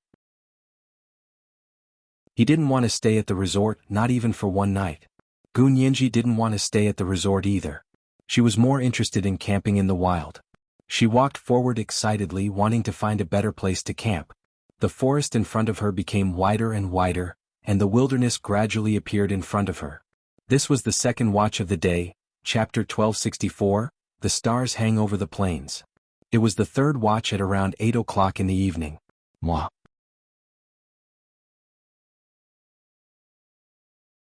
He didn't want to stay at the resort, not even for one night. Gunyenji didn't want to stay at the resort either. She was more interested in camping in the wild. She walked forward excitedly, wanting to find a better place to camp. The forest in front of her became wider and wider, and the wilderness gradually appeared in front of her. This was the second watch of the day, chapter 1264, The Stars Hang Over the Plains. It was the third watch at around 8 o'clock in the evening.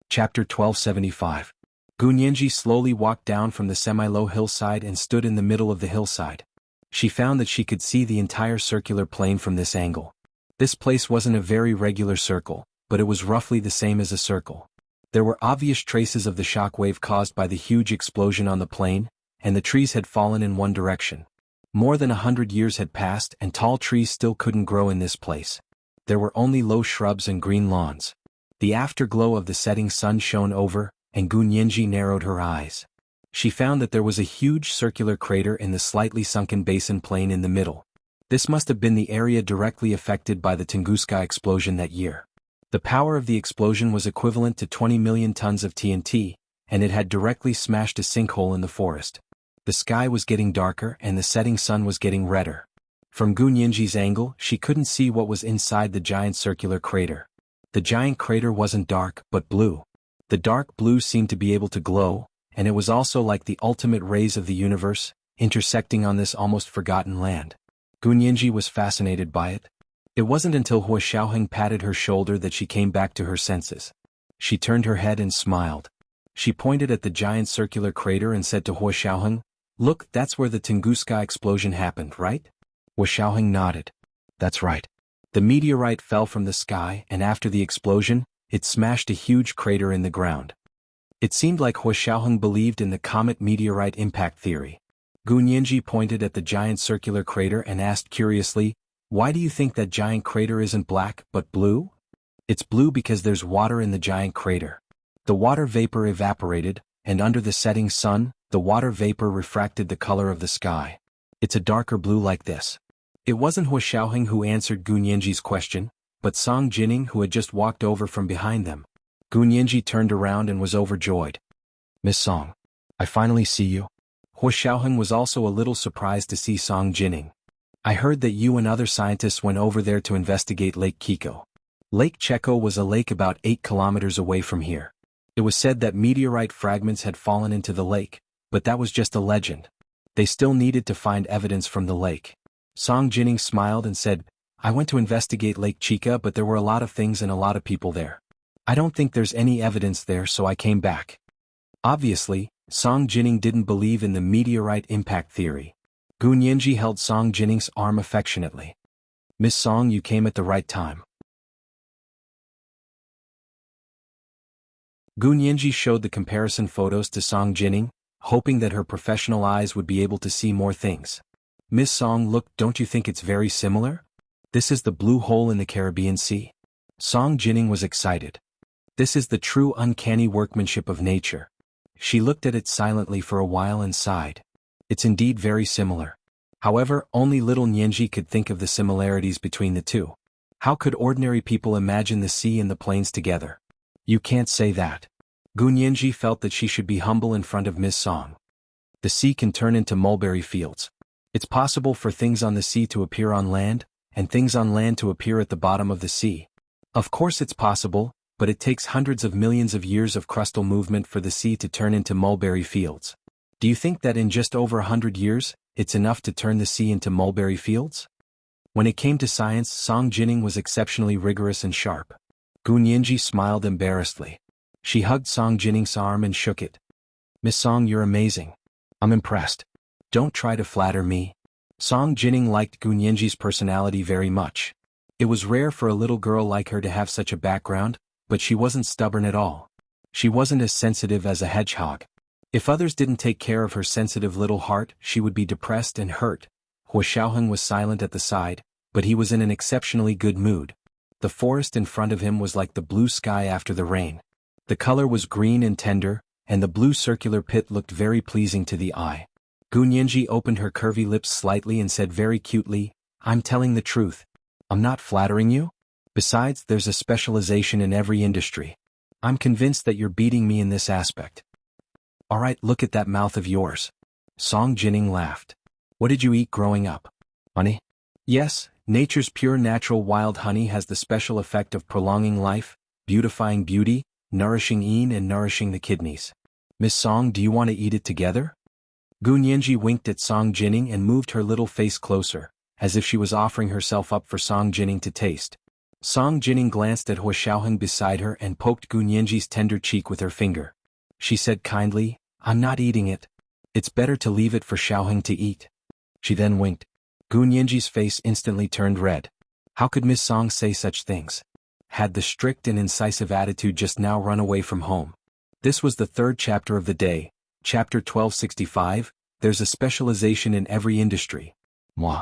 Chapter 1275. Gunyenji slowly walked down from the semi-low hillside and stood in the middle of the hillside. She found that she could see the entire circular plain from this angle. This place wasn't a very regular circle, but it was roughly the same as a circle. There were obvious traces of the shockwave caused by the huge explosion on the plain, and the trees had fallen in one direction. More than 100 years had passed and tall trees still couldn't grow in this place. There were only low shrubs and green lawns. The afterglow of the setting sun shone over, and Gunyenji narrowed her eyes. She found that there was a huge circular crater in the slightly sunken basin plain in the middle. This must have been the area directly affected by the Tunguska explosion that year. The power of the explosion was equivalent to 20 million tons of TNT, and it had directly smashed a sinkhole in the forest. The sky was getting darker and the setting sun was getting redder. From Gunyenji's angle, she couldn't see what was inside the giant circular crater. The giant crater wasn't dark, but blue. The dark blue seemed to be able to glow, and it was also like the ultimate rays of the universe, intersecting on this almost forgotten land. Gunyenji was fascinated by it. It wasn't until Hua Xiaoheng patted her shoulder that she came back to her senses. She turned her head and smiled. She pointed at the giant circular crater and said to Hua Xiaoheng, "Look, that's where the Tunguska explosion happened, right?" Hua Xiaoheng nodded. "That's right. The meteorite fell from the sky, and after the explosion, it smashed a huge crater in the ground." It seemed like Hua Xiaoheng believed in the comet meteorite impact theory. Gunyenji pointed at the giant circular crater and asked curiously, "Why do you think that giant crater isn't black, but blue?" "It's blue because there's water in the giant crater. The water vapor evaporated, and under the setting sun, the water vapor refracted the color of the sky. It's a darker blue like this. It wasn't Hua Xiaoheng who answered Gu Nianji's question, but Song Jining who had just walked over from behind them. Gu Nianji turned around and was overjoyed. Miss Song, I finally see you. Hua Xiaoheng was also a little surprised to see Song Jining. I heard that you and other scientists went over there to investigate Lake Kiko. Lake Cheko was a lake about 8 kilometers away from here. It was said that meteorite fragments had fallen into the lake, but that was just a legend. They still needed to find evidence from the lake. Song Jining smiled and said, I went to investigate Lake Chika, but there were a lot of things and a lot of people there. I don't think there's any evidence there, so I came back. Obviously, Song Jining didn't believe in the meteorite impact theory. Gu Nianji held Song Jining's arm affectionately. Miss Song, you came at the right time. Gu Nianji showed the comparison photos to Song Jining, hoping that her professional eyes would be able to see more things. Miss Song, look, don't you think it's very similar? This is the blue hole in the Caribbean Sea. Song Jining was excited. This is the true uncanny workmanship of nature. She looked at it silently for a while and sighed. It's indeed very similar. However, only little Nianji could think of the similarities between the two. How could ordinary people imagine the sea and the plains together? You can't say that. Gu Nianji felt that she should be humble in front of Miss Song. The sea can turn into mulberry fields. It's possible for things on the sea to appear on land, and things on land to appear at the bottom of the sea. Of course it's possible, but it takes hundreds of millions of years of crustal movement for the sea to turn into mulberry fields. Do you think that in just over 100 years, it's enough to turn the sea into mulberry fields? When it came to science, Song Jining was exceptionally rigorous and sharp. Gu Nianji smiled embarrassedly. She hugged Song Jining's arm and shook it. Miss Song, you're amazing. I'm impressed. Don't try to flatter me. Song Jining liked Gu Nianji's personality very much. It was rare for a little girl like her to have such a background, but she wasn't stubborn at all. She wasn't as sensitive as a hedgehog. If others didn't take care of her sensitive little heart, she would be depressed and hurt. Hua Xiaoheng was silent at the side, but he was in an exceptionally good mood. The forest in front of him was like the blue sky after the rain. The color was green and tender, and the blue circular pit looked very pleasing to the eye. Gu Nianji opened her curvy lips slightly and said very cutely, I'm telling the truth. I'm not flattering you. Besides, there's a specialization in every industry. I'm convinced that you're beating me in this aspect. Alright, look at that mouth of yours. Song Jining laughed. What did you eat growing up? Honey? Yes, nature's pure natural wild honey has the special effect of prolonging life, beautifying beauty, nourishing and nourishing the kidneys. Miss Song, do you want to eat it together? Gu Nianji winked at Song Jining and moved her little face closer, as if she was offering herself up for Song Jining to taste. Song Jining glanced at Hua Xiaoheng beside her and poked Gu Nianji's tender cheek with her finger. She said kindly, I'm not eating it. It's better to leave it for Xiaoheng to eat. She then winked. Gu Nianji's face instantly turned red. How could Miss Song say such things? Had the strict and incisive attitude just now run away from home? This was the third chapter of the day, chapter 1265, there's a specialization in every industry. Moi.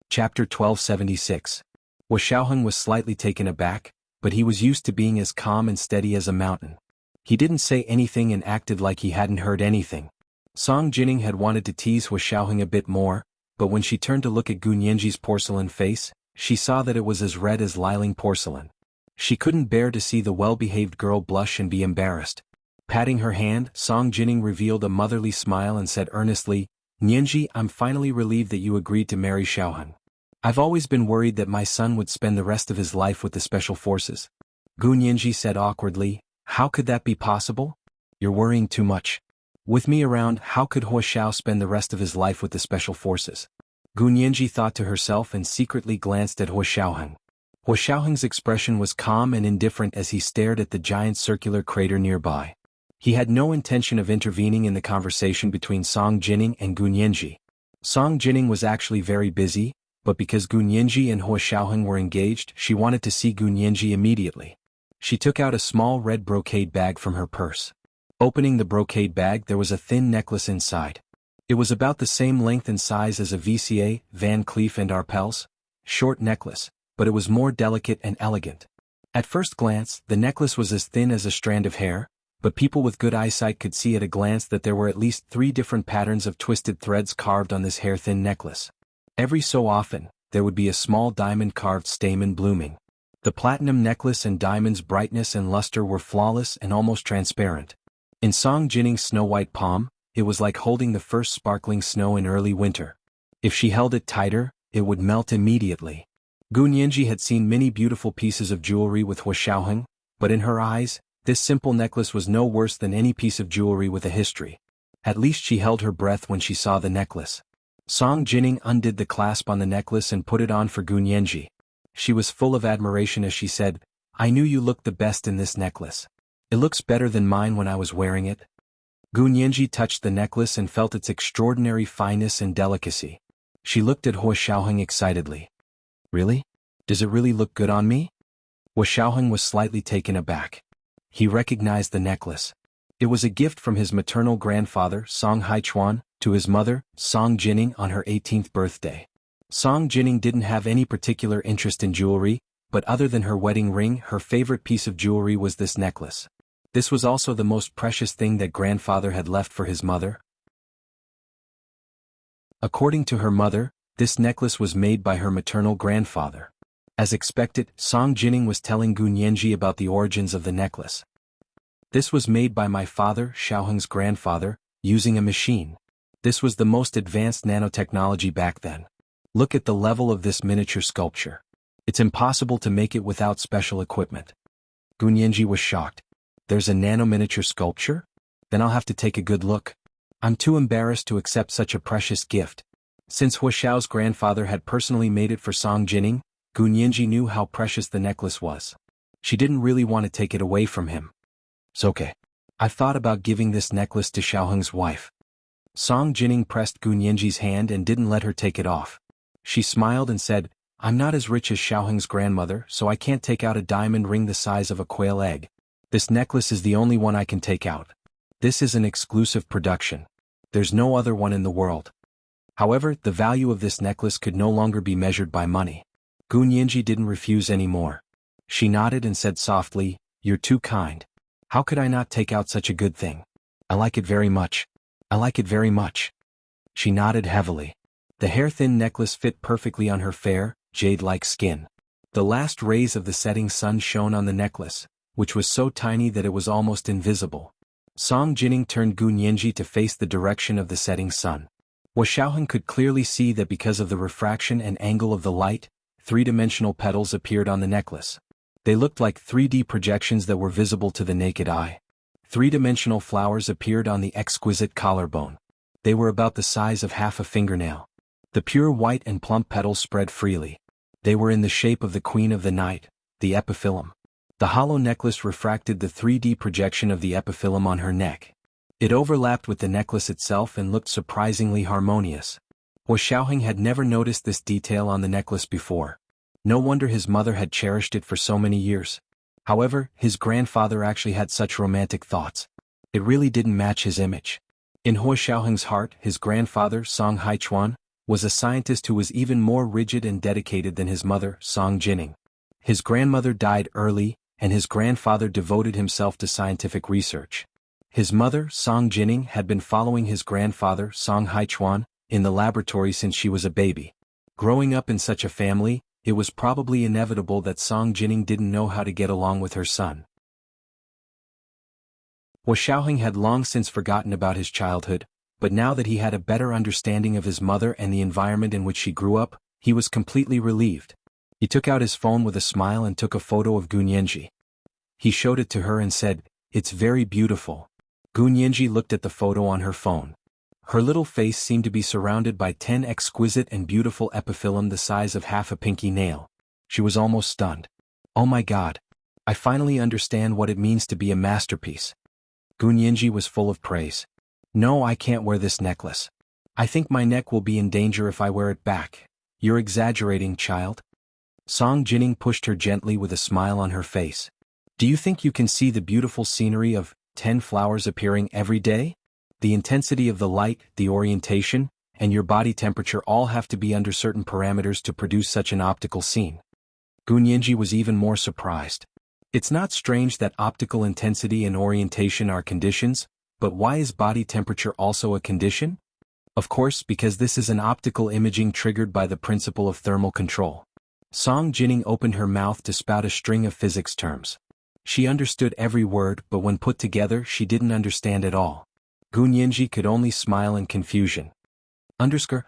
Chapter 1276. Hua Xiaoheng was slightly taken aback, but he was used to being as calm and steady as a mountain. He didn't say anything and acted like he hadn't heard anything. Song Jining had wanted to tease Hua Xiaoheng a bit more, but when she turned to look at Gu Nianji's porcelain face, she saw that it was as red as Liling porcelain. She couldn't bear to see the well-behaved girl blush and be embarrassed. Patting her hand, Song Jining revealed a motherly smile and said earnestly, Nianji, I'm finally relieved that you agreed to marry Xiaoheng. I've always been worried that my son would spend the rest of his life with the special forces. Gu Nianji said awkwardly, how could that be possible? You're worrying too much. With me around, how could Hua Xiao spend the rest of his life with the special forces? Gu Nianji thought to herself and secretly glanced at Hua Xiaoheng. Hua Xiaoheng's expression was calm and indifferent as he stared at the giant circular crater nearby. He had no intention of intervening in the conversation between Song Jining and Gu Nianji. Song Jining was actually very busy, but because Gu Nianji and Hua Xiaoheng were engaged, she wanted to see Gu Nianji immediately. She took out a small red brocade bag from her purse. Opening the brocade bag, there was a thin necklace inside. It was about the same length and size as a VCA, Van Cleef & Arpels, short necklace, but it was more delicate and elegant. At first glance, the necklace was as thin as a strand of hair, but people with good eyesight could see at a glance that there were at least 3 different patterns of twisted threads carved on this hair-thin necklace. Every so often, there would be a small diamond-carved stamen blooming. The platinum necklace and diamond's brightness and luster were flawless and almost transparent. In Song Jinning's snow-white palm, it was like holding the first sparkling snow in early winter. If she held it tighter, it would melt immediately. Gu Nianji had seen many beautiful pieces of jewelry with Hua Xiaoheng, but in her eyes, this simple necklace was no worse than any piece of jewelry with a history. At least she held her breath when she saw the necklace. Song Jinning undid the clasp on the necklace and put it on for Gu Nianji. She was full of admiration as she said, "I knew you looked the best in this necklace. It looks better than mine when I was wearing it." Gu Nianji touched the necklace and felt its extraordinary fineness and delicacy. She looked at Hua Xiaoheng excitedly. "Really? Does it really look good on me?" Hua Xiaoheng was slightly taken aback. He recognized the necklace. It was a gift from his maternal grandfather, Song Haichuan, to his mother, Song Jinning, on her 18th birthday. Song Jinning didn't have any particular interest in jewelry, but other than her wedding ring, her favorite piece of jewelry was this necklace. This was also the most precious thing that grandfather had left for his mother. According to her mother, this necklace was made by her maternal grandfather. As expected, Song Jinning was telling Gu Nianji about the origins of the necklace. "This was made by my father, Xiaoheng's grandfather, using a machine. This was the most advanced nanotechnology back then. Look at the level of this miniature sculpture. It's impossible to make it without special equipment." Gu Nianji was shocked. "There's a nano-miniature sculpture? Then I'll have to take a good look. I'm too embarrassed to accept such a precious gift." Since Hua Xiao's grandfather had personally made it for Song Jinning, Gu Nianji knew how precious the necklace was. She didn't really want to take it away from him. "It's okay. I've thought about giving this necklace to Xiaoheng's wife." Song Jinning pressed Gu Nianji's hand and didn't let her take it off. She smiled and said, "I'm not as rich as Xiaoheng's grandmother, so I can't take out a diamond ring the size of a quail egg. This necklace is the only one I can take out. This is an exclusive production. There's no other one in the world." However, the value of this necklace could no longer be measured by money. Gu Nianji didn't refuse anymore. She nodded and said softly, "You're too kind. How could I not take out such a good thing? I like it very much. I like it very much." She nodded heavily. The hair-thin necklace fit perfectly on her fair, jade-like skin. The last rays of the setting sun shone on the necklace, which was so tiny that it was almost invisible. Song Jinning turned Gu Nianji to face the direction of the setting sun. Hua Xiaoheng could clearly see that because of the refraction and angle of the light, 3-dimensional petals appeared on the necklace. They looked like 3D projections that were visible to the naked eye. 3-dimensional flowers appeared on the exquisite collarbone. They were about the size of half a fingernail. The pure white and plump petals spread freely. They were in the shape of the Queen of the Night, the epiphyllum. The hollow necklace refracted the 3D projection of the epiphyllum on her neck. It overlapped with the necklace itself and looked surprisingly harmonious. Hua Xiaoheng had never noticed this detail on the necklace before. No wonder his mother had cherished it for so many years. However, his grandfather actually had such romantic thoughts. It really didn't match his image. In Hua Xiaoheng's heart, his grandfather, Song Haichuan, was a scientist who was even more rigid and dedicated than his mother, Song Jinning. His grandmother died early, and his grandfather devoted himself to scientific research. His mother, Song Jinning, had been following his grandfather, Song Haichuan, in the laboratory since she was a baby. Growing up in such a family, it was probably inevitable that Song Jinning didn't know how to get along with her son. Hua Xiaoheng had long since forgotten about his childhood, but now that he had a better understanding of his mother and the environment in which she grew up, he was completely relieved. He took out his phone with a smile and took a photo of Gu Nianji. He showed it to her and said, "It's very beautiful." Gu Nianji looked at the photo on her phone. Her little face seemed to be surrounded by 10 exquisite and beautiful epiphyllum the size of half a pinky nail. She was almost stunned. "Oh my God! I finally understand what it means to be a masterpiece." Gu Nianji was full of praise. "No, I can't wear this necklace. I think my neck will be in danger if I wear it back. You're exaggerating, child." Song Jinning pushed her gently with a smile on her face. "Do you think you can see the beautiful scenery of 10 flowers appearing every day? The intensity of the light, the orientation, and your body temperature all have to be under certain parameters to produce such an optical scene. Gunyenji was even more surprised. It's not strange that optical intensity and orientation are conditions, but why is body temperature also a condition? Of course, because this is an optical imaging triggered by the principle of thermal control. Song Jining opened her mouth to spout a string of physics terms. She understood every word, but when put together she didn't understand at all. Gunyenji could only smile in confusion.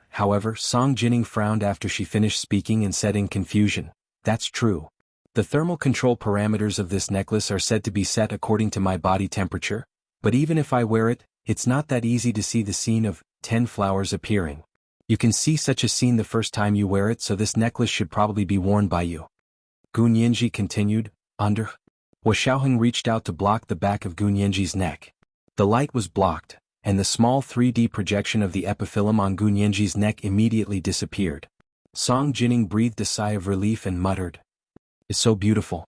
However, Song Jining frowned after she finished speaking and said in confusion, "That's true. The thermal control parameters of this necklace are said to be set according to my body temperature, but even if I wear it, it's not that easy to see the scene of 10 flowers appearing. You can see such a scene the first time you wear it, so this necklace should probably be worn by you." Gunyenji continued, Wu Xiaoheng reached out to block the back of Gunyenji's neck. The light was blocked, and the small 3D projection of the epiphyllum on Gunyenji's neck immediately disappeared. Song Jining breathed a sigh of relief and muttered, "It's so beautiful."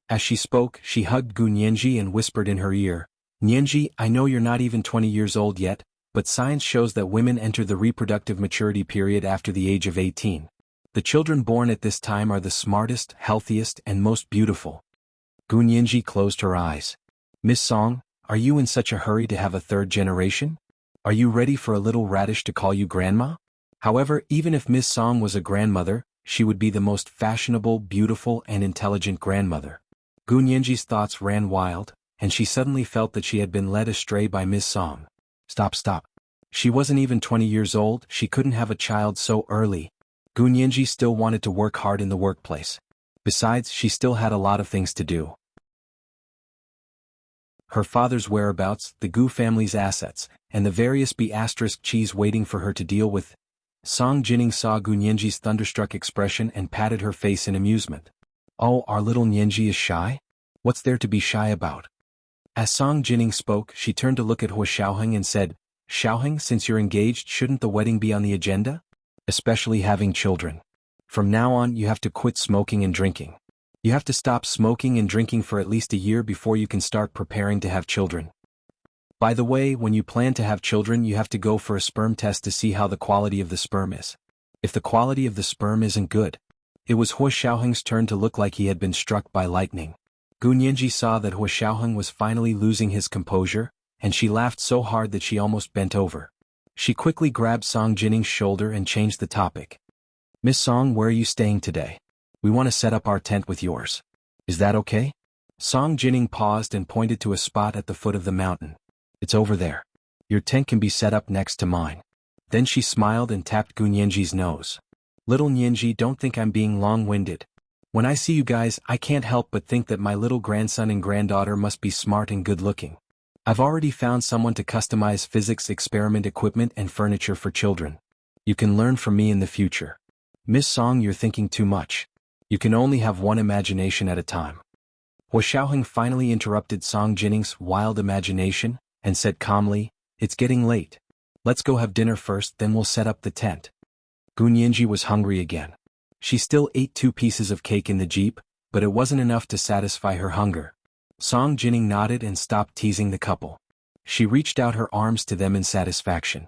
As she spoke, she hugged Gunyenji and whispered in her ear, "Nyenji, I know you're not even 20 years old yet, but science shows that women enter the reproductive maturity period after the age of 18. The children born at this time are the smartest, healthiest, and most beautiful." Gunyenji closed her eyes. "Miss Song, are you in such a hurry to have a third generation? Are you ready for a little radish to call you grandma?" However, even if Miss Song was a grandmother, she would be the most fashionable, beautiful, and intelligent grandmother. Gunyenji's thoughts ran wild, and she suddenly felt that she had been led astray by Miss Song. Stop. She wasn't even 20 years old, she couldn't have a child so early. Gunyenji still wanted to work hard in the workplace. Besides, she still had a lot of things to do. Her father's whereabouts, the Gu family's assets, and the various B*cheese waiting for her to deal with. Song Jining saw Gunyenji's thunderstruck expression and patted her face in amusement. "Oh, our little Nyenji is shy? What's there to be shy about?" As Song Jining spoke, she turned to look at Wu Xiaoheng and said, "Xiaoheng, since you're engaged, shouldn't the wedding be on the agenda? Especially having children. From now on, you have to quit smoking and drinking. You have to stop smoking and drinking for at least a year before you can start preparing to have children. By the way, when you plan to have children, you have to go for a sperm test to see how the quality of the sperm is. If the quality of the sperm isn't good..." It was Wu Xiaoheng's turn to look like he had been struck by lightning. Gunyenji saw that Wu Xiaoheng was finally losing his composure, and she laughed so hard that she almost bent over. She quickly grabbed Song Jining's shoulder and changed the topic. "Miss Song, where are you staying today? We want to set up our tent with yours. Is that okay?" Song Jining paused and pointed to a spot at the foot of the mountain. "It's over there. Your tent can be set up next to mine." Then she smiled and tapped Gunyenji's nose. "Little Nyenji, don't think I'm being long-winded. When I see you guys, I can't help but think that my little grandson and granddaughter must be smart and good-looking. I've already found someone to customize physics experiment equipment and furniture for children. You can learn from me in the future. Miss Song, you're thinking too much. You can only have one imagination at a time." Wu Xiaoheng finally interrupted Song Jining's wild imagination, and said calmly, "It's getting late. Let's go have dinner first, then we'll set up the tent." Gunyenji was hungry again. She still ate 2 pieces of cake in the jeep, but it wasn't enough to satisfy her hunger. Song Jining nodded and stopped teasing the couple. She reached out her arms to them in satisfaction.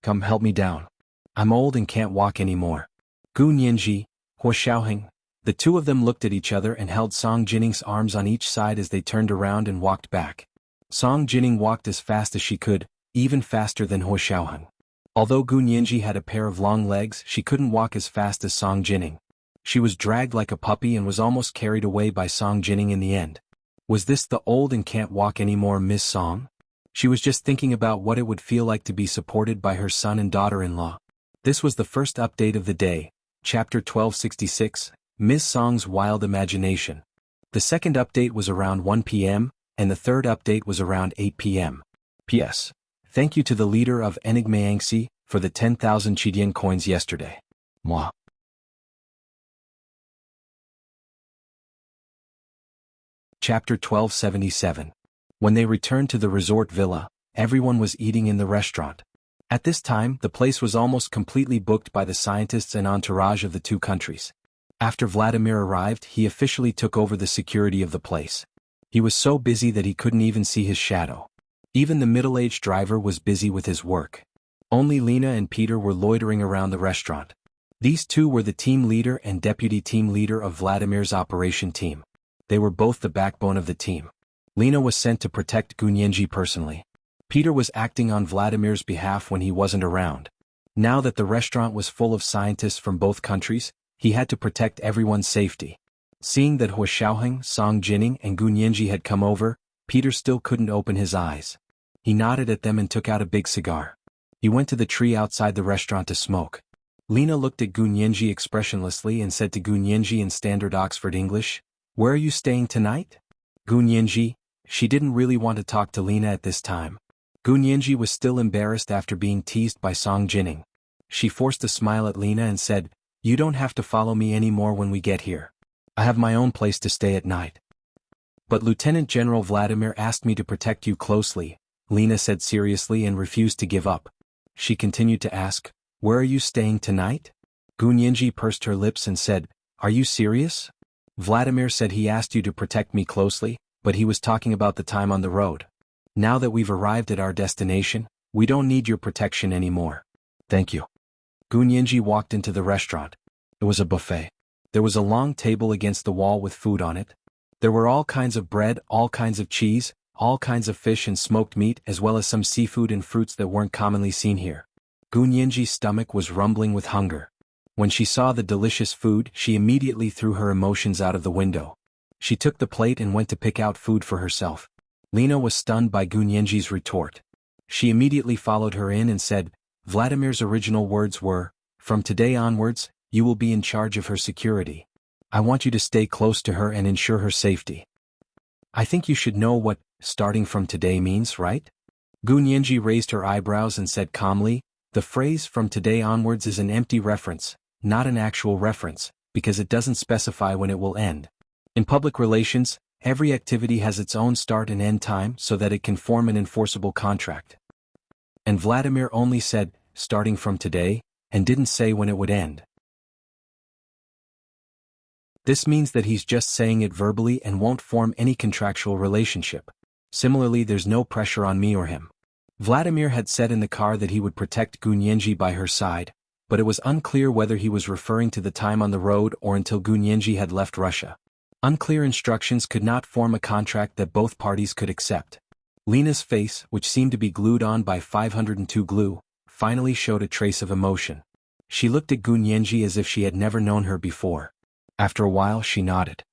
"Come help me down. I'm old and can't walk anymore." Gunyenji, Wu Xiaoheng. The two of them looked at each other and held Song Jining's arms on each side as they turned around and walked back. Song Jining walked as fast as she could, even faster than Wu Xiaoheng. Although Gunyenji had a pair of long legs, she couldn't walk as fast as Song Jining. She was dragged like a puppy and was almost carried away by Song Jining in the end. Was this the old and can't walk anymore Miss Song? She was just thinking about what it would feel like to be supported by her son and daughter-in-law. This was the first update of the day, Chapter 1266, Miss Song's Wild Imagination. The second update was around 1 p.m., and the third update was around 8 p.m. P.S. Thank you to the leader of Enigmayangxi for the 10,000 Chidian coins yesterday. Moi. Chapter 1277. When they returned to the resort villa, everyone was eating in the restaurant. At this time, the place was almost completely booked by the scientists and entourage of the two countries. After Vladimir arrived, he officially took over the security of the place. He was so busy that he couldn't even see his shadow. Even the middle-aged driver was busy with his work. Only Lena and Peter were loitering around the restaurant. These two were the team leader and deputy team leader of Vladimir's operation team. They were both the backbone of the team. Lena was sent to protect Gunyenji personally. Peter was acting on Vladimir's behalf when he wasn't around. Now that the restaurant was full of scientists from both countries, he had to protect everyone's safety. Seeing that Hua Xiaoheng, Song Jining and Gunyenji had come over, Peter still couldn't open his eyes. He nodded at them and took out a big cigar. He went to the tree outside the restaurant to smoke. Lena looked at Gunyenji expressionlessly and said to Gunyenji in standard Oxford English, "Where are you staying tonight?" Gunyenji, she didn't really want to talk to Lena at this time. Gunyenji was still embarrassed after being teased by Song Jining. She forced a smile at Lena and said, "You don't have to follow me anymore when we get here. I have my own place to stay at night." "But Lieutenant General Vladimir asked me to protect you closely," Lena said seriously and refused to give up. She continued to ask, "Where are you staying tonight?" Gunyenji pursed her lips and said, "Are you serious? Vladimir said he asked you to protect me closely, but he was talking about the time on the road. Now that we've arrived at our destination, we don't need your protection anymore. Thank you." Gunyenji walked into the restaurant. It was a buffet. There was a long table against the wall with food on it. There were all kinds of bread, all kinds of cheese, all kinds of fish and smoked meat as well as some seafood and fruits that weren't commonly seen here. Gunyenji's stomach was rumbling with hunger. When she saw the delicious food, she immediately threw her emotions out of the window. She took the plate and went to pick out food for herself. Lena was stunned by Gunyenji's retort. She immediately followed her in and said, Vladimir's original words were, "From today onwards, you will be in charge of her security. I want you to stay close to her and ensure her safety." "I think you should know what starting from today means, right?" Gunyenji raised her eyebrows and said calmly, "The phrase from today onwards is an empty reference, not an actual reference, because it doesn't specify when it will end. In public relations, every activity has its own start and end time so that it can form an enforceable contract. And Vladimir only said, starting from today, and didn't say when it would end. This means that he's just saying it verbally and won't form any contractual relationship. Similarly, there's no pressure on me or him." Vladimir had said in the car that he would protect Gunyenji by her side, but it was unclear whether he was referring to the time on the road or until Gunyenji had left Russia. Unclear instructions could not form a contract that both parties could accept. Lena's face, which seemed to be glued on by 502 glue, finally showed a trace of emotion. She looked at Gunyenji as if she had never known her before. After a while she nodded.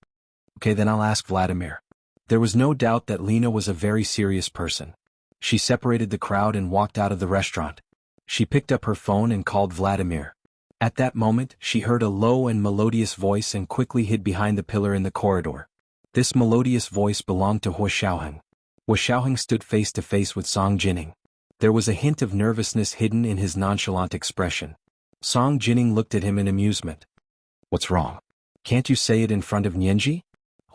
"Okay, then I'll ask Vladimir." There was no doubt that Lena was a very serious person. She separated the crowd and walked out of the restaurant. She picked up her phone and called Vladimir. At that moment, she heard a low and melodious voice and quickly hid behind the pillar in the corridor. This melodious voice belonged to Hua Xiaoheng. Hua Xiaoheng stood face to face with Song Jining. There was a hint of nervousness hidden in his nonchalant expression. Song Jining looked at him in amusement. "What's wrong? Can't you say it in front of Nyenji?"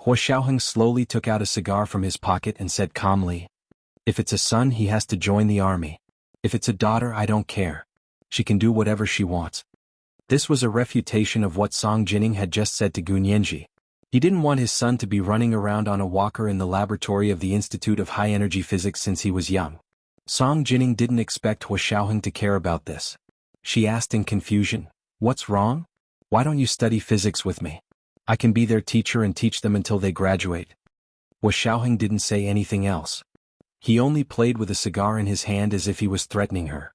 Hua Xiaoheng slowly took out a cigar from his pocket and said calmly, "If it's a son, he has to join the army. If it's a daughter, I don't care. She can do whatever she wants." This was a refutation of what Song Jining had just said to Gunyenji. He didn't want his son to be running around on a walker in the laboratory of the Institute of High Energy Physics since he was young. Song Jining didn't expect Hua Xiaoheng to care about this. She asked in confusion, "What's wrong? Why don't you study physics with me? I can be their teacher and teach them until they graduate." Hua Xiaoheng didn't say anything else. He only played with a cigar in his hand as if he was threatening her.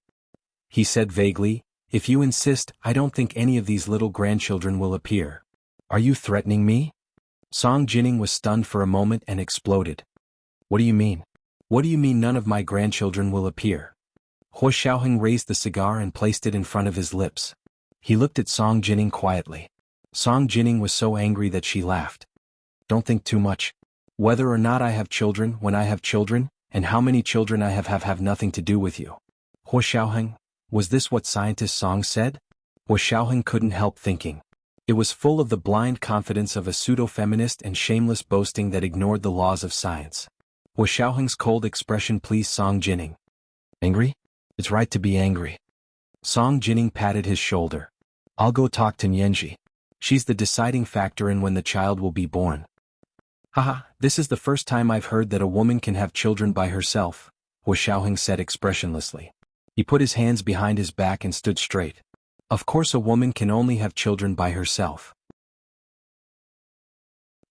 He said vaguely, "If you insist, I don't think any of these little grandchildren will appear." "Are you threatening me?" Song Jining was stunned for a moment and exploded. "What do you mean? What do you mean none of my grandchildren will appear?" Hua Xiaoheng raised the cigar and placed it in front of his lips. He looked at Song Jining quietly. Song Jining was so angry that she laughed. "Don't think too much. Whether or not I have children, when I have children, and how many children I have nothing to do with you." Hua Xiaoheng, was this what scientist Song said? Hua Xiaoheng couldn't help thinking. It was full of the blind confidence of a pseudo-feminist and shameless boasting that ignored the laws of science. Hua Xiaoheng's cold expression pleased Song Jining. "Angry? It's right to be angry." Song Jining patted his shoulder. "I'll go talk to Nyenji. She's the deciding factor in when the child will be born." "Haha, this is the first time I've heard that a woman can have children by herself," Hua Xiaoheng said expressionlessly. He put his hands behind his back and stood straight. Of course a woman can only have children by herself.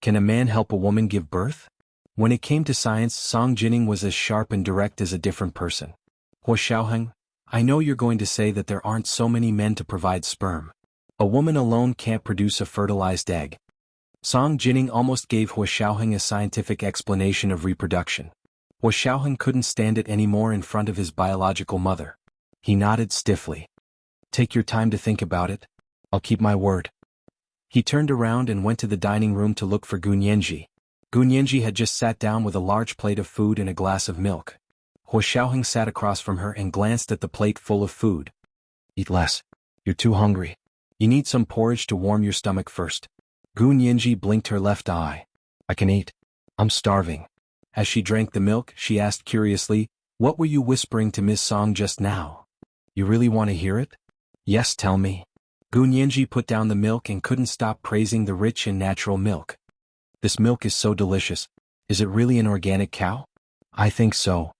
Can a man help a woman give birth? When it came to science, Song Jining was as sharp and direct as a different person. Hua Xiaoheng, I know you're going to say that there aren't so many men to provide sperm. A woman alone can't produce a fertilized egg. Song Jining almost gave Hua Xiaoheng a scientific explanation of reproduction. Hua Xiaoheng couldn't stand it anymore in front of his biological mother. He nodded stiffly. Take your time to think about it. I'll keep my word. He turned around and went to the dining room to look for Gunyanji. Gunyanji had just sat down with a large plate of food and a glass of milk. Hua Xiaoheng sat across from her and glanced at the plate full of food. Eat less. You're too hungry. You need some porridge to warm your stomach first. Gunyanji blinked her left eye. I can eat. I'm starving. As she drank the milk, she asked curiously, what were you whispering to Miss Song just now? You really want to hear it? Yes, tell me. Gunyanji put down the milk and couldn't stop praising the rich and natural milk. This milk is so delicious. Is it really an organic cow? I think so.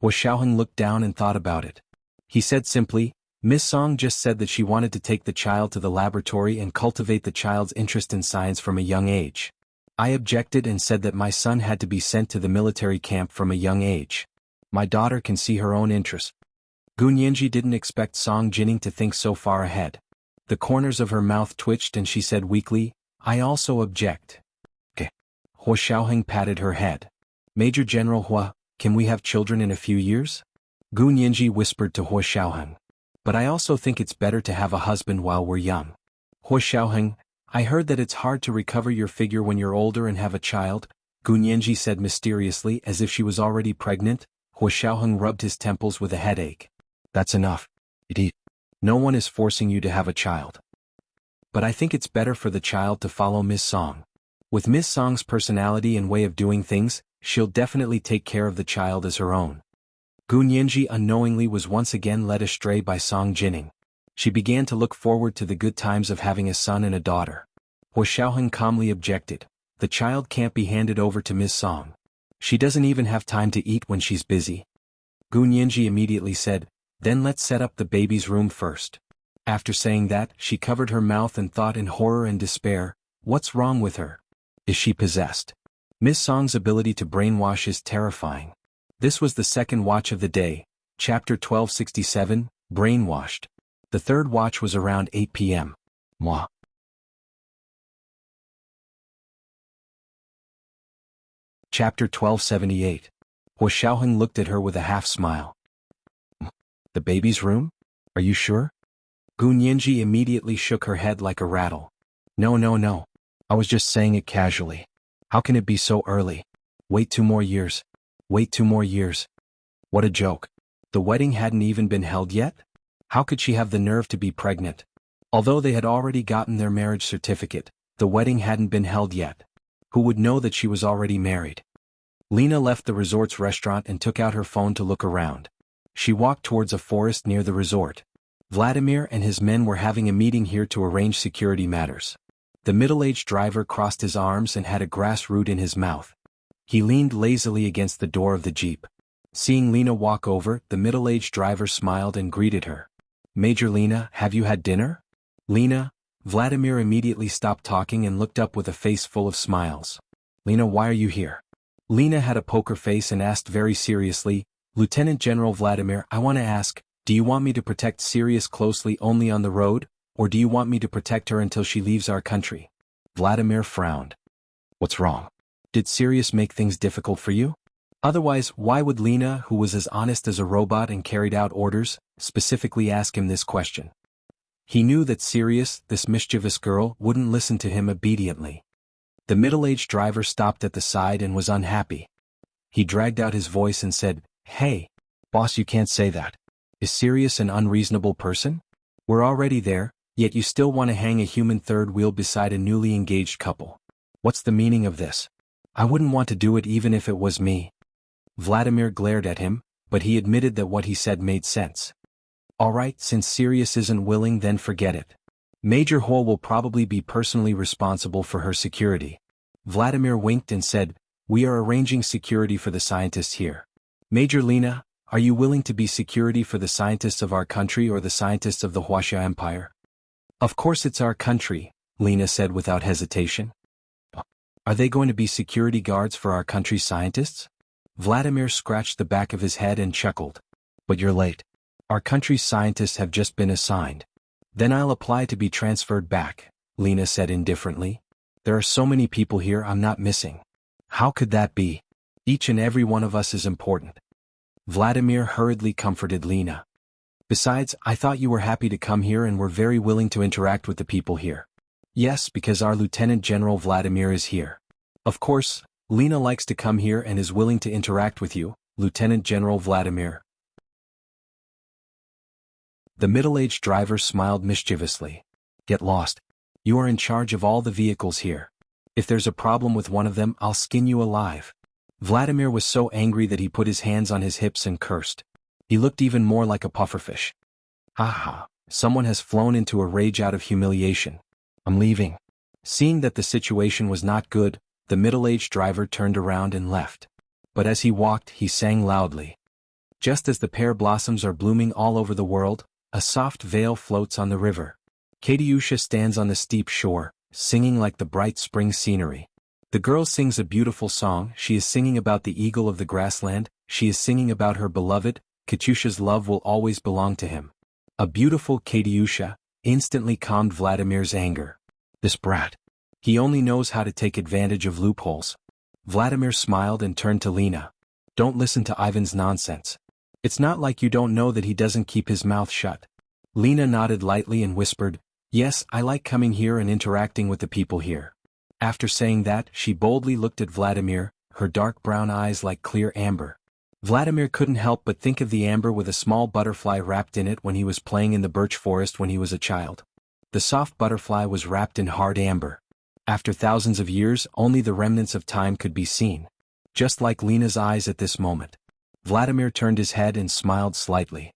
Hua Xiaoheng looked down and thought about it. He said simply, Miss Song just said that she wanted to take the child to the laboratory and cultivate the child's interest in science from a young age. I objected and said that my son had to be sent to the military camp from a young age. My daughter can see her own interests. Gunyanji didn't expect Song Jining to think so far ahead. The corners of her mouth twitched and she said weakly, I also object. Okay. Hua Xiaoheng patted her head. Major General Hua, can we have children in a few years? Gunyanji whispered to Hua Xiaoheng. But I also think it's better to have a husband while we're young. Hua Xiaoheng, I heard that it's hard to recover your figure when you're older and have a child, Gunyanji said mysteriously as if she was already pregnant. Hua Xiaoheng rubbed his temples with a headache. That's enough. Eat. No one is forcing you to have a child. But I think it's better for the child to follow Miss Song. With Miss Song's personality and way of doing things, she'll definitely take care of the child as her own. Gunyanji unknowingly was once again led astray by Song Jining. She began to look forward to the good times of having a son and a daughter. Hua Xiaoheng calmly objected. The child can't be handed over to Miss Song. She doesn't even have time to eat when she's busy. Gunyanji immediately said, then let's set up the baby's room first. After saying that, she covered her mouth and thought in horror and despair, what's wrong with her? Is she possessed? Miss Song's ability to brainwash is terrifying. This was the second watch of the day, chapter 1267, Brainwashed. The third watch was around 8 p.m. Moi. Chapter 1278. Hua Xiaoheng looked at her with a half-smile. The baby's room? Are you sure? Gunyanji immediately shook her head like a rattle. No. I was just saying it casually. How can it be so early? Wait 2 more years. Wait 2 more years. What a joke. The wedding hadn't even been held yet? How could she have the nerve to be pregnant? Although they had already gotten their marriage certificate, the wedding hadn't been held yet. Who would know that she was already married? Lena left the resort's restaurant and took out her phone to look around. She walked towards a forest near the resort. Vladimir and his men were having a meeting here to arrange security matters. The middle-aged driver crossed his arms and had a grass root in his mouth. He leaned lazily against the door of the jeep. Seeing Lena walk over, the middle-aged driver smiled and greeted her. Major Lena, have you had dinner? Lena, Vladimir immediately stopped talking and looked up with a face full of smiles. Lena, why are you here? Lena had a poker face and asked very seriously, Lieutenant General Vladimir, I want to ask, do you want me to protect Sirius closely only on the road, or do you want me to protect her until she leaves our country? Vladimir frowned. What's wrong? Did Sirius make things difficult for you? Otherwise, why would Lena, who was as honest as a robot and carried out orders, specifically ask him this question? He knew that Sirius, this mischievous girl, wouldn't listen to him obediently. The middle-aged driver stopped at the side and was unhappy. He dragged out his voice and said, Hey, boss, you can't say that. Is Sirius an unreasonable person? We're already there, yet you still want to hang a human third wheel beside a newly engaged couple. What's the meaning of this? I wouldn't want to do it even if it was me. Vladimir glared at him, but he admitted that what he said made sense. Alright, since Sirius isn't willing, then forget it. Major Hole will probably be personally responsible for her security. Vladimir winked and said, We are arranging security for the scientists here. Major Lena, are you willing to be security for the scientists of our country or the scientists of the Huaxia Empire? Of course it's our country, Lena said without hesitation. Are they going to be security guards for our country's scientists? Vladimir scratched the back of his head and chuckled. But you're late. Our country's scientists have just been assigned. Then I'll apply to be transferred back, Lena said indifferently. There are so many people here I'm not missing. How could that be? Each and every one of us is important. Vladimir hurriedly comforted Lena. Besides, I thought you were happy to come here and were very willing to interact with the people here. Yes, because our Lieutenant General Vladimir is here. Of course, Lena likes to come here and is willing to interact with you, Lieutenant General Vladimir. The middle-aged driver smiled mischievously. Get lost. You are in charge of all the vehicles here. If there's a problem with one of them, I'll skin you alive. Vladimir was so angry that he put his hands on his hips and cursed. He looked even more like a pufferfish. Ha ha, someone has flown into a rage out of humiliation. I'm leaving. Seeing that the situation was not good, the middle-aged driver turned around and left. But as he walked, he sang loudly. Just as the pear blossoms are blooming all over the world, a soft veil floats on the river. Katyusha stands on the steep shore, singing like the bright spring scenery. The girl sings a beautiful song. She is singing about the eagle of the grassland. She is singing about her beloved. Katyusha's love will always belong to him. A beautiful Katyusha instantly calmed Vladimir's anger. This brat. He only knows how to take advantage of loopholes. Vladimir smiled and turned to Lena. Don't listen to Ivan's nonsense. It's not like you don't know that he doesn't keep his mouth shut. Lena nodded lightly and whispered, Yes, I like coming here and interacting with the people here. After saying that, she boldly looked at Vladimir, her dark brown eyes like clear amber. Vladimir couldn't help but think of the amber with a small butterfly wrapped in it when he was playing in the birch forest when he was a child. The soft butterfly was wrapped in hard amber. After thousands of years, only the remnants of time could be seen. Just like Lena's eyes at this moment. Vladimir turned his head and smiled slightly.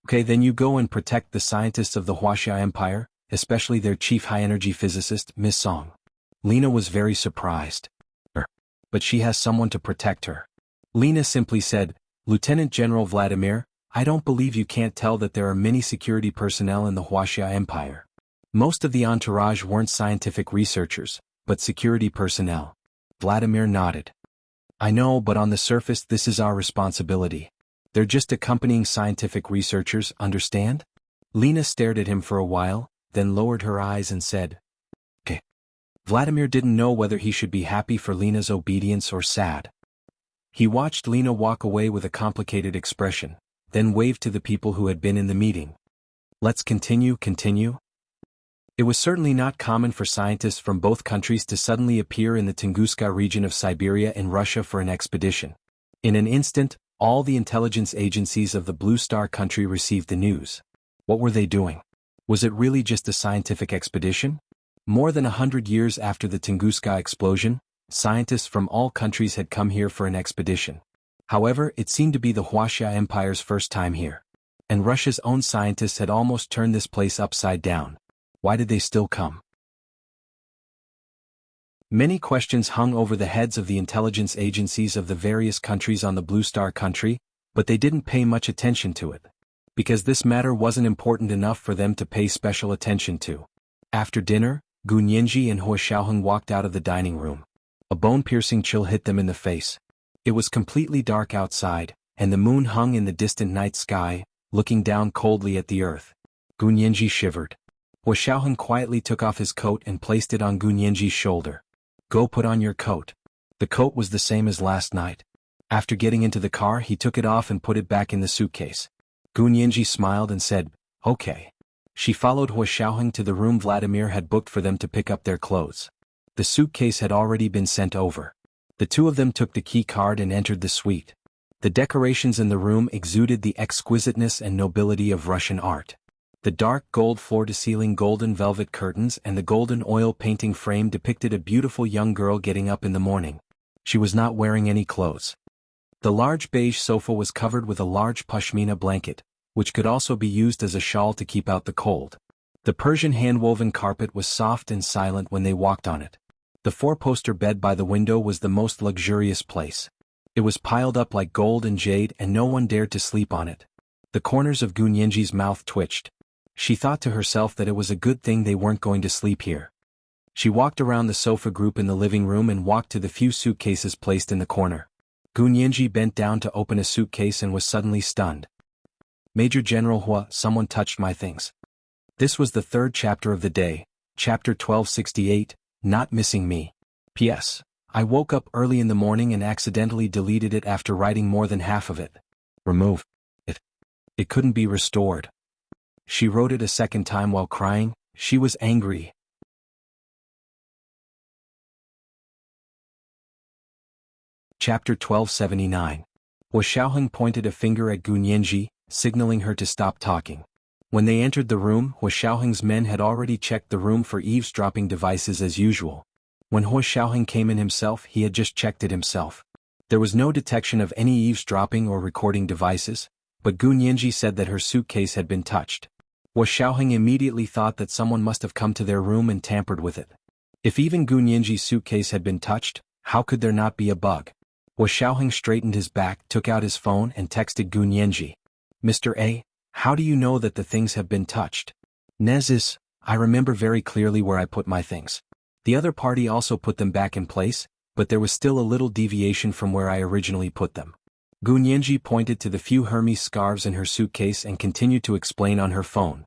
Okay, then you go and protect the scientists of the Wuxia Empire, especially their chief high-energy physicist, Miss Song. Lena was very surprised. But she has someone to protect her. Lena simply said, Lieutenant General Vladimir, I don't believe you can't tell that there are many security personnel in the Wuxia Empire. Most of the entourage weren't scientific researchers, but security personnel. Vladimir nodded. I know, but on the surface this is our responsibility. They're just accompanying scientific researchers, understand? Lena stared at him for a while, then lowered her eyes and said, Okay. Vladimir didn't know whether he should be happy for Lena's obedience or sad. He watched Lena walk away with a complicated expression, then waved to the people who had been in the meeting. Let's continue. It was certainly not common for scientists from both countries to suddenly appear in the Tunguska region of Siberia in Russia for an expedition. In an instant, all the intelligence agencies of the Blue Star country received the news. What were they doing? Was it really just a scientific expedition? More than 100 years after the Tunguska explosion, scientists from all countries had come here for an expedition. However, it seemed to be the Wuxia Empire's first time here. And Russia's own scientists had almost turned this place upside down. Why did they still come? Many questions hung over the heads of the intelligence agencies of the various countries on the Blue Star country, but they didn't pay much attention to it. Because this matter wasn't important enough for them to pay special attention to. After dinner, Gu Nianji and Hua Xiaoheng walked out of the dining room. A bone-piercing chill hit them in the face. It was completely dark outside, and the moon hung in the distant night sky, looking down coldly at the earth. Gu Nianji shivered. Hua Xiaoheng quietly took off his coat and placed it on Gu Nianji's shoulder. Go put on your coat. The coat was the same as last night. After getting into the car, he took it off and put it back in the suitcase. Gu Nianji smiled and said, Okay. She followed Hua Xiaoheng to the room Vladimir had booked for them to pick up their clothes. The suitcase had already been sent over. The two of them took the key card and entered the suite. The decorations in the room exuded the exquisiteness and nobility of Russian art. The dark gold floor-to-ceiling golden velvet curtains and the golden oil painting frame depicted a beautiful young girl getting up in the morning. She was not wearing any clothes. The large beige sofa was covered with a large pashmina blanket, which could also be used as a shawl to keep out the cold. The Persian hand-woven carpet was soft and silent when they walked on it. The four-poster bed by the window was the most luxurious place. It was piled up like gold and jade and no one dared to sleep on it. The corners of Gu Nianji's mouth twitched. She thought to herself that it was a good thing they weren't going to sleep here. She walked around the sofa group in the living room and walked to the few suitcases placed in the corner. Gunyanji bent down to open a suitcase and was suddenly stunned. Major General Hua, someone touched my things. This was the third chapter of the day, chapter 1268, Not Missing Me. P.S. I woke up early in the morning and accidentally deleted it after writing more than half of it. Remove it. It couldn't be restored. She wrote it a second time while crying. She was angry. Chapter 1279. Hua Xiaoheng pointed a finger at Gunyanji, signaling her to stop talking. When they entered the room, Hua Xiaoheng's men had already checked the room for eavesdropping devices as usual. When Hua Xiaoheng came in himself, he had just checked it himself. There was no detection of any eavesdropping or recording devices, but Gunyanji said that her suitcase had been touched. Hua Xiaoheng immediately thought that someone must have come to their room and tampered with it. If even Gunyanji's suitcase had been touched, how could there not be a bug? Hua Xiaoheng straightened his back, took out his phone and texted Gunyanji. Mr. A, how do you know that the things have been touched? Nezis, I remember very clearly where I put my things. The other party also put them back in place, but there was still a little deviation from where I originally put them. Gunyanji pointed to the few Hermes scarves in her suitcase and continued to explain on her phone.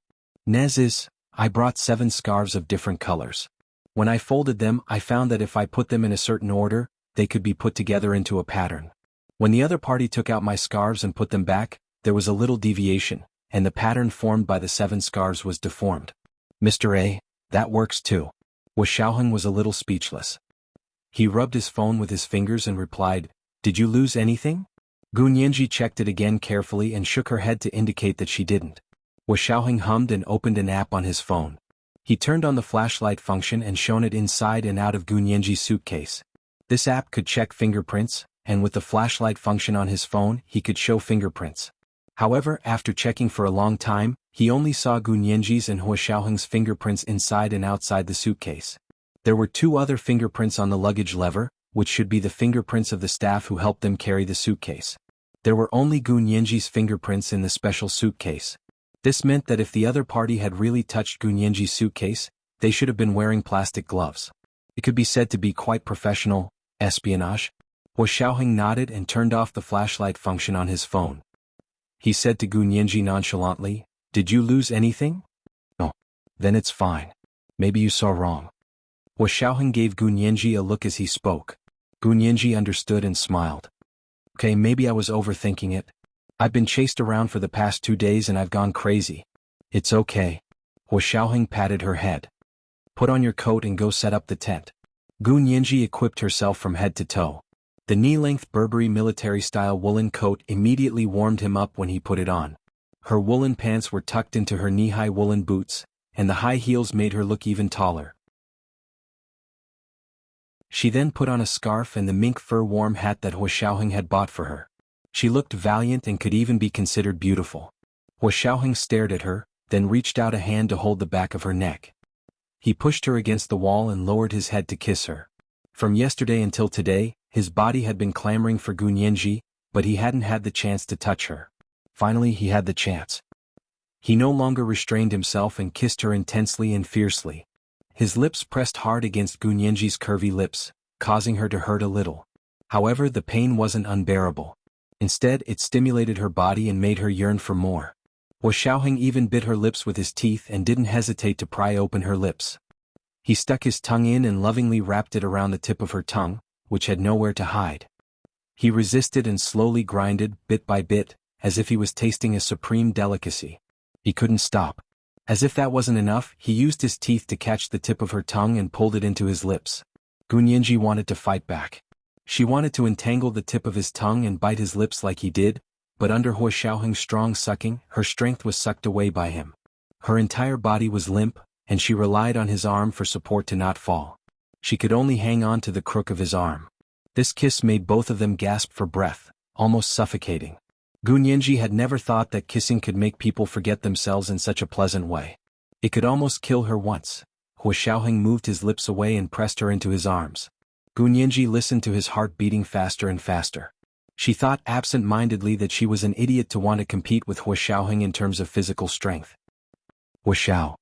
Nezis, I brought 7 scarves of different colors. When I folded them, I found that if I put them in a certain order, they could be put together into a pattern. When the other party took out my scarves and put them back, there was a little deviation, and the pattern formed by the 7 scarves was deformed. Mr. A, that works too. Hua Xiaoheng was a little speechless. He rubbed his phone with his fingers and replied, Did you lose anything? Gunyanji checked it again carefully and shook her head to indicate that she didn't. Hua Xiaoheng hummed and opened an app on his phone. He turned on the flashlight function and shone it inside and out of Gunyanji's suitcase. This app could check fingerprints, and with the flashlight function on his phone, he could show fingerprints. However, after checking for a long time, he only saw Gunyanji's and Hua Xiaoheng's fingerprints inside and outside the suitcase. There were 2 other fingerprints on the luggage lever, which should be the fingerprints of the staff who helped them carry the suitcase. There were only Gunyanji's fingerprints in the special suitcase. This meant that if the other party had really touched Gunyanji's suitcase, they should have been wearing plastic gloves. It could be said to be quite professional espionage. Hua Xiaoheng nodded and turned off the flashlight function on his phone. He said to Gunyanji nonchalantly, Did you lose anything? No. Then it's fine. Maybe you saw wrong. Hua Xiaoheng gave Gunyanji a look as he spoke. Gunyanji understood and smiled. Okay, maybe I was overthinking it. I've been chased around for the past 2 days and I've gone crazy. It's okay. Hua Xiaoheng patted her head. Put on your coat and go set up the tent. Gunyanji equipped herself from head to toe. The knee-length Burberry military-style woolen coat immediately warmed him up when he put it on. Her woolen pants were tucked into her knee-high woolen boots, and the high heels made her look even taller. She then put on a scarf and the mink fur warm hat that Hua Xiaoheng had bought for her. She looked valiant and could even be considered beautiful. Hua Xiaoheng stared at her, then reached out a hand to hold the back of her neck. He pushed her against the wall and lowered his head to kiss her. From yesterday until today, his body had been clamoring for Gunyanji, but he hadn't had the chance to touch her. Finally he had the chance. He no longer restrained himself and kissed her intensely and fiercely. His lips pressed hard against Gunyanji's curvy lips, causing her to hurt a little. However, the pain wasn't unbearable. Instead, it stimulated her body and made her yearn for more. Hua Xiaoheng even bit her lips with his teeth and didn't hesitate to pry open her lips. He stuck his tongue in and lovingly wrapped it around the tip of her tongue, which had nowhere to hide. He resisted and slowly grinded, bit by bit, as if he was tasting a supreme delicacy. He couldn't stop. As if that wasn't enough, he used his teeth to catch the tip of her tongue and pulled it into his lips. Gunyanji wanted to fight back. She wanted to entangle the tip of his tongue and bite his lips like he did, but under Hua Xiaoheng's strong sucking, her strength was sucked away by him. Her entire body was limp, and she relied on his arm for support to not fall. She could only hang on to the crook of his arm. This kiss made both of them gasp for breath, almost suffocating. Gunyanji had never thought that kissing could make people forget themselves in such a pleasant way. It could almost kill her once. Hua Xiaoheng moved his lips away and pressed her into his arms. Gunyanji listened to his heart beating faster and faster. She thought absent-mindedly that she was an idiot to want to compete with Hua Xiaoheng in terms of physical strength. Wuxiao.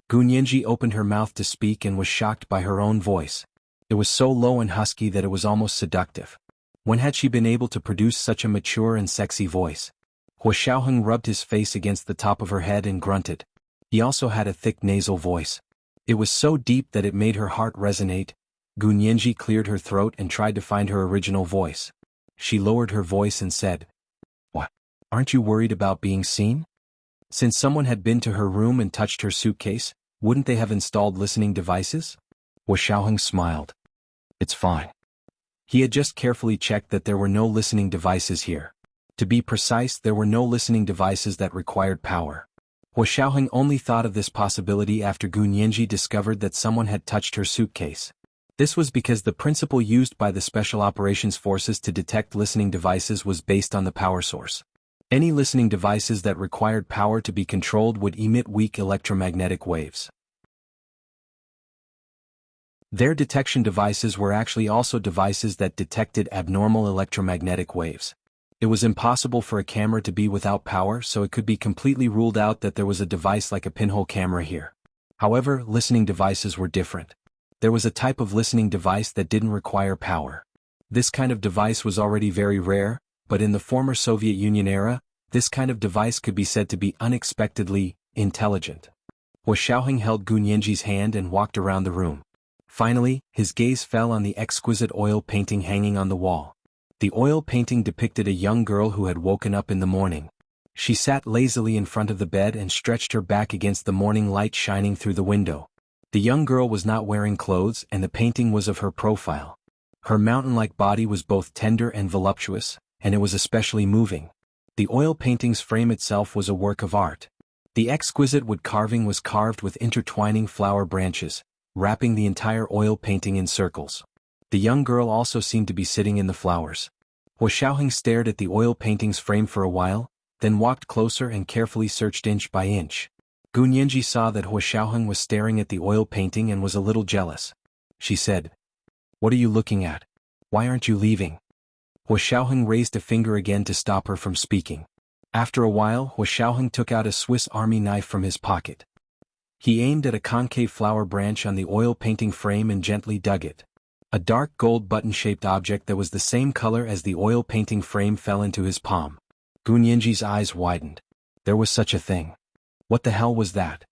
Gunyanji opened her mouth to speak and was shocked by her own voice. It was so low and husky that it was almost seductive. When had she been able to produce such a mature and sexy voice? Hua Xiaoheng rubbed his face against the top of her head and grunted. He also had a thick nasal voice. It was so deep that it made her heart resonate. Gunyanji cleared her throat and tried to find her original voice. She lowered her voice and said, "What? Aren't you worried about being seen?" Since someone had been to her room and touched her suitcase, wouldn't they have installed listening devices? Hua Xiaoheng smiled. It's fine. He had just carefully checked that there were no listening devices here. To be precise, there were no listening devices that required power. Hua Xiaoheng only thought of this possibility after Gunyanji discovered that someone had touched her suitcase. This was because the principle used by the Special Operations Forces to detect listening devices was based on the power source. Any listening devices that required power to be controlled would emit weak electromagnetic waves. Their detection devices were actually also devices that detected abnormal electromagnetic waves. It was impossible for a camera to be without power, so it could be completely ruled out that there was a device like a pinhole camera here. However, listening devices were different. There was a type of listening device that didn't require power. This kind of device was already very rare, but in the former Soviet Union era, this kind of device could be said to be unexpectedly intelligent. Hua Xiaoheng held Gunyanji's hand and walked around the room. Finally, his gaze fell on the exquisite oil painting hanging on the wall. The oil painting depicted a young girl who had woken up in the morning. She sat lazily in front of the bed and stretched her back against the morning light shining through the window. The young girl was not wearing clothes and the painting was of her profile. Her mountain-like body was both tender and voluptuous, and it was especially moving. The oil painting's frame itself was a work of art. The exquisite wood carving was carved with intertwining flower branches, wrapping the entire oil painting in circles. The young girl also seemed to be sitting in the flowers. Hua Xiaoheng stared at the oil painting's frame for a while, then walked closer and carefully searched inch by inch. Gunyanji saw that Hua Xiaoheng was staring at the oil painting and was a little jealous. She said, "What are you looking at? Why aren't you leaving?" Hua Xiaoheng raised a finger again to stop her from speaking. After a while, Hua Xiaoheng took out a Swiss Army knife from his pocket. He aimed at a concave flower branch on the oil painting frame and gently dug it. A dark gold button-shaped object that was the same color as the oil painting frame fell into his palm. Gunyanji's eyes widened. There was such a thing. What the hell was that?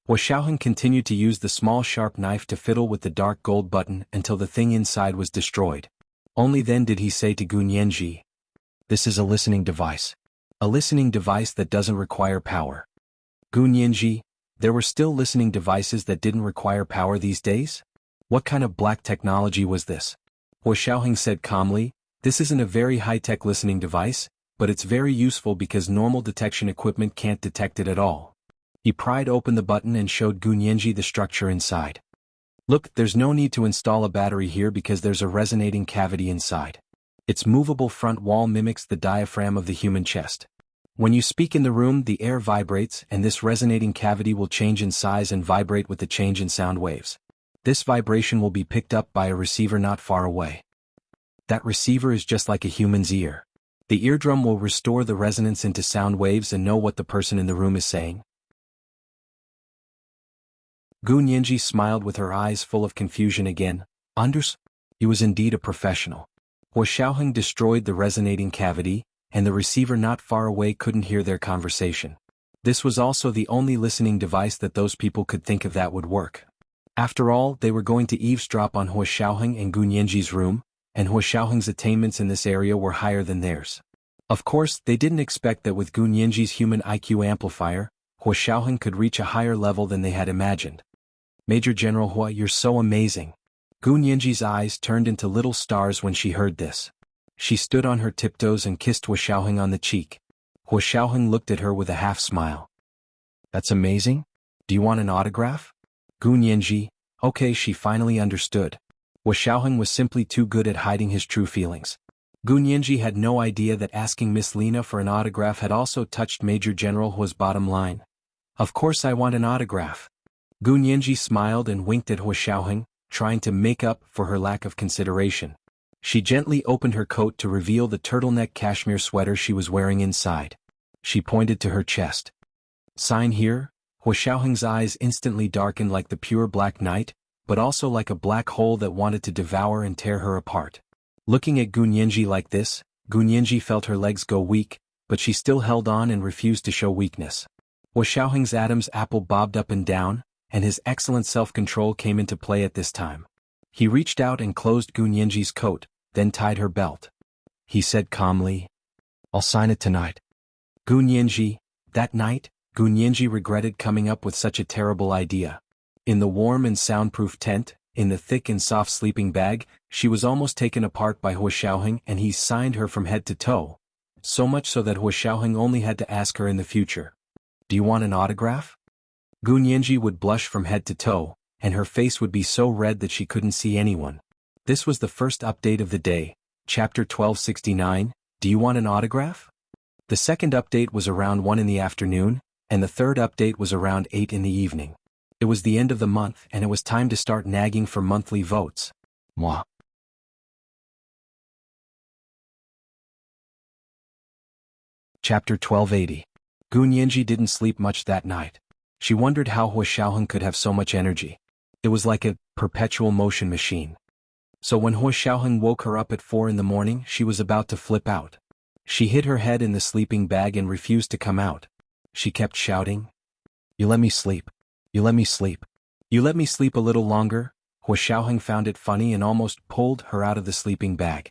Hua Xiaoheng continued to use the small sharp knife to fiddle with the dark gold button until the thing inside was destroyed. Only then did he say to Gunyanji, "This is a listening device. A listening device that doesn't require power." Gunyanji, there were still listening devices that didn't require power these days? What kind of black technology was this? Hua Xiaoheng said calmly, "This isn't a very high-tech listening device, but it's very useful because normal detection equipment can't detect it at all." He pried open the button and showed Gunyanji the structure inside. "Look, there's no need to install a battery here because there's a resonating cavity inside. Its movable front wall mimics the diaphragm of the human chest. When you speak in the room, the air vibrates and this resonating cavity will change in size and vibrate with the change in sound waves. This vibration will be picked up by a receiver not far away. That receiver is just like a human's ear. The eardrum will restore the resonance into sound waves and know what the person in the room is saying." Gunyanji smiled with her eyes full of confusion again. Anders? He was indeed a professional. Hua Xiaoheng destroyed the resonating cavity, and the receiver not far away couldn't hear their conversation. This was also the only listening device that those people could think of that would work. After all, they were going to eavesdrop on Hua Xiaoheng and Gunyanji's room, and Hua Xiaoheng's attainments in this area were higher than theirs. Of course, they didn't expect that with Gunyanji's human IQ amplifier, Hua Xiaoheng could reach a higher level than they had imagined. "Major General Hua, you're so amazing." Gunyanji's eyes turned into little stars when she heard this. She stood on her tiptoes and kissed Hua Xiaoheng on the cheek. Hua Xiaoheng looked at her with a half-smile. "That's amazing? Do you want an autograph?" Gunyanji, okay, she finally understood. Hua Xiaoheng was simply too good at hiding his true feelings. Gunyanji had no idea that asking Miss Lena for an autograph had also touched Major General Hua's bottom line. "Of course I want an autograph." Gunyanji smiled and winked at Hua Xiaoheng, trying to make up for her lack of consideration. She gently opened her coat to reveal the turtleneck cashmere sweater she was wearing inside. She pointed to her chest. "Sign here, Hua Xiaoheng's eyes instantly darkened like the pure black night, but also like a black hole that wanted to devour and tear her apart. Looking at Gun Yanji like this, Gun Yanji felt her legs go weak, but she still held on and refused to show weakness. Hua Xiaoheng's Adam's apple bobbed up and down, and his excellent self-control came into play at this time. He reached out and closed Gun Yanji's coat, then tied her belt. He said calmly, "I'll sign it tonight." Gun Yanji, that night, Gun Yanji regretted coming up with such a terrible idea. In the warm and soundproof tent, in the thick and soft sleeping bag, she was almost taken apart by Hua Xiaoheng, and he signed her from head to toe, so much so that Hua Xiaoheng only had to ask her in the future, "Do you want an autograph?" Gun Yanji would blush from head to toe, and her face would be so red that she couldn't see anyone. This was the first update of the day, chapter 1269, Do you want an autograph? The second update was around 1 in the afternoon, and the third update was around 8 in the evening. It was the end of the month and it was time to start nagging for monthly votes. Mwah. Chapter 1280. Gun Yanji didn't sleep much that night. She wondered how Hua Xiaoheng could have so much energy. It was like a perpetual motion machine. So when Hua Xiaoheng woke her up at 4 in the morning, she was about to flip out. She hid her head in the sleeping bag and refused to come out. She kept shouting, "You let me sleep. You let me sleep. You let me sleep a little longer." Hua Xiaoheng found it funny and almost pulled her out of the sleeping bag.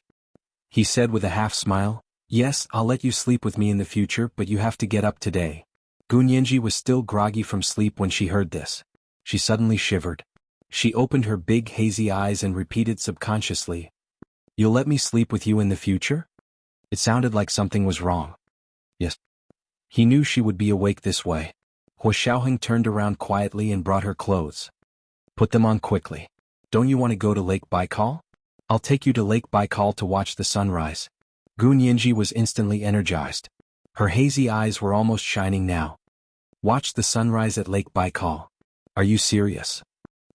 He said with a half smile, "Yes, I'll let you sleep with me in the future, but you have to get up today." Gun Yanji was still groggy from sleep when she heard this. She suddenly shivered. She opened her big hazy eyes and repeated subconsciously, "You'll let me sleep with you in the future?" It sounded like something was wrong. Yes. He knew she would be awake this way. Hua Xiaoheng turned around quietly and brought her clothes. "Put them on quickly. Don't you want to go to Lake Baikal? I'll take you to Lake Baikal to watch the sunrise." Gun Yanji was instantly energized. Her hazy eyes were almost shining now. "Watch the sunrise at Lake Baikal. Are you serious?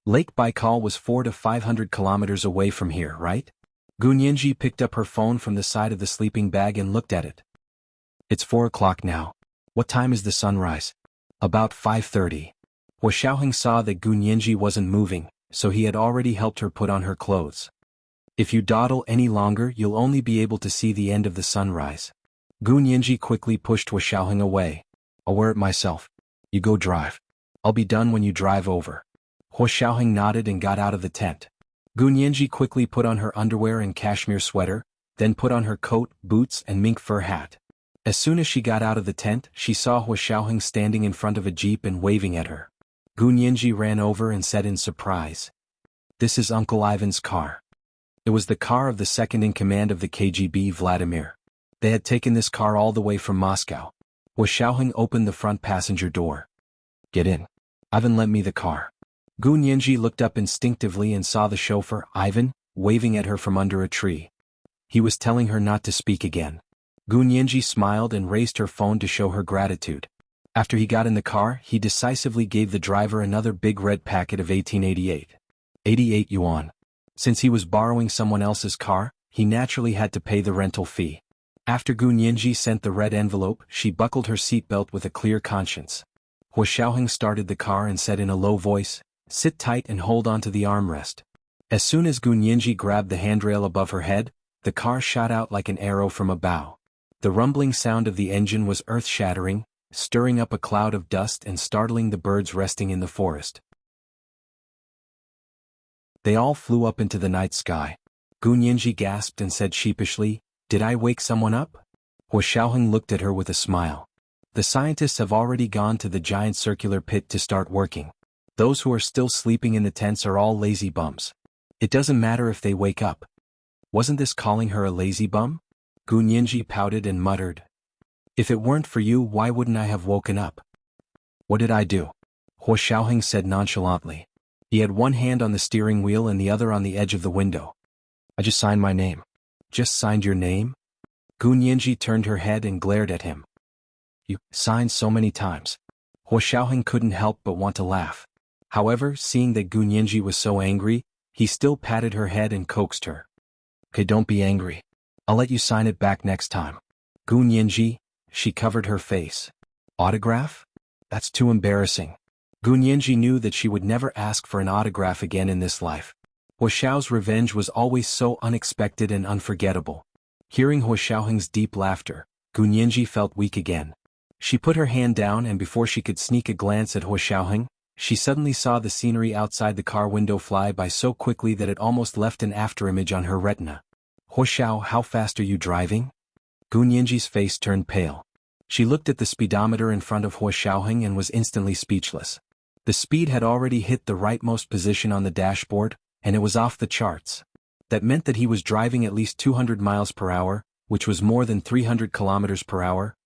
Lake Baikal was 400 to 500 kilometers away from here, right?" Gun Yanji picked up her phone from the side of the sleeping bag and looked at it. "It's 4 o'clock now. What time is the sunrise?" "About 5:30. Hua Xiaoheng saw that Gun Yanji wasn't moving, so he had already helped her put on her clothes. "If you dawdle any longer, you'll only be able to see the end of the sunrise." Gun Yanji quickly pushed Hua Xiaoheng away. "I'll wear it myself. You go drive. I'll be done when you drive over." Hua Xiaoheng nodded and got out of the tent. Gun Yanji quickly put on her underwear and cashmere sweater, then put on her coat, boots and mink fur hat. As soon as she got out of the tent, she saw Hua Xiaoheng standing in front of a jeep and waving at her. Gun Yanji ran over and said in surprise, "This is Uncle Ivan's car." It was the car of the second-in-command of the KGB, Vladimir. They had taken this car all the way from Moscow. Hua Xiaoheng opened the front passenger door. "Get in. Ivan lent me the car." Gun Yanji looked up instinctively and saw the chauffeur, Ivan, waving at her from under a tree. He was telling her not to speak again. Gun Yanji smiled and raised her phone to show her gratitude. After he got in the car, he decisively gave the driver another big red packet of 88 yuan. Since he was borrowing someone else's car, he naturally had to pay the rental fee. After Gun Yanji sent the red envelope, she buckled her seatbelt with a clear conscience. Hua Xiaoheng started the car and said in a low voice, "Sit tight and hold on to the armrest." As soon as Gun Yanji grabbed the handrail above her head, the car shot out like an arrow from a bow. The rumbling sound of the engine was earth-shattering, stirring up a cloud of dust and startling the birds resting in the forest. They all flew up into the night sky. Gun Yanji gasped and said sheepishly, "Did I wake someone up?" Hua Xiaoheng looked at her with a smile. "The scientists have already gone to the giant circular pit to start working. Those who are still sleeping in the tents are all lazy bums. It doesn't matter if they wake up." Wasn't this calling her a lazy bum? Gun Yanji pouted and muttered, "If it weren't for you, why wouldn't I have woken up?" "What did I do?" Hua Xiaoheng said nonchalantly. He had one hand on the steering wheel and the other on the edge of the window. "I just signed my name." "Just signed your name?" Gun Yanji turned her head and glared at him. "You signed so many times." Hua Xiaoheng couldn't help but want to laugh. However, seeing that Gun Yanji was so angry, he still patted her head and coaxed her. "Okay, don't be angry. I'll let you sign it back next time." Gun Yanji, she covered her face. "Autograph? That's too embarrassing." Gu Nianji knew that she would never ask for an autograph again in this life. Hua Xiao's revenge was always so unexpected and unforgettable. Hearing Hua Xiaoheng's deep laughter, Gu Nianji felt weak again. She put her hand down, and before she could sneak a glance at Hua Xiaoheng, she suddenly saw the scenery outside the car window fly by so quickly that it almost left an afterimage on her retina. Hua Xiao, how fast are you driving? Gu Nianji's face turned pale. She looked at the speedometer in front of Hua Xiaoheng and was instantly speechless. The speed had already hit the rightmost position on the dashboard, and it was off the charts. That meant that he was driving at least 200 miles per hour, which was more than 300 kilometers per hour.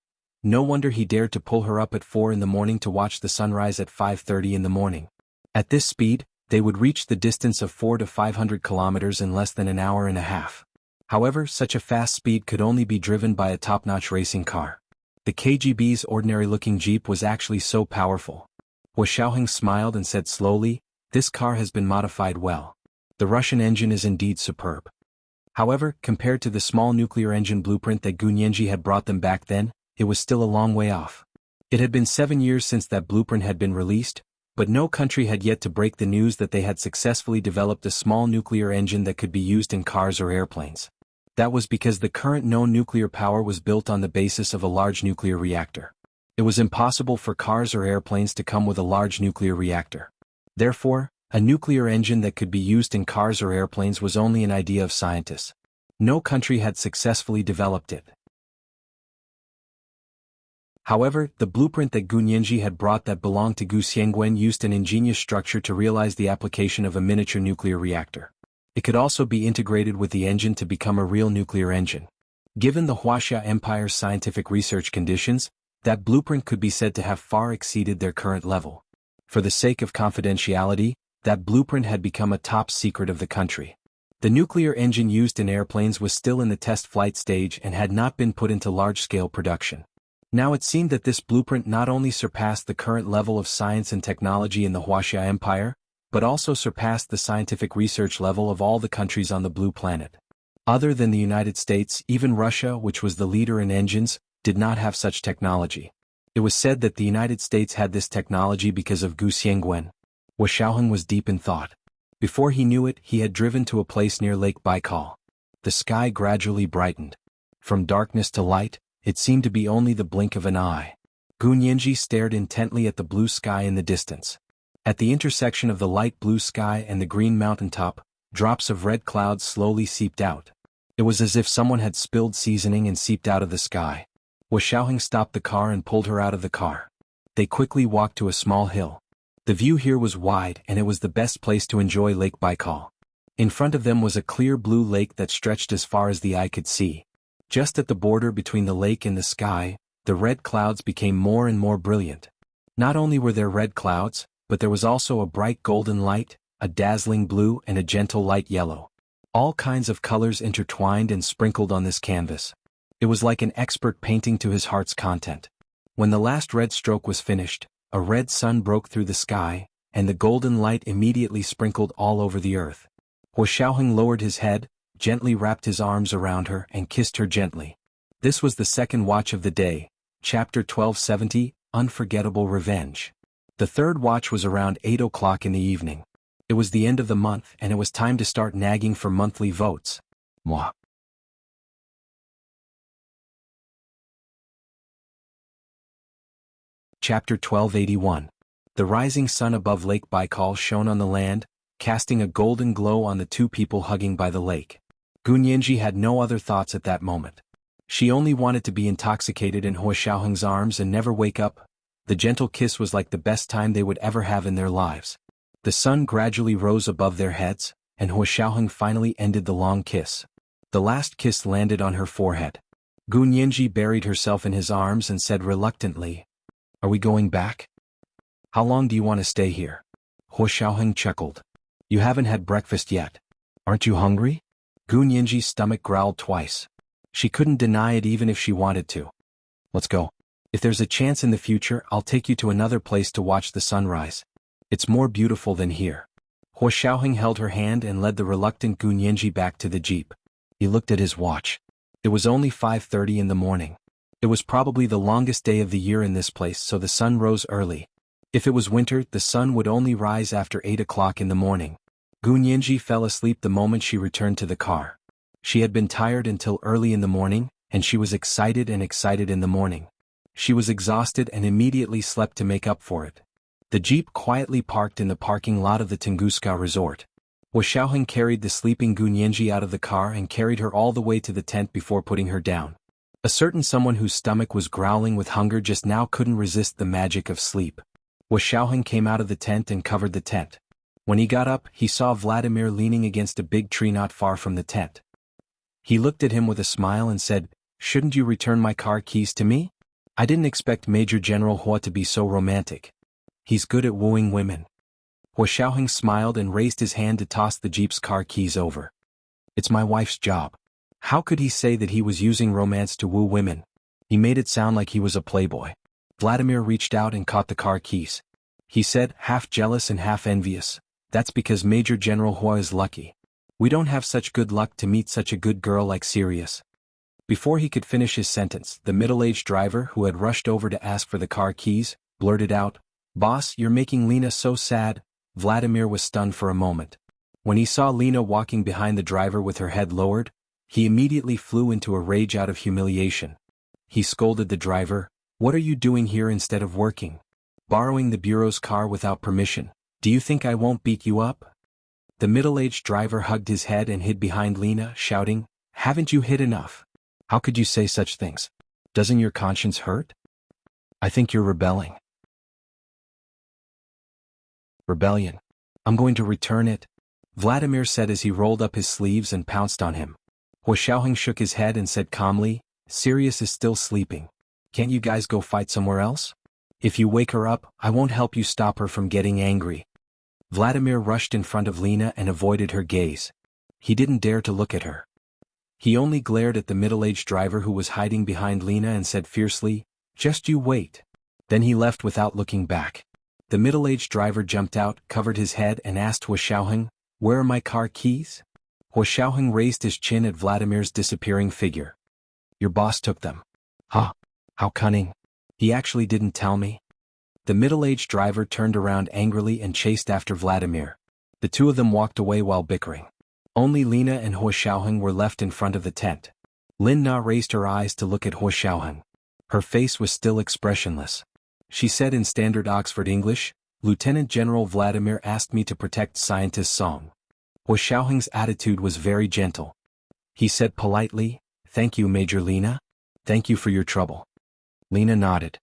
No wonder he dared to pull her up at 4 in the morning to watch the sunrise at 5:30 in the morning. At this speed, they would reach the distance of 400 to 500 kilometers in less than an hour and a half. However, such a fast speed could only be driven by a top-notch racing car. The KGB's ordinary-looking Jeep was actually so powerful. Hua Xiaoheng smiled and said slowly, "This car has been modified well. The Russian engine is indeed superb." However, compared to the small nuclear engine blueprint that Gu Nianji had brought them back then, it was still a long way off. It had been 7 years since that blueprint had been released, but no country had yet to break the news that they had successfully developed a small nuclear engine that could be used in cars or airplanes. That was because the current known nuclear power was built on the basis of a large nuclear reactor. It was impossible for cars or airplanes to come with a large nuclear reactor. Therefore, a nuclear engine that could be used in cars or airplanes was only an idea of scientists. No country had successfully developed it. However, the blueprint that Gu Nianji had brought that belonged to Gu Xiangwen used an ingenious structure to realize the application of a miniature nuclear reactor. It could also be integrated with the engine to become a real nuclear engine. Given the Wuxia Empire's scientific research conditions, that blueprint could be said to have far exceeded their current level. For the sake of confidentiality, that blueprint had become a top secret of the country. The nuclear engine used in airplanes was still in the test flight stage and had not been put into large-scale production. Now it seemed that this blueprint not only surpassed the current level of science and technology in the Wuxia Empire, but also surpassed the scientific research level of all the countries on the Blue Planet. Other than the United States, even Russia, which was the leader in engines, did not have such technology. It was said that the United States had this technology because of Gu Xiangwen. Hua Xiaoheng was deep in thought. Before he knew it, he had driven to a place near Lake Baikal. The sky gradually brightened. From darkness to light, it seemed to be only the blink of an eye. Gu Nianji stared intently at the blue sky in the distance. At the intersection of the light blue sky and the green mountaintop, drops of red clouds slowly seeped out. It was as if someone had spilled seasoning and seeped out of the sky. Hua Xiaoheng stopped the car and pulled her out of the car. They quickly walked to a small hill. The view here was wide, and it was the best place to enjoy Lake Baikal. In front of them was a clear blue lake that stretched as far as the eye could see. Just at the border between the lake and the sky, the red clouds became more and more brilliant. Not only were there red clouds, but there was also a bright golden light, a dazzling blue, and a gentle light yellow. All kinds of colors intertwined and sprinkled on this canvas. It was like an expert painting to his heart's content. When the last red stroke was finished, a red sun broke through the sky, and the golden light immediately sprinkled all over the earth. Hua Xiaoheng lowered his head, gently wrapped his arms around her and kissed her gently. This was the second watch of the day, chapter 1270, Unforgettable Revenge. The third watch was around 8 o'clock in the evening. It was the end of the month and it was time to start nagging for monthly votes. Mwah. Chapter 1281. The rising sun above Lake Baikal shone on the land, casting a golden glow on the two people hugging by the lake. Gu Nianji had no other thoughts at that moment. She only wanted to be intoxicated in Hua Xiaoheng's arms and never wake up. The gentle kiss was like the best time they would ever have in their lives. The sun gradually rose above their heads, and Hua Xiaoheng finally ended the long kiss. The last kiss landed on her forehead. Gu Nianji buried herself in his arms and said reluctantly, "Are we going back? How long do you want to stay here?" Hua Xiaoheng chuckled. "You haven't had breakfast yet. Aren't you hungry?" Gu Nianji's stomach growled twice. She couldn't deny it even if she wanted to. "Let's go. If there's a chance in the future, I'll take you to another place to watch the sunrise. It's more beautiful than here." Hua Xiaoheng held her hand and led the reluctant Gu Nianji back to the jeep. He looked at his watch. It was only 5:30 in the morning. It was probably the longest day of the year in this place, so the sun rose early. If it was winter, the sun would only rise after 8 o'clock in the morning. Gu Nianji fell asleep the moment she returned to the car. She had been tired until early in the morning, and she was excited in the morning. She was exhausted and immediately slept to make up for it. The jeep quietly parked in the parking lot of the Tunguska resort. Hua Xiaoheng carried the sleeping Gu Nianji out of the car and carried her all the way to the tent before putting her down. A certain someone whose stomach was growling with hunger just now couldn't resist the magic of sleep. Hua Xiaoheng came out of the tent and covered the tent. When he got up, he saw Vladimir leaning against a big tree not far from the tent. He looked at him with a smile and said, "Shouldn't you return my car keys to me? I didn't expect Major General Hua to be so romantic. He's good at wooing women." Hua Xiaoheng smiled and raised his hand to toss the jeep's car keys over. "It's my wife's job." How could he say that he was using romance to woo women? He made it sound like he was a playboy. Vladimir reached out and caught the car keys. He said, half jealous and half envious, "That's because Major General Hua is lucky. We don't have such good luck to meet such a good girl like Sirius." Before he could finish his sentence, the middle-aged driver, who had rushed over to ask for the car keys, blurted out, "Boss, you're making Lena so sad." Vladimir was stunned for a moment. When he saw Lena walking behind the driver with her head lowered, he immediately flew into a rage out of humiliation. He scolded the driver, "What are you doing here instead of working? Borrowing the bureau's car without permission. Do you think I won't beat you up?" The middle-aged driver hugged his head and hid behind Lena, shouting, "Haven't you hid enough? How could you say such things? Doesn't your conscience hurt? I think you're rebelling." "Rebellion. I'm going to return it," Vladimir said as he rolled up his sleeves and pounced on him. Hua Xiaoheng shook his head and said calmly, "Sirius is still sleeping. Can't you guys go fight somewhere else? If you wake her up, I won't help you stop her from getting angry." Vladimir rushed in front of Lena and avoided her gaze. He didn't dare to look at her. He only glared at the middle-aged driver who was hiding behind Lena and said fiercely, "Just you wait." Then he left without looking back. The middle-aged driver jumped out, covered his head and asked Hua Xiaoheng, "Where are my car keys?" Hua Xiaoheng raised his chin at Vladimir's disappearing figure. "Your boss took them." "Huh? How cunning. He actually didn't tell me." The middle-aged driver turned around angrily and chased after Vladimir. The two of them walked away while bickering. Only Lena and Hua Xiaoheng were left in front of the tent. Lin Na raised her eyes to look at Hua Xiaoheng. Her face was still expressionless. She said in standard Oxford English, "Lieutenant General Vladimir asked me to protect Scientist Song." Hua Xiaoheng's attitude was very gentle. He said politely, "Thank you, Major Lena. Thank you for your trouble." Lena nodded.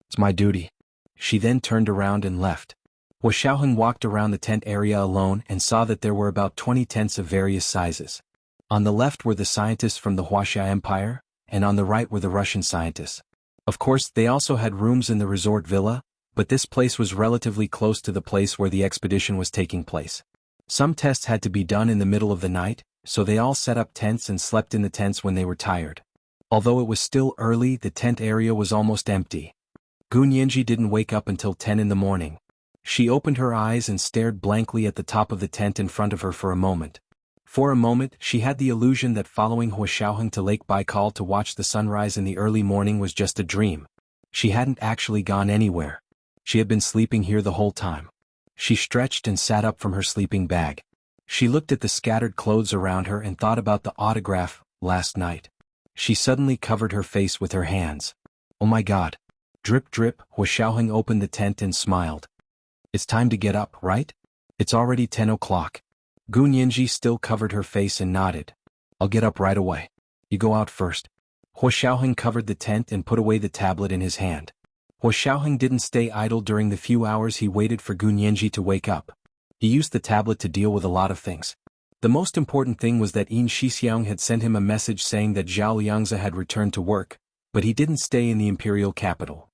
"It's my duty." She then turned around and left. Hua Xiaoheng walked around the tent area alone and saw that there were about 20 tents of various sizes. On the left were the scientists from the Huaxia Empire, and on the right were the Russian scientists. Of course, they also had rooms in the resort villa, but this place was relatively close to the place where the expedition was taking place. Some tests had to be done in the middle of the night, so they all set up tents and slept in the tents when they were tired. Although it was still early, the tent area was almost empty. Gu Nianji didn't wake up until 10 in the morning. She opened her eyes and stared blankly at the top of the tent in front of her for a moment. For a moment, she had the illusion that following Hua Xiaoheng to Lake Baikal to watch the sunrise in the early morning was just a dream. She hadn't actually gone anywhere. She had been sleeping here the whole time. She stretched and sat up from her sleeping bag. She looked at the scattered clothes around her and thought about the autograph, last night. She suddenly covered her face with her hands. "Oh my God." Drip drip, Hua Xiaoheng opened the tent and smiled. "It's time to get up, right? It's already 10 o'clock. Gu Nianji still covered her face and nodded. "I'll get up right away. You go out first." Hua Xiaoheng covered the tent and put away the tablet in his hand. Hua Xiaoheng didn't stay idle during the few hours he waited for Gu Nianji to wake up. He used the tablet to deal with a lot of things. The most important thing was that Yin Shixiang had sent him a message saying that Zhao Liangzi had returned to work, but he didn't stay in the imperial capital.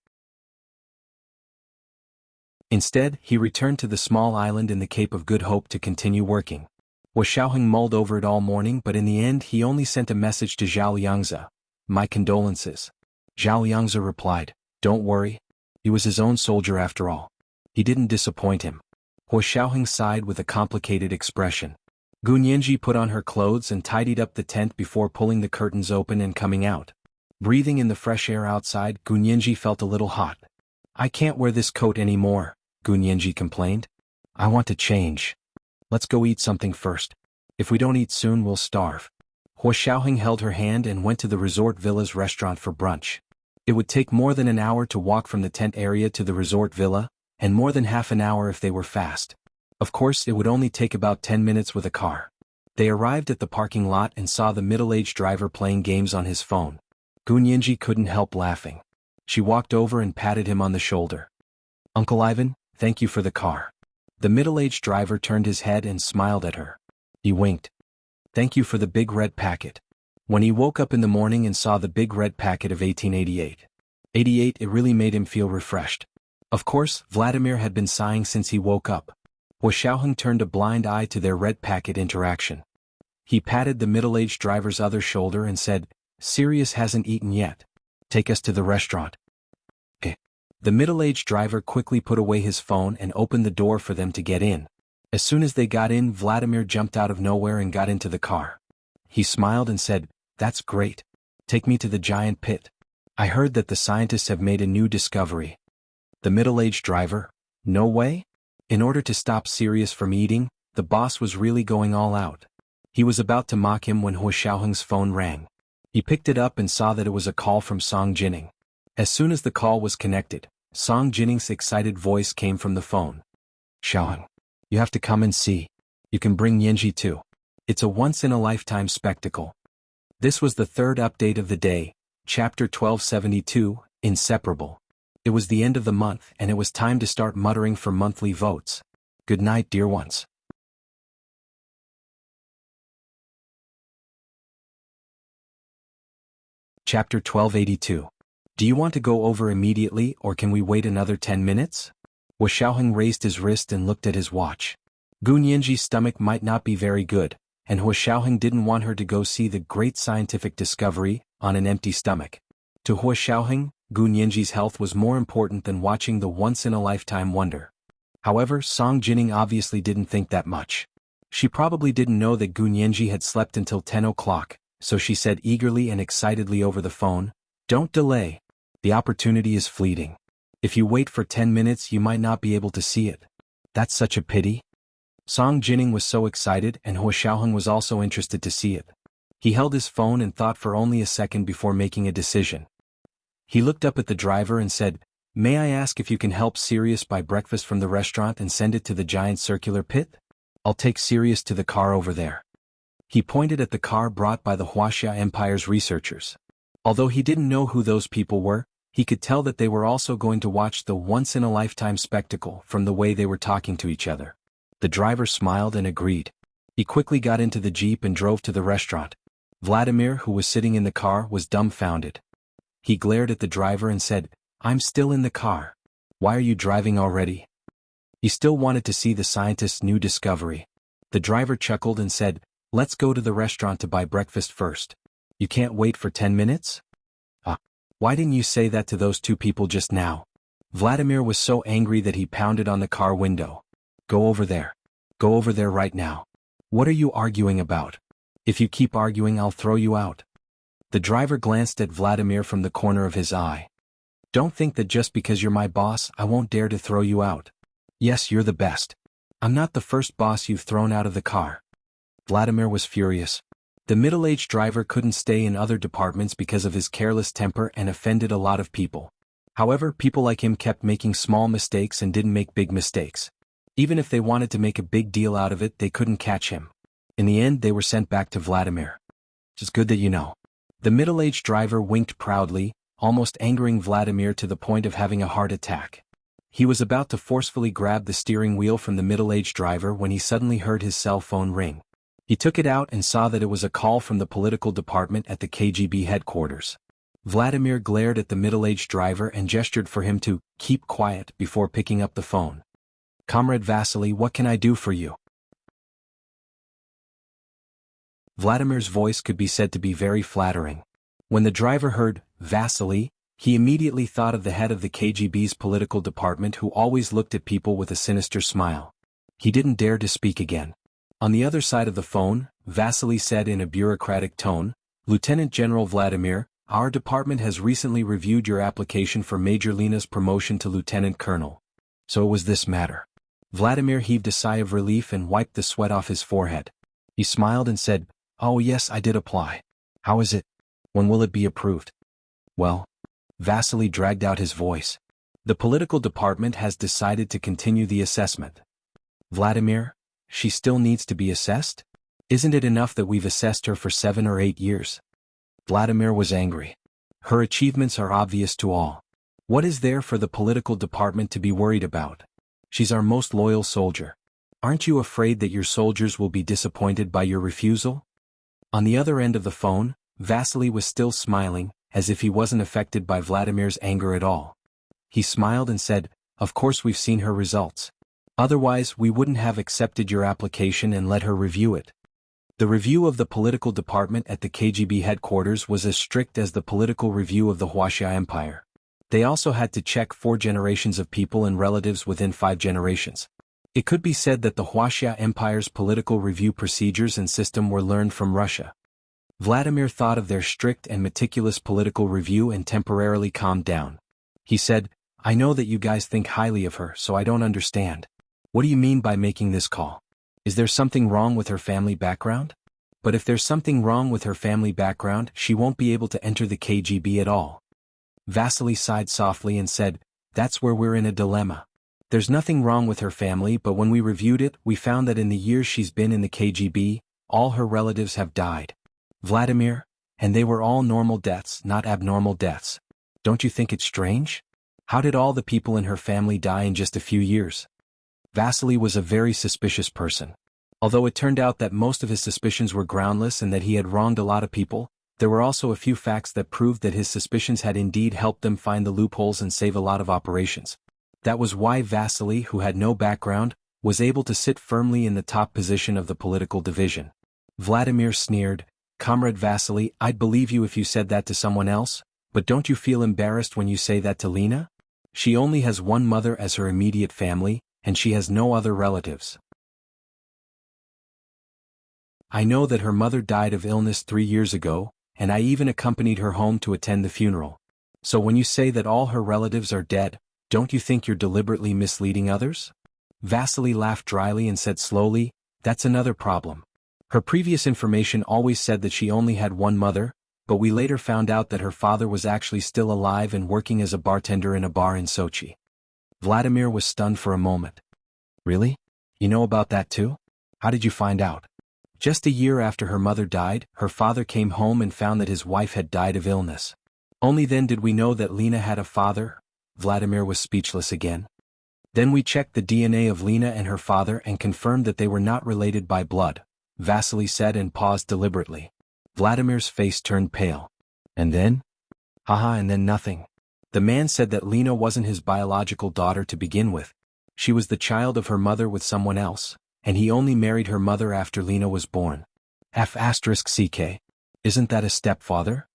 Instead, he returned to the small island in the Cape of Good Hope to continue working. Hua Xiaoheng mulled over it all morning, but in the end he only sent a message to Zhao Liangzi. "My condolences." Zhao Liangzi replied, "Don't worry. He was his own soldier after all. He didn't disappoint him." Hua Xiaoheng sighed with a complicated expression. Gu Nianji put on her clothes and tidied up the tent before pulling the curtains open and coming out. Breathing in the fresh air outside, Gu Nianji felt a little hot. I can't wear this coat anymore, Gunyenji complained. I want to change. Let's go eat something first. If we don't eat soon we'll starve. Hua Xiaoheng held her hand and went to the resort villa's restaurant for brunch. It would take more than an hour to walk from the tent area to the resort villa, and more than half an hour if they were fast. Of course, it would only take about 10 minutes with a car. They arrived at the parking lot and saw the middle-aged driver playing games on his phone. Gunyenji couldn't help laughing. She walked over and patted him on the shoulder. Uncle Ivan, thank you for the car. The middle-aged driver turned his head and smiled at her. He winked. Thank you for the big red packet. When he woke up in the morning and saw the big red packet of 1888, it really made him feel refreshed. Of course, Vladimir had been sighing since he woke up. Hua Xiaoheng turned a blind eye to their red packet interaction. He patted the middle-aged driver's other shoulder and said, Sirius hasn't eaten yet. Take us to the restaurant. Okay. The middle-aged driver quickly put away his phone and opened the door for them to get in. As soon as they got in, Vladimir jumped out of nowhere and got into the car. He smiled and said, That's great. Take me to the giant pit. I heard that the scientists have made a new discovery. The middle-aged driver? No way? In order to stop Sirius from eating, the boss was really going all out. He was about to mock him when Hua Xiaoheng's phone rang. He picked it up and saw that it was a call from Song Jining. As soon as the call was connected, Song Jining's excited voice came from the phone. Xiaoheng, you have to come and see. You can bring Yanji too. It's a once-in-a-lifetime spectacle. This was the third update of the day, Chapter 1272, Inseparable. It was the end of the month and it was time to start muttering for monthly votes. Good night, dear ones. Chapter 1282. Do you want to go over immediately or can we wait another 10 minutes? Hua Xiaoheng raised his wrist and looked at his watch. Gunyenji's stomach might not be very good, and Hua Xiaoheng didn't want her to go see the great scientific discovery on an empty stomach. To Hua Xiaoheng, Gunyenji's health was more important than watching the once-in-a-lifetime wonder. However, Song Jining obviously didn't think that much. She probably didn't know that Gunyenji had slept until 10 o'clock, so she said eagerly and excitedly over the phone, Don't delay. The opportunity is fleeting. If you wait for 10 minutes you might not be able to see it. That's such a pity. Song Jining was so excited and Hua Xiaoheng was also interested to see it. He held his phone and thought for only a second before making a decision. He looked up at the driver and said, May I ask if you can help Sirius buy breakfast from the restaurant and send it to the giant circular pit? I'll take Sirius to the car over there. He pointed at the car brought by the Huaxia Empire's researchers. Although he didn't know who those people were, he could tell that they were also going to watch the once-in-a-lifetime spectacle from the way they were talking to each other. The driver smiled and agreed. He quickly got into the jeep and drove to the restaurant. Vladimir, who was sitting in the car, was dumbfounded. He glared at the driver and said, I'm still in the car. Why are you driving already? He still wanted to see the scientist's new discovery. The driver chuckled and said, Let's go to the restaurant to buy breakfast first. You can't wait for 10 minutes? Why didn't you say that to those two people just now? Vladimir was so angry that he pounded on the car window. Go over there. Go over there right now. What are you arguing about? If you keep arguing I'll throw you out. The driver glanced at Vladimir from the corner of his eye. Don't think that just because you're my boss I won't dare to throw you out. Yes, you're the best. I'm not the first boss you've thrown out of the car. Vladimir was furious. The middle-aged driver couldn't stay in other departments because of his careless temper and offended a lot of people. However, people like him kept making small mistakes and didn't make big mistakes. Even if they wanted to make a big deal out of it, they couldn't catch him. In the end, they were sent back to Vladimir. It's good that you know. The middle-aged driver winked proudly, almost angering Vladimir to the point of having a heart attack. He was about to forcefully grab the steering wheel from the middle-aged driver when he suddenly heard his cell phone ring. He took it out and saw that it was a call from the political department at the KGB headquarters. Vladimir glared at the middle-aged driver and gestured for him to keep quiet before picking up the phone. Comrade Vasily, what can I do for you? Vladimir's voice could be said to be very flattering. When the driver heard Vasily, he immediately thought of the head of the KGB's political department who always looked at people with a sinister smile. He didn't dare to speak again. On the other side of the phone, Vasily said in a bureaucratic tone, Lieutenant General Vladimir, Our department has recently reviewed your application for Major Lena's promotion to Lieutenant Colonel. So it was this matter. Vladimir heaved a sigh of relief and wiped the sweat off his forehead. He smiled and said, "Oh yes, I did apply. How is it? When will it be approved?" "Well," Vasily dragged out his voice, "the political department has decided to continue the assessment." "Vladimir, she still needs to be assessed? Isn't it enough that we've assessed her for 7 or 8 years? Vladimir was angry. Her achievements are obvious to all. What is there for the political department to be worried about? She's our most loyal soldier. Aren't you afraid that your soldiers will be disappointed by your refusal?" On the other end of the phone, Vasily was still smiling, as if he wasn't affected by Vladimir's anger at all. He smiled and said, "Of course we've seen her results. Otherwise we wouldn't have accepted your application and let her review it." The review of the political department at the KGB headquarters was as strict as the political review of the Wuxia Empire. They also had to check 4 generations of people and relatives within 5 generations. It could be said that the Wuxia Empire's political review procedures and system were learned from Russia. Vladimir thought of their strict and meticulous political review and temporarily calmed down. He said, "I know that you guys think highly of her, so I don't understand. What do you mean by making this call? Is there something wrong with her family background? But if there's something wrong with her family background, she won't be able to enter the KGB at all." Vasily sighed softly and said, "That's where we're in a dilemma. There's nothing wrong with her family, but when we reviewed it, we found that in the years she's been in the KGB, all her relatives have died. Vladimir, and they were all normal deaths, not abnormal deaths. Don't you think it's strange? How did all the people in her family die in just a few years?" Vasily was a very suspicious person. Although it turned out that most of his suspicions were groundless and that he had wronged a lot of people, there were also a few facts that proved that his suspicions had indeed helped them find the loopholes and save a lot of operations. That was why Vasily, who had no background, was able to sit firmly in the top position of the political division. Vladimir sneered, "Comrade Vasily, I'd believe you if you said that to someone else, but don't you feel embarrassed when you say that to Lena? She only has one mother as her immediate family, and she has no other relatives. I know that her mother died of illness 3 years ago, and I even accompanied her home to attend the funeral. So when you say that all her relatives are dead, don't you think you're deliberately misleading others?" Vasily laughed dryly and said slowly, "That's another problem. Her previous information always said that she only had one mother, but we later found out that her father was actually still alive and working as a bartender in a bar in Sochi." Vladimir was stunned for a moment. "Really? You know about that too? How did you find out?" Just a year after her mother died, her father came home and found that his wife had died of illness. Only then did we know that Lena had a father. Vladimir was speechless again. Then we checked the DNA of Lena and her father and confirmed that they were not related by blood, Vasily said and paused deliberately. Vladimir's face turned pale. "And then?" "Haha, and then nothing. The man said that Lena wasn't his biological daughter to begin with. She was the child of her mother with someone else, and he only married her mother after Lena was born. F***ck. Isn't that a stepfather?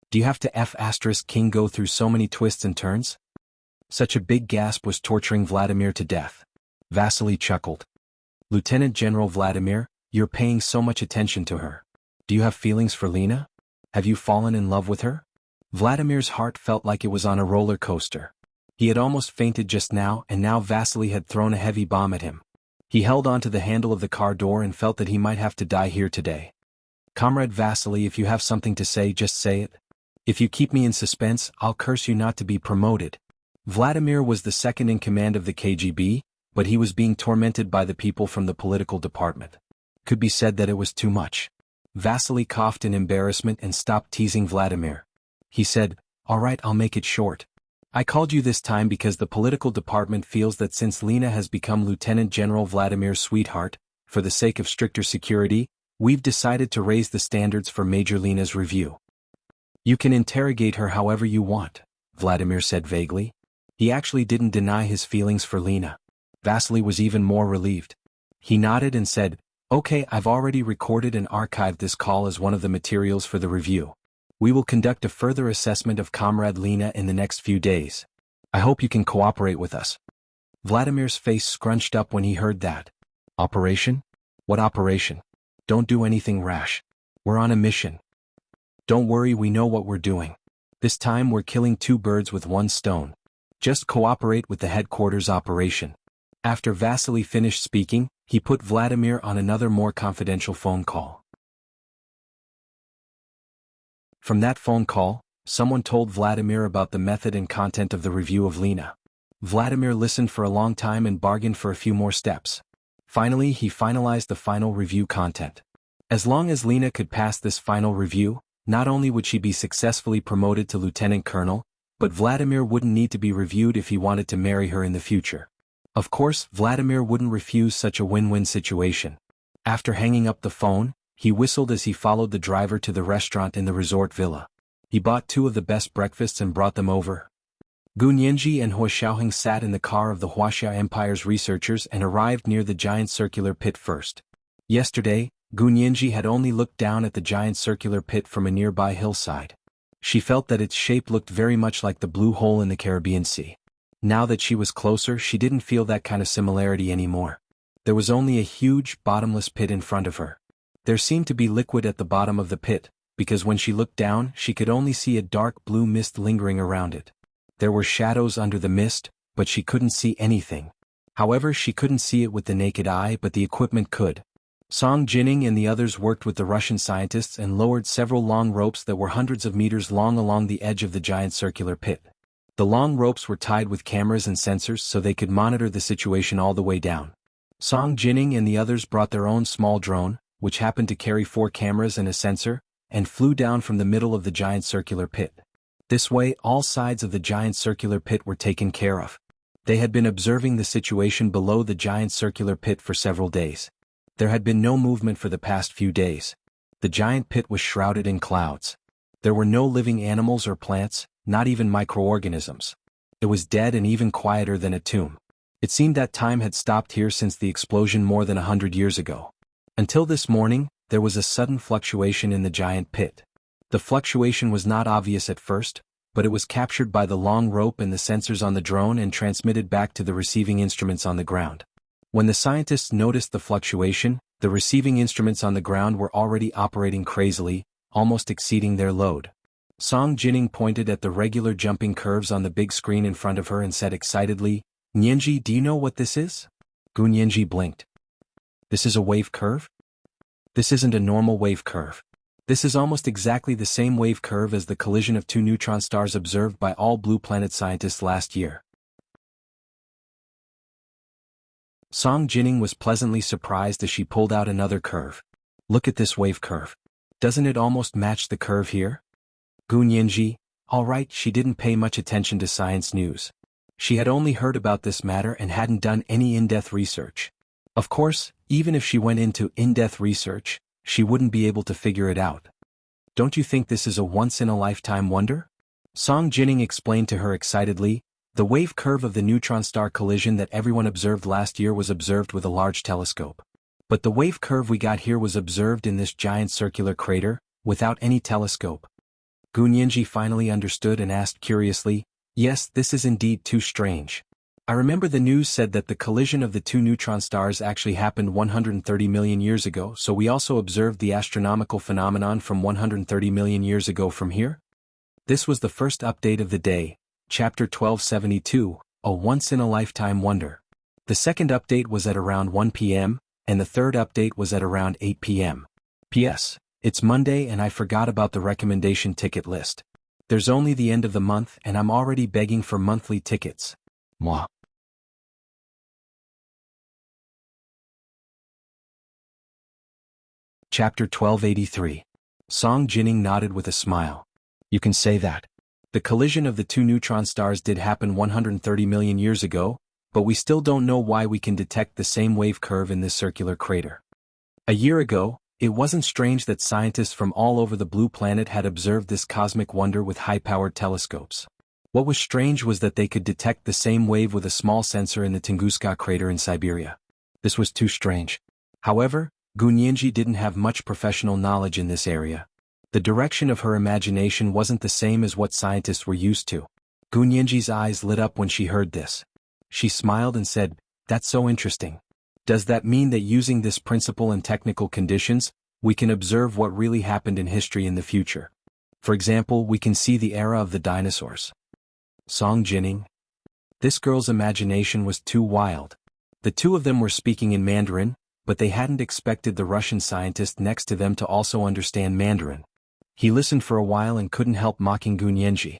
Do you have to F***king go through so many twists and turns?" Such a big gasp was torturing Vladimir to death. Vasily chuckled. "Lieutenant General Vladimir, you're paying so much attention to her. Do you have feelings for Lena? Have you fallen in love with her?" Vladimir's heart felt like it was on a roller coaster. He had almost fainted just now, and now Vasily had thrown a heavy bomb at him. He held onto the handle of the car door and felt that he might have to die here today. "Comrade Vasily, if you have something to say, just say it. If you keep me in suspense, I'll curse you not to be promoted." Vladimir was the second in command of the KGB, but he was being tormented by the people from the political department. Could be said that it was too much. Vasily coughed in embarrassment and stopped teasing Vladimir. He said, "All right, I'll make it short. I called you this time because the political department feels that since Lena has become Lieutenant General Vladimir's sweetheart, for the sake of stricter security, we've decided to raise the standards for Major Lena's review." "You can interrogate her however you want," Vladimir said vaguely. He actually didn't deny his feelings for Lena. Vasily was even more relieved. He nodded and said, "Okay, I've already recorded and archived this call as one of the materials for the review. We will conduct a further assessment of Comrade Lena in the next few days. I hope you can cooperate with us." Vladimir's face scrunched up when he heard that. "Operation? What operation? Don't do anything rash. We're on a mission." "Don't worry, we know what we're doing. This time we're killing two birds with one stone. Just cooperate with the headquarters operation. After Vasily finished speaking, he put Vladimir on another more confidential phone call. From that phone call, someone told Vladimir about the method and content of the review of Lena. Vladimir listened for a long time and bargained for a few more steps. Finally, he finalized the final review content. As long as Lena could pass this final review, not only would she be successfully promoted to lieutenant colonel, but Vladimir wouldn't need to be reviewed if he wanted to marry her in the future. Of course, Vladimir wouldn't refuse such a win-win situation. After hanging up the phone, he whistled as he followed the driver to the restaurant in the resort villa. He bought two of the best breakfasts and brought them over. Gu Nianji and Hua Xiaoheng sat in the car of the Huaxia Empire's researchers and arrived near the giant circular pit first. Yesterday, Gu Nianji had only looked down at the giant circular pit from a nearby hillside. She felt that its shape looked very much like the blue hole in the Caribbean Sea. Now that she was closer, she didn't feel that kind of similarity anymore. There was only a huge, bottomless pit in front of her. There seemed to be liquid at the bottom of the pit, because when she looked down, she could only see a dark blue mist lingering around it. There were shadows under the mist, but she couldn't see anything. However, she couldn't see it with the naked eye, but the equipment could. Song Jining and the others worked with the Russian scientists and lowered several long ropes that were hundreds of meters long along the edge of the giant circular pit. The long ropes were tied with cameras and sensors so they could monitor the situation all the way down. Song Jining and the others brought their own small drone, which happened to carry 4 cameras and a sensor, and flew down from the middle of the giant circular pit. This way, all sides of the giant circular pit were taken care of. They had been observing the situation below the giant circular pit for several days. There had been no movement for the past few days. The giant pit was shrouded in clouds. There were no living animals or plants, not even microorganisms. It was dead and even quieter than a tomb. It seemed that time had stopped here since the explosion more than 100 years ago. Until this morning, there was a sudden fluctuation in the giant pit. The fluctuation was not obvious at first, but it was captured by the long rope and the sensors on the drone and transmitted back to the receiving instruments on the ground. When the scientists noticed the fluctuation, the receiving instruments on the ground were already operating crazily, almost exceeding their load. Song Jining pointed at the regular jumping curves on the big screen in front of her and said excitedly, "Nianji, do you know what this is?" Gu Nianji blinked. "This is a wave curve?" "This isn't a normal wave curve. This is almost exactly the same wave curve as the collision of 2 neutron stars observed by all blue planet scientists last year." Song Jining was pleasantly surprised as she pulled out another curve. "Look at this wave curve. Doesn't it almost match the curve here?" Gu Nianji, all right, she didn't pay much attention to science news. She had only heard about this matter and hadn't done any in-depth research. Of course, even if she went into in-depth research, she wouldn't be able to figure it out. "Don't you think this is a once-in-a-lifetime wonder?" Song Jining explained to her excitedly. The wave curve of the neutron star collision that everyone observed last year was observed with a large telescope. But the wave curve we got here was observed in this giant circular crater, without any telescope. Gu Nianji finally understood and asked curiously, "Yes, this is indeed too strange. I remember the news said that the collision of the 2 neutron stars actually happened 130 million years ago, so we also observed the astronomical phenomenon from 130 million years ago from here?" This was the first update of the day, Chapter 1272, a once-in-a-lifetime wonder. The second update was at around 1 p.m., and the third update was at around 8 p.m. P.S. It's Monday and I forgot about the recommendation ticket list. There's only the end of the month and I'm already begging for monthly tickets. Mwah. Chapter 1283. Song Jining nodded with a smile. "You can say that. The collision of the 2 neutron stars did happen 130 million years ago, but we still don't know why we can detect the same wave curve in this circular crater. A year ago, it wasn't strange that scientists from all over the blue planet had observed this cosmic wonder with high-powered telescopes. What was strange was that they could detect the same wave with a small sensor in the Tunguska crater in Siberia. This was too strange. However, Gu Nianji didn't have much professional knowledge in this area. The direction of her imagination wasn't the same as what scientists were used to. Gu Nianji's eyes lit up when she heard this. She smiled and said, "That's so interesting. Does that mean that using this principle and technical conditions, we can observe what really happened in history in the future?" For example, we can see the era of the dinosaurs. Song Jining. This girl's imagination was too wild. The two of them were speaking in Mandarin, but they hadn't expected the Russian scientist next to them to also understand Mandarin. He listened for a while and couldn't help mocking Gunyenji.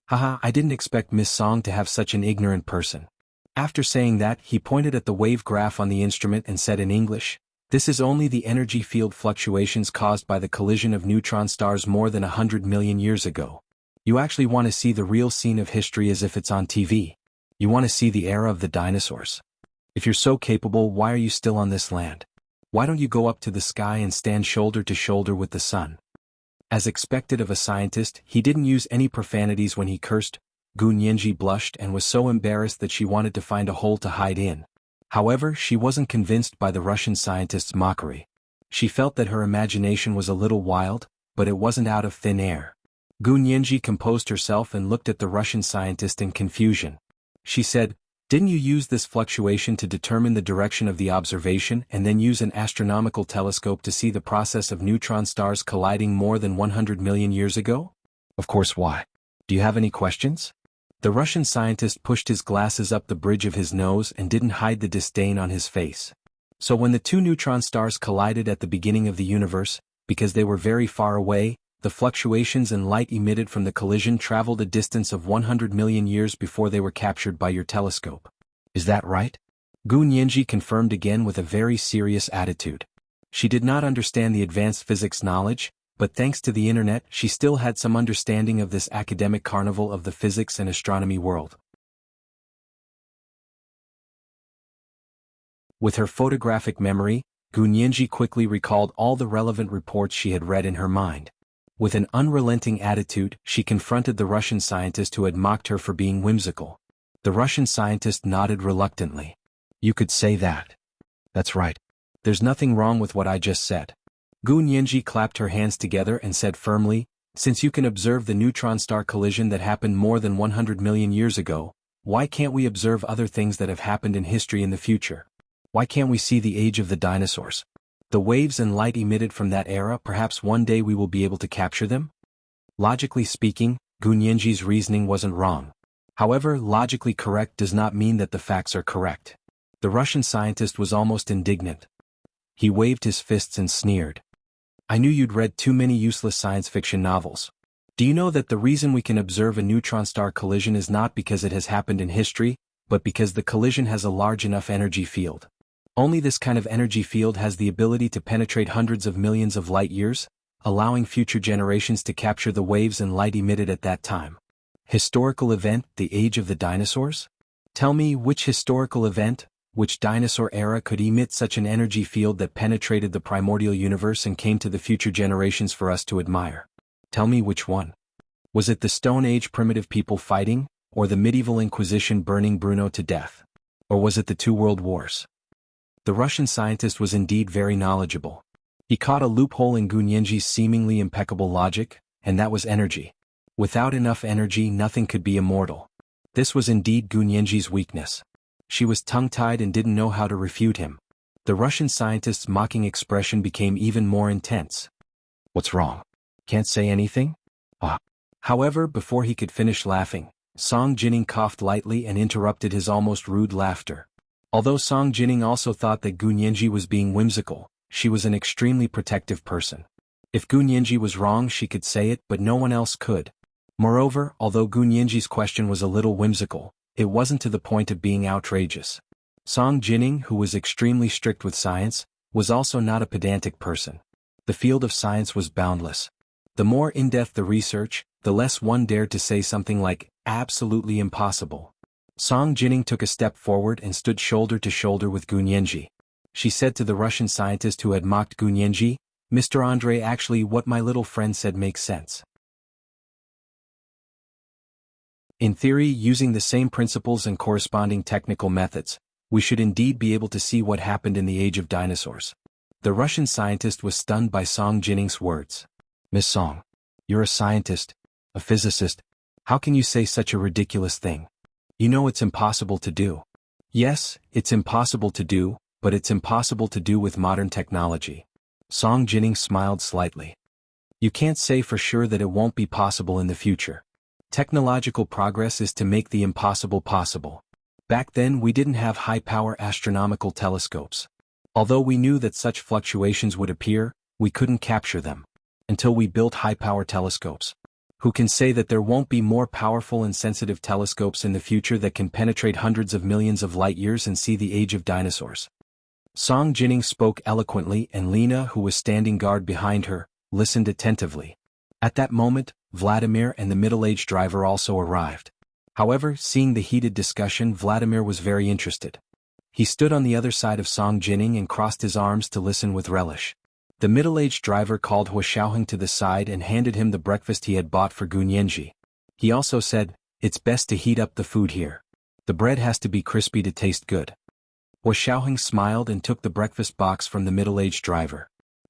Haha, I didn't expect Miss Song to have such an ignorant person. After saying that, he pointed at the wave graph on the instrument and said in English, "This is only the energy field fluctuations caused by the collision of neutron stars more than 100 million years ago. You actually want to see the real scene of history as if it's on TV. You want to see the era of the dinosaurs. If you're so capable, why are you still on this land? Why don't you go up to the sky and stand shoulder to shoulder with the sun?" As expected of a scientist, he didn't use any profanities when he cursed. Gunyenji blushed and was so embarrassed that she wanted to find a hole to hide in. However, she wasn't convinced by the Russian scientist's mockery. She felt that her imagination was a little wild, but it wasn't out of thin air. Gunyenji composed herself and looked at the Russian scientist in confusion. She said, "Didn't you use this fluctuation to determine the direction of the observation and then use an astronomical telescope to see the process of neutron stars colliding more than 100 million years ago?" "Of course. Why? Do you have any questions?" The Russian scientist pushed his glasses up the bridge of his nose and didn't hide the disdain on his face. "So when the two neutron stars collided at the beginning of the universe, because they were very far away, the fluctuations and light emitted from the collision traveled a distance of 100 million years before they were captured by your telescope. Is that right?" Gunyenji confirmed again with a very serious attitude. She did not understand the advanced physics knowledge, but thanks to the internet she still had some understanding of this academic carnival of the physics and astronomy world. With her photographic memory, Gunyenji quickly recalled all the relevant reports she had read in her mind. With an unrelenting attitude, she confronted the Russian scientist who had mocked her for being whimsical. The Russian scientist nodded reluctantly. "You could say that. That's right. There's nothing wrong with what I just said." Gunyenji clapped her hands together and said firmly, "Since you can observe the neutron star collision that happened more than 100 million years ago, why can't we observe other things that have happened in history in the future? Why can't we see the age of the dinosaurs? The waves and light emitted from that era, perhaps one day we will be able to capture them?" Logically speaking, Gunyenji's reasoning wasn't wrong. However, logically correct does not mean that the facts are correct. The Russian scientist was almost indignant. He waved his fists and sneered. "I knew you'd read too many useless science fiction novels. Do you know that the reason we can observe a neutron star collision is not because it has happened in history, but because the collision has a large enough energy field? Only this kind of energy field has the ability to penetrate hundreds of millions of light years, allowing future generations to capture the waves and light emitted at that time." Historical event, the age of the dinosaurs? Tell me which historical event, which dinosaur era could emit such an energy field that penetrated the primordial universe and came to the future generations for us to admire? Tell me which one. Was it the Stone Age primitive people fighting, or the medieval Inquisition burning Bruno to death? Or was it the two world wars? The Russian scientist was indeed very knowledgeable. He caught a loophole in Gunyenji's seemingly impeccable logic, and that was energy. Without enough energy, nothing could be immortal. This was indeed Gunyenji's weakness. She was tongue-tied and didn't know how to refute him. The Russian scientist's mocking expression became even more intense. "What's wrong? Can't say anything?" "Ah." However, before he could finish laughing, Song Jining coughed lightly and interrupted his almost rude laughter. Although Song Jining also thought that Gunyenji was being whimsical, she was an extremely protective person. If Gunyenji was wrong, she could say it, but no one else could. Moreover, although Gunyenji's question was a little whimsical, it wasn't to the point of being outrageous. Song Jining, who was extremely strict with science, was also not a pedantic person. The field of science was boundless. The more in-depth the research, the less one dared to say something like, "absolutely impossible." Song Jining took a step forward and stood shoulder to shoulder with Gunyenji. She said to the Russian scientist who had mocked Gunyenji, "Mr. Andre, actually what my little friend said makes sense. In theory, using the same principles and corresponding technical methods, we should indeed be able to see what happened in the age of dinosaurs." The Russian scientist was stunned by Song Jining's words. "Miss Song, you're a scientist, a physicist. How can you say such a ridiculous thing? You know it's impossible to do." "Yes, it's impossible to do, but it's impossible to do with modern technology." Song Jining smiled slightly. You can't say for sure that it won't be possible in the future. Technological progress is to make the impossible possible. Back then we didn't have high-power astronomical telescopes. Although we knew that such fluctuations would appear, we couldn't capture them. Until we built high-power telescopes. Who can say that there won't be more powerful and sensitive telescopes in the future that can penetrate hundreds of millions of light-years and see the age of dinosaurs? Song Jining spoke eloquently, and Lena, who was standing guard behind her, listened attentively. At that moment, Vladimir and the middle-aged driver also arrived. However, seeing the heated discussion, Vladimir was very interested. He stood on the other side of Song Jining and crossed his arms to listen with relish. The middle-aged driver called Hua Xiaoheng to the side and handed him the breakfast he had bought for Gun Yanji. He also said, "It's best to heat up the food here. The bread has to be crispy to taste good." Hua Xiaoheng smiled and took the breakfast box from the middle-aged driver.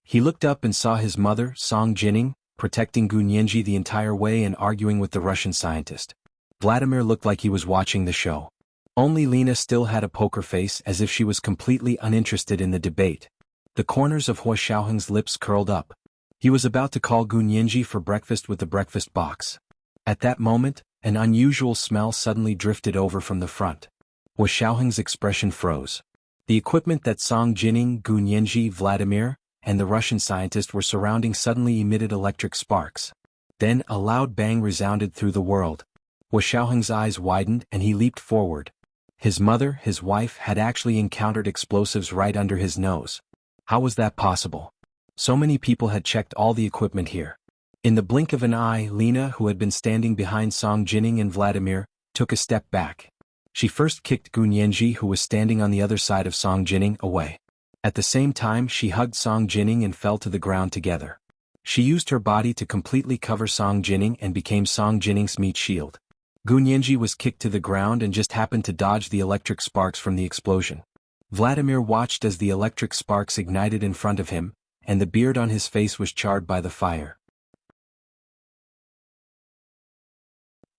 He looked up and saw his mother, Song Jining, protecting Gun Yanji the entire way and arguing with the Russian scientist. Vladimir looked like he was watching the show. Only Lena still had a poker face, as if she was completely uninterested in the debate. The corners of Hua Xiaoheng's lips curled up. He was about to call Gun Yanji for breakfast with the breakfast box. At that moment, an unusual smell suddenly drifted over from the front. Hua Xiaoheng's expression froze. The equipment that Song Jining, Gun Yanji, Vladimir, and the Russian scientist were surrounding suddenly emitted electric sparks. Then a loud bang resounded through the world. Hua Xiaoheng's eyes widened and he leaped forward. His mother, his wife, had actually encountered explosives right under his nose. How was that possible? So many people had checked all the equipment here. In the blink of an eye, Lena, who had been standing behind Song Jining and Vladimir, took a step back. She first kicked Gun Yanji, who was standing on the other side of Song Jining, away. At the same time, she hugged Song Jining and fell to the ground together. She used her body to completely cover Song Jining and became Song Jining's meat shield. Gun Yanji was kicked to the ground and just happened to dodge the electric sparks from the explosion. Vladimir watched as the electric sparks ignited in front of him, and the beard on his face was charred by the fire.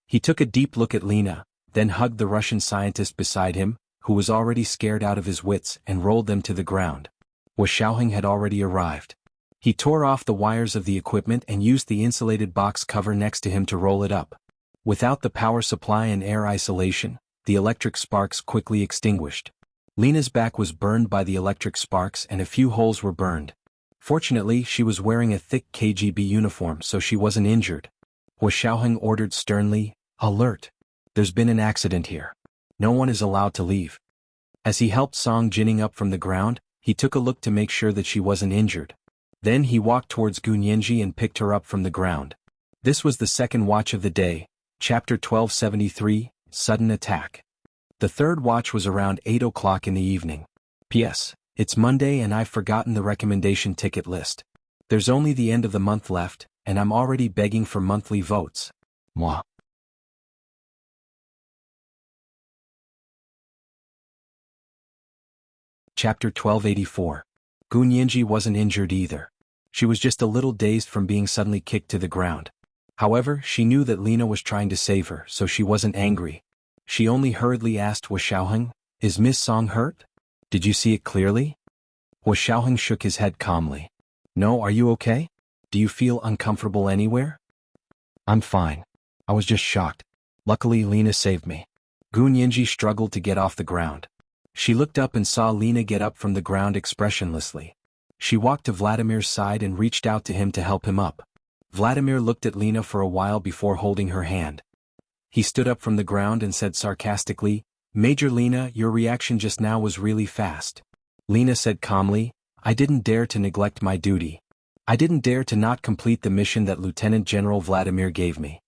He took a deep look at Lena, then hugged the Russian scientist beside him, who was already scared out of his wits, and rolled them to the ground. Hua Xiaoheng had already arrived. He tore off the wires of the equipment and used the insulated box cover next to him to roll it up. Without the power supply and air isolation, the electric sparks quickly extinguished. Lena's back was burned by the electric sparks and a few holes were burned. Fortunately, she was wearing a thick KGB uniform, so she wasn't injured. Hua Xiaoheng ordered sternly, "Alert! There's been an accident here. No one is allowed to leave." As he helped Song Jining up from the ground, he took a look to make sure that she wasn't injured. Then he walked towards Gun Yanji and picked her up from the ground. This was the second watch of the day, Chapter 1273, Sudden Attack. The third watch was around 8 o'clock in the evening. P.S. It's Monday and I've forgotten the recommendation ticket list. There's only the end of the month left, and I'm already begging for monthly votes. Mwah. Chapter 1284. Gun Yanji wasn't injured either. She was just a little dazed from being suddenly kicked to the ground. However, she knew that Lena was trying to save her, so she wasn't angry. She only hurriedly asked Hua Xiaoheng, "Is Miss Song hurt? Did you see it clearly?" Hua Xiaoheng shook his head calmly. "No, are you okay? Do you feel uncomfortable anywhere?" "I'm fine. I was just shocked. Luckily Lena saved me." Gun Yanji struggled to get off the ground. She looked up and saw Lena get up from the ground expressionlessly. She walked to Vladimir's side and reached out to him to help him up. Vladimir looked at Lena for a while before holding her hand. He stood up from the ground and said sarcastically, "Major Lena, your reaction just now was really fast." Lena said calmly, "I didn't dare to neglect my duty. I didn't dare to not complete the mission that Lieutenant General Vladimir gave me."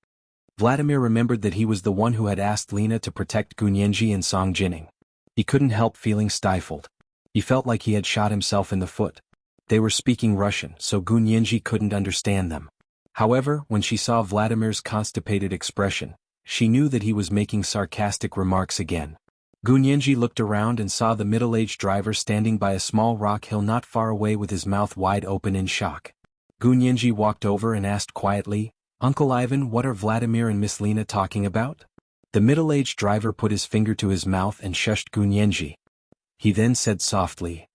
Vladimir remembered that he was the one who had asked Lena to protect Gun Yanji and Song Jining. He couldn't help feeling stifled. He felt like he had shot himself in the foot. They were speaking Russian, so Gun Yanji couldn't understand them. However, when she saw Vladimir's constipated expression, she knew that he was making sarcastic remarks again. Gun Yanji looked around and saw the middle-aged driver standing by a small rock hill not far away with his mouth wide open in shock. Gun Yanji walked over and asked quietly, "Uncle Ivan, what are Vladimir and Miss Lena talking about?" The middle-aged driver put his finger to his mouth and shushed Gun Yanji. He then said softly,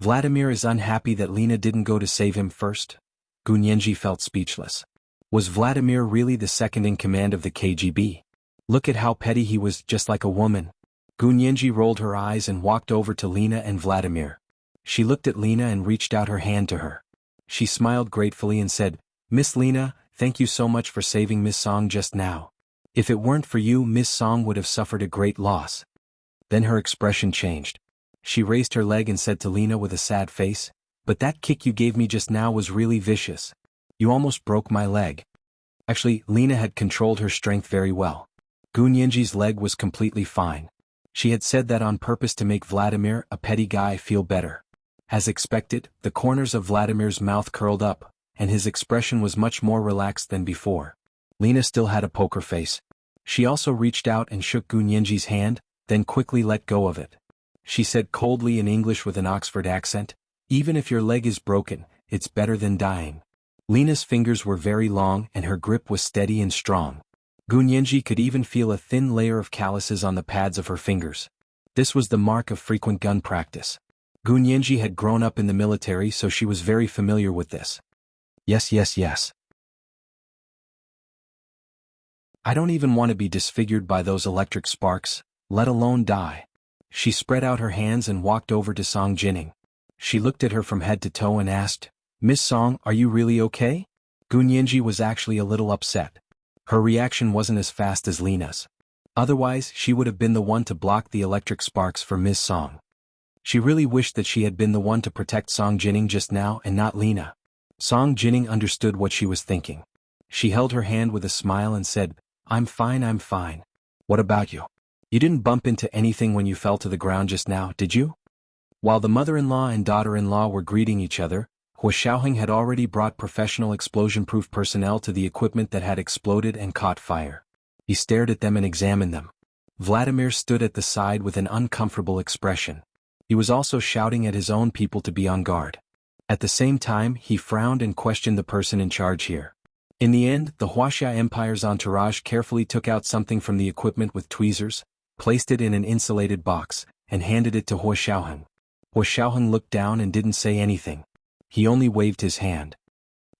"Vladimir is unhappy that Lena didn't go to save him first. Gun Yenji felt speechless. Was Vladimir really the second in command of the KGB? Look at how petty he was, just like a woman. Gun Yenji rolled her eyes and walked over to Lena and Vladimir. She looked at Lena and reached out her hand to her. She smiled gratefully and said, "Miss Lena, thank you so much for saving Miss Song just now. If it weren't for you, Miss Song would have suffered a great loss." Then her expression changed. She raised her leg and said to Lena with a sad face, "But that kick you gave me just now was really vicious. You almost broke my leg." Actually, Lena had controlled her strength very well. Gun Yenji's leg was completely fine. She had said that on purpose to make Vladimir, a petty guy, feel better. As expected, the corners of Vladimir's mouth curled up, and his expression was much more relaxed than before. Lena still had a poker face. She also reached out and shook Gun Yenji's hand, then quickly let go of it. She said coldly in English with an Oxford accent, "Even if your leg is broken, it's better than dying." Lena's fingers were very long and her grip was steady and strong. Gun Yenji could even feel a thin layer of calluses on the pads of her fingers. This was the mark of frequent gun practice. Gun Yenji had grown up in the military, so she was very familiar with this. Yes, yes, yes. I don't even want to be disfigured by those electric sparks, let alone die. She spread out her hands and walked over to Song Jining. She looked at her from head to toe and asked, "Miss Song, are you really okay?" Gun Yenji was actually a little upset. Her reaction wasn't as fast as Lena's. Otherwise, she would have been the one to block the electric sparks for Miss Song. She really wished that she had been the one to protect Song Jining just now and not Lena. Song Jining understood what she was thinking. She held her hand with a smile and said, I'm fine. What about you? You didn't bump into anything when you fell to the ground just now, did you?" While the mother-in-law and daughter-in-law were greeting each other, Hua Xiaoheng had already brought professional explosion-proof personnel to the equipment that had exploded and caught fire. He stared at them and examined them. Vladimir stood at the side with an uncomfortable expression. He was also shouting at his own people to be on guard. At the same time, he frowned and questioned the person in charge here. In the end, the Huaxia Empire's entourage carefully took out something from the equipment with tweezers, placed it in an insulated box, and handed it to Hua Xiaoheng. Hua Xiaoheng looked down and didn't say anything. He only waved his hand.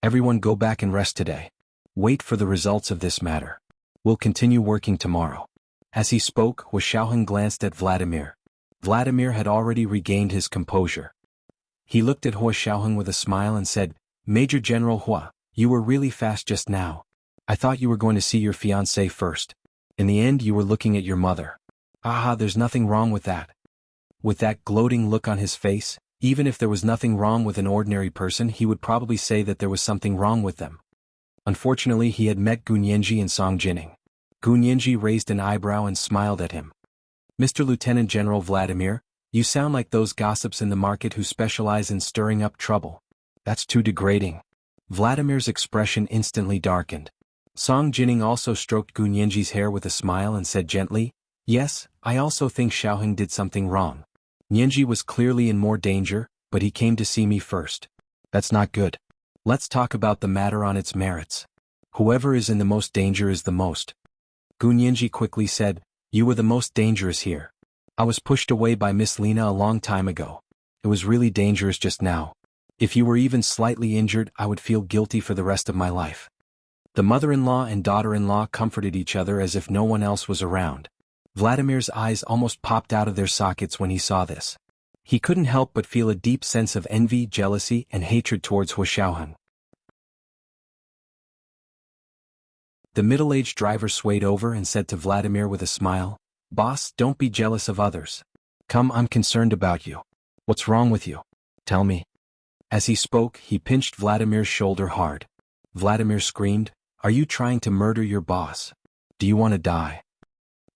"Everyone go back and rest today. Wait for the results of this matter. We'll continue working tomorrow." As he spoke, Hua Xiaoheng glanced at Vladimir. Vladimir had already regained his composure. He looked at Hua Xiaoheng with a smile and said, "Major General Hua, you were really fast just now. I thought you were going to see your fiancée first. In the end you were looking at your mother. There's nothing wrong with that." With that gloating look on his face, even if there was nothing wrong with an ordinary person, he would probably say that there was something wrong with them. Unfortunately, he had met Gun Yenji and Song Jining. Gun Yenji raised an eyebrow and smiled at him. "Mr. Lieutenant General Vladimir, you sound like those gossips in the market who specialize in stirring up trouble. That's too degrading." Vladimir's expression instantly darkened. Song Jining also stroked Gun Yenji's hair with a smile and said gently, "Yes, I also think Xiaoheng did something wrong. Yenji was clearly in more danger, but he came to see me first. That's not good. Let's talk about the matter on its merits. Whoever is in the most danger is the most." Gun Yenji quickly said, "You were the most dangerous here. I was pushed away by Miss Lena a long time ago. It was really dangerous just now. If you were even slightly injured, I would feel guilty for the rest of my life." The mother-in-law and daughter-in-law comforted each other as if no one else was around. Vladimir's eyes almost popped out of their sockets when he saw this. He couldn't help but feel a deep sense of envy, jealousy, and hatred towards Hua Xiaoheng. The middle-aged driver swayed over and said to Vladimir with a smile, "Boss, don't be jealous of others. Come, I'm concerned about you. What's wrong with you? Tell me." As he spoke, he pinched Vladimir's shoulder hard. Vladimir screamed, "Are you trying to murder your boss? Do you want to die?"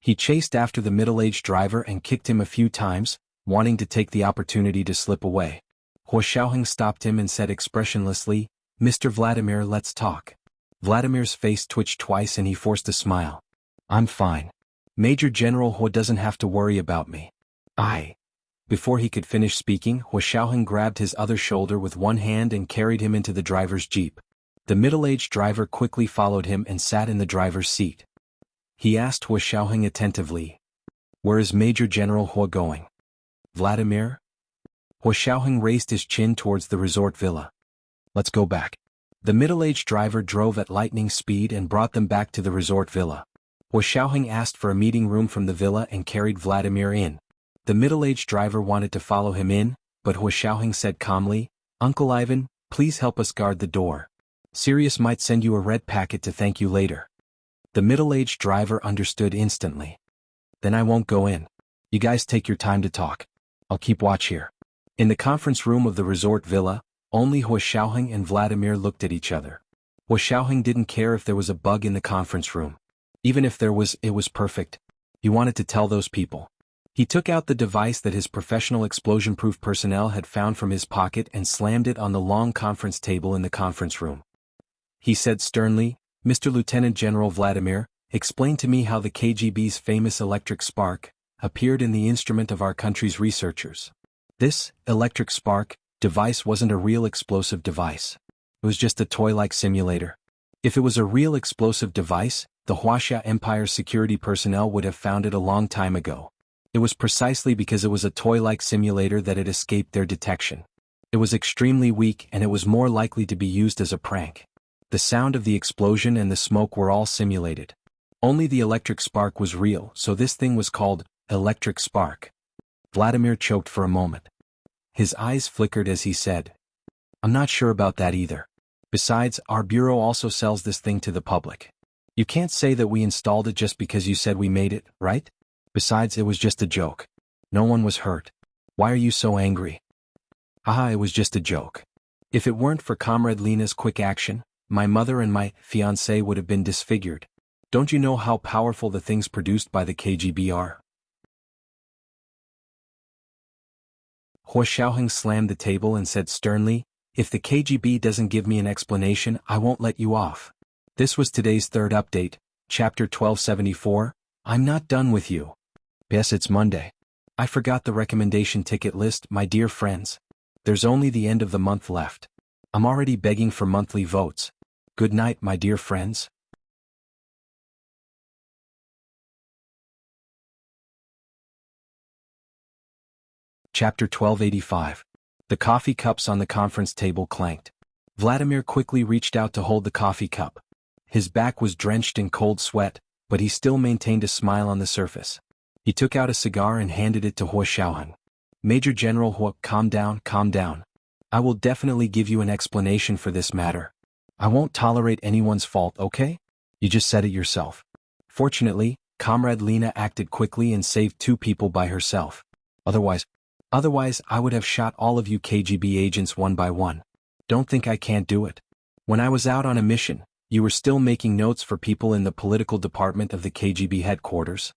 He chased after the middle-aged driver and kicked him a few times, wanting to take the opportunity to slip away. Hua Xiaoheng stopped him and said expressionlessly, "Mr. Vladimir, let's talk." Vladimir's face twitched twice and he forced a smile. "I'm fine. Major General Hua doesn't have to worry about me. Before he could finish speaking, Hua Xiaoheng grabbed his other shoulder with one hand and carried him into the driver's jeep. The middle-aged driver quickly followed him and sat in the driver's seat. He asked Hua Xiaoheng attentively, "Where is Major General Hua going?" "Vladimir?" Hua Xiaoheng raised his chin towards the resort villa. "Let's go back." The middle-aged driver drove at lightning speed and brought them back to the resort villa. Hua Xiaoheng asked for a meeting room from the villa and carried Vladimir in. The middle-aged driver wanted to follow him in, but Hua Xiaoheng said calmly, "Uncle Ivan, please help us guard the door. Sirius might send you a red packet to thank you later." The middle-aged driver understood instantly. "Then I won't go in. You guys take your time to talk. I'll keep watch here." In the conference room of the resort villa, only Hua Xiaoheng and Vladimir looked at each other. Hua Xiaoheng didn't care if there was a bug in the conference room. Even if there was, it was perfect. He wanted to tell those people. He took out the device that his professional explosion-proof personnel had found from his pocket and slammed it on the long conference table in the conference room. He said sternly, "Mr. Lieutenant General Vladimir, explain to me how the KGB's famous electric spark appeared in the instrument of our country's researchers." This electric spark device wasn't a real explosive device. It was just a toy-like simulator. If it was a real explosive device, the Huaxia Empire's security personnel would have found it a long time ago. It was precisely because it was a toy-like simulator that it escaped their detection. It was extremely weak and it was more likely to be used as a prank. The sound of the explosion and the smoke were all simulated. Only the electric spark was real, so this thing was called electric spark. Vladimir choked for a moment. His eyes flickered as he said, "I'm not sure about that either. Besides, our bureau also sells this thing to the public. You can't say that we installed it just because you said we made it, right? Besides, it was just a joke. No one was hurt. Why are you so angry?" "Haha, it was just a joke. If it weren't for Comrade Lena's quick action, my mother and my fiancé would have been disfigured. Don't you know how powerful the things produced by the KGB are?" Hua Xiaoheng slammed the table and said sternly, "If the KGB doesn't give me an explanation, I won't let you off." This was today's third update, Chapter 1274, I'm Not Done With You. Yes, it's Monday. I forgot the recommendation ticket list, my dear friends. There's only the end of the month left. I'm already begging for monthly votes. Good night, my dear friends. Chapter 1285. The coffee cups on the conference table clanked. Vladimir quickly reached out to hold the coffee cup. His back was drenched in cold sweat, but he still maintained a smile on the surface. He took out a cigar and handed it to Hua Xiaoheng. "Major General Hua, calm down, calm down. I will definitely give you an explanation for this matter. I won't tolerate anyone's fault, okay? You just said it yourself. Fortunately, Comrade Lena acted quickly and saved 2 people by herself. Otherwise, I would have shot all of you KGB agents one by one. Don't think I can't do it. When I was out on a mission, you were still making notes for people in the political department of the KGB headquarters."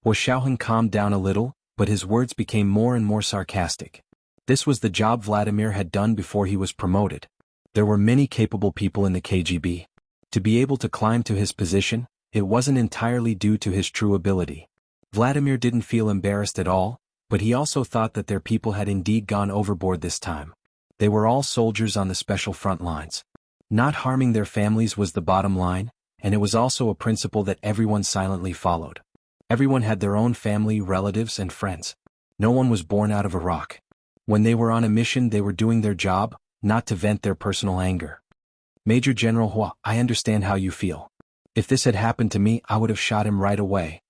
Hua Xiaoheng calmed down a little, but his words became more and more sarcastic. This was the job Vladimir had done before he was promoted. There were many capable people in the KGB. To be able to climb to his position, it wasn't entirely due to his true ability. Vladimir didn't feel embarrassed at all, but he also thought that their people had indeed gone overboard this time. They were all soldiers on the special front lines. Not harming their families was the bottom line, and it was also a principle that everyone silently followed. Everyone had their own family, relatives, and friends. No one was born out of a rock. When they were on a mission, they were doing their job, not to vent their personal anger. "Major General Hua, I understand how you feel. If this had happened to me, I would have shot him right away."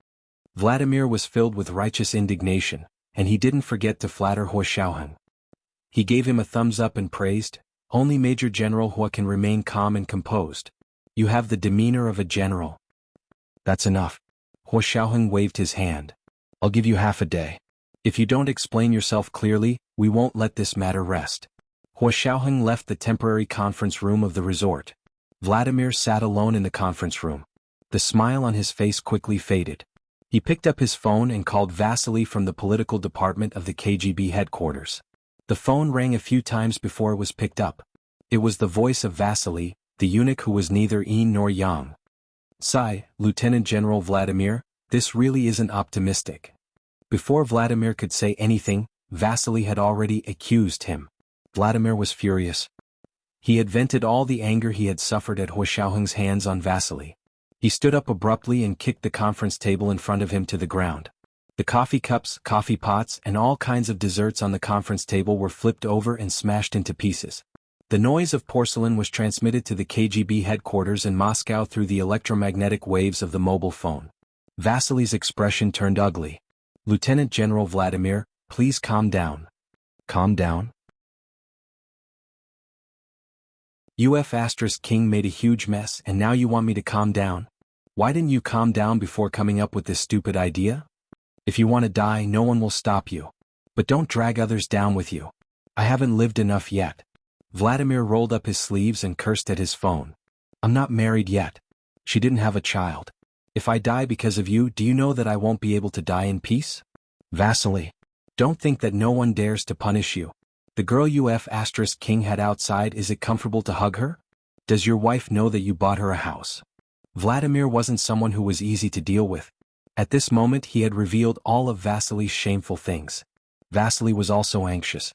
Vladimir was filled with righteous indignation, and he didn't forget to flatter Hua Xiaoheng. He gave him a thumbs up and praised, "Only Major General Hua can remain calm and composed. You have the demeanor of a general." "That's enough." Hua Xiaoheng waved his hand. "I'll give you half a day. If you don't explain yourself clearly, we won't let this matter rest." Hua Xiaoheng left the temporary conference room of the resort. Vladimir sat alone in the conference room. The smile on his face quickly faded. He picked up his phone and called Vasily from the political department of the KGB headquarters. The phone rang a few times before it was picked up. It was the voice of Vasily, the eunuch who was neither yin nor yang. "Sigh, Lieutenant General Vladimir, this really isn't optimistic." Before Vladimir could say anything, Vasily had already accused him. Vladimir was furious. He had vented all the anger he had suffered at Hua Xiaoheng's hands on Vasily. He stood up abruptly and kicked the conference table in front of him to the ground. The coffee cups, coffee pots, and all kinds of desserts on the conference table were flipped over and smashed into pieces. The noise of porcelain was transmitted to the KGB headquarters in Moscow through the electromagnetic waves of the mobile phone. Vasily's expression turned ugly. "Lieutenant General Vladimir, please calm down." "Calm down?" King made a huge mess and now you want me to calm down? Why didn't you calm down before coming up with this stupid idea? If you want to die, no one will stop you. But don't drag others down with you. I haven't lived enough yet. Vladimir rolled up his sleeves and cursed at his phone. "I'm not married yet. She didn't have a child. If I die because of you, do you know that I won't be able to die in peace? Vasily, don't think that no one dares to punish you. The girl King had outside, is it comfortable to hug her? Does your wife know that you bought her a house?" Vladimir wasn't someone who was easy to deal with. At this moment he had revealed all of Vasily's shameful things. Vasily was also anxious.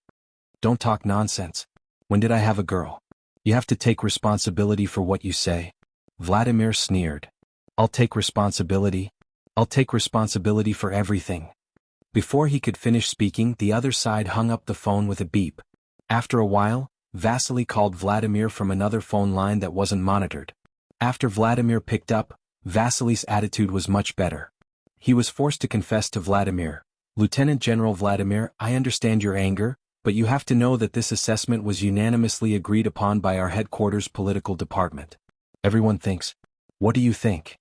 "Don't talk nonsense. When did I have a girl? You have to take responsibility for what you say." Vladimir sneered. I'll take responsibility for everything." Before he could finish speaking, the other side hung up the phone with a beep. After a while, Vasily called Vladimir from another phone line that wasn't monitored. After Vladimir picked up, Vasily's attitude was much better. He was forced to confess to Vladimir, "Lieutenant General Vladimir, I understand your anger, but you have to know that this assessment was unanimously agreed upon by our headquarters political department. Everyone thinks." "What do you think?"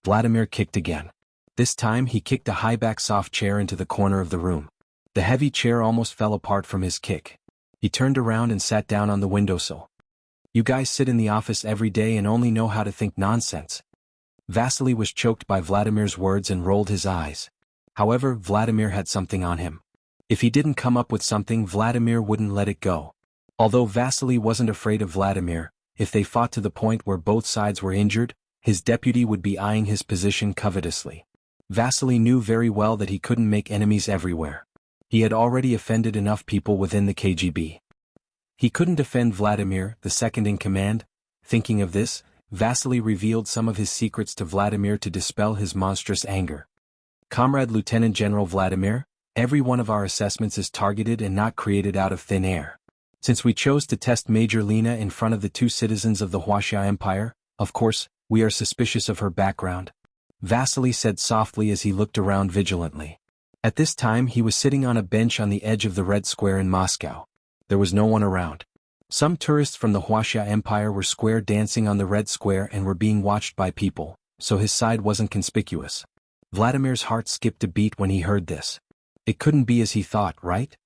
Vladimir kicked again. This time he kicked a high-back soft chair into the corner of the room. The heavy chair almost fell apart from his kick. He turned around and sat down on the windowsill. "You guys sit in the office every day and only know how to think nonsense." Vasily was choked by Vladimir's words and rolled his eyes. However, Vladimir had something on him. If he didn't come up with something, Vladimir wouldn't let it go. Although Vasily wasn't afraid of Vladimir, if they fought to the point where both sides were injured, his deputy would be eyeing his position covetously. Vasily knew very well that he couldn't make enemies everywhere. He had already offended enough people within the KGB. He couldn't defend Vladimir, the second in command. Thinking of this, Vasily revealed some of his secrets to Vladimir to dispel his monstrous anger. "Comrade Lieutenant General Vladimir, every one of our assessments is targeted and not created out of thin air. Since we chose to test Major Lena in front of the 2 citizens of the Wuxia Empire, of course, we are suspicious of her background," Vasily said softly as he looked around vigilantly. At this time he was sitting on a bench on the edge of the Red Square in Moscow. There was no one around. Some tourists from the Wuxia Empire were square dancing on the Red Square and were being watched by people, so his side wasn't conspicuous. Vladimir's heart skipped a beat when he heard this. It couldn't be as he thought, right?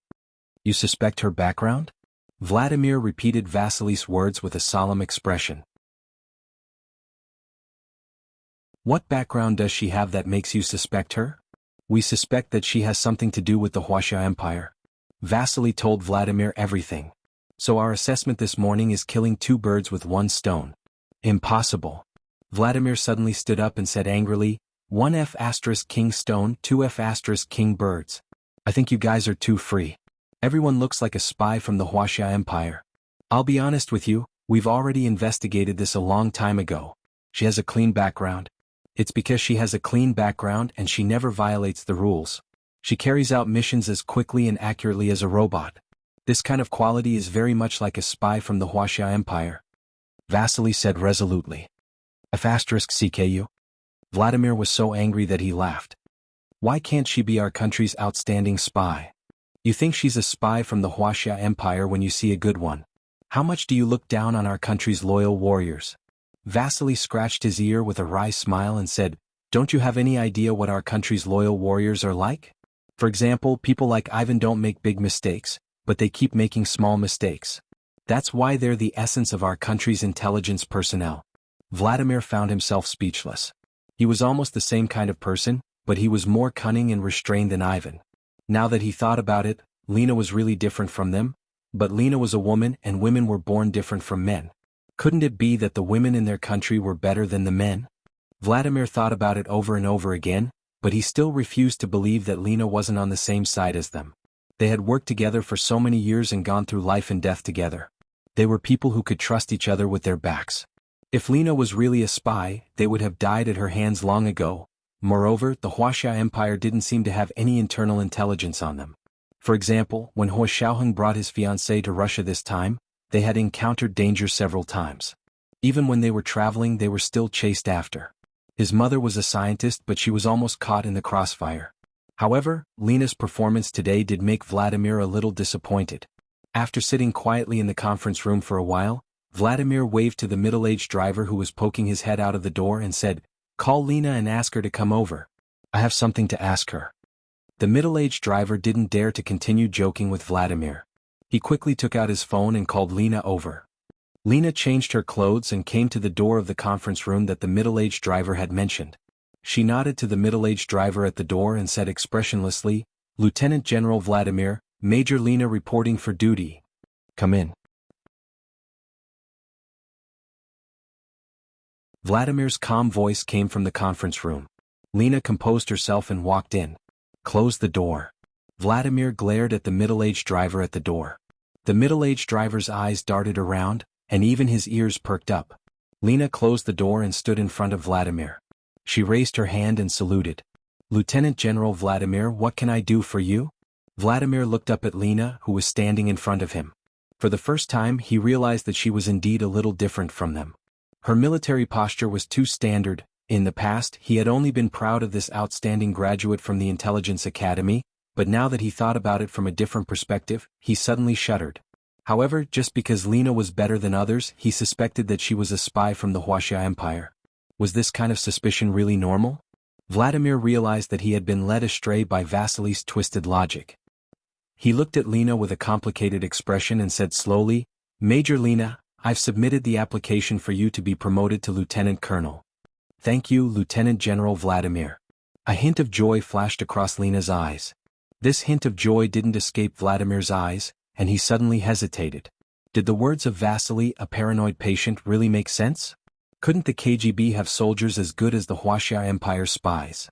"You suspect her background?" Vladimir repeated Vasily's words with a solemn expression. "What background does she have that makes you suspect her?" "We suspect that she has something to do with the Wuxia Empire." Vasily told Vladimir everything. "So our assessment this morning is killing 2 birds with 1 stone. Impossible." Vladimir suddenly stood up and said angrily, "1 king stone, 2 king birds. I think you guys are too free. Everyone looks like a spy from the Wuxia Empire. I'll be honest with you, we've already investigated this a long time ago. She has a clean background. It's because she has a clean background and she never violates the rules. She carries out missions as quickly and accurately as a robot. This kind of quality is very much like a spy from the Wuxia Empire," Vasily said resolutely. "CKU?" Vladimir was so angry that he laughed. "Why can't she be our country's outstanding spy? You think she's a spy from the Wuxia Empire when you see a good one. How much do you look down on our country's loyal warriors?" Vasily scratched his ear with a wry smile and said, "Don't you have any idea what our country's loyal warriors are like? For example, people like Ivan don't make big mistakes, but they keep making small mistakes. That's why they're the essence of our country's intelligence personnel." Vladimir found himself speechless. He was almost the same kind of person, but he was more cunning and restrained than Ivan. Now that he thought about it, Lena was really different from them, but Lena was a woman and women were born different from men. Couldn't it be that the women in their country were better than the men? Vladimir thought about it over and over again, but he still refused to believe that Lena wasn't on the same side as them. They had worked together for so many years and gone through life and death together. They were people who could trust each other with their backs. If Lena was really a spy, they would have died at her hands long ago. Moreover, the Wuxia Empire didn't seem to have any internal intelligence on them. For example, when He Xiaoheng brought his fiancée to Russia this time, They had encountered danger several times. Even when they were traveling, they were still chased after. His mother was a scientist, but she was almost caught in the crossfire. However, Lena's performance today did make Vladimir a little disappointed. After sitting quietly in the conference room for a while, Vladimir waved to the middle-aged driver who was poking his head out of the door and said, "Call Lena and ask her to come over. I have something to ask her." The middle-aged driver didn't dare to continue joking with Vladimir. He quickly took out his phone and called Lena over. Lena changed her clothes and came to the door of the conference room that the middle-aged driver had mentioned. She nodded to the middle-aged driver at the door and said expressionlessly, "Lieutenant General Vladimir, Major Lena reporting for duty. Come in." Vladimir's calm voice came from the conference room. Lena composed herself and walked in. "Close the door." Vladimir glared at the middle-aged driver at the door. The middle-aged driver's eyes darted around, and even his ears perked up. Lena closed the door and stood in front of Vladimir. She raised her hand and saluted. "Lieutenant General Vladimir, what can I do for you?" Vladimir looked up at Lena, who was standing in front of him. For the first time, he realized that she was indeed a little different from them. Her military posture was too standard. In the past, he had only been proud of this outstanding graduate from the Intelligence Academy, but now that he thought about it from a different perspective, he suddenly shuddered. However, just because Lena was better than others, he suspected that she was a spy from the Wuxia Empire. Was this kind of suspicion really normal? Vladimir realized that he had been led astray by Vasily's twisted logic. He looked at Lena with a complicated expression and said slowly, "Major Lena, I've submitted the application for you to be promoted to Lieutenant Colonel." "Thank you, Lieutenant General Vladimir." A hint of joy flashed across Lena's eyes. This hint of joy didn't escape Vladimir's eyes, and he suddenly hesitated. Did the words of Vasily, a paranoid patient, really make sense? Couldn't the KGB have soldiers as good as the Wuxia Empire spies?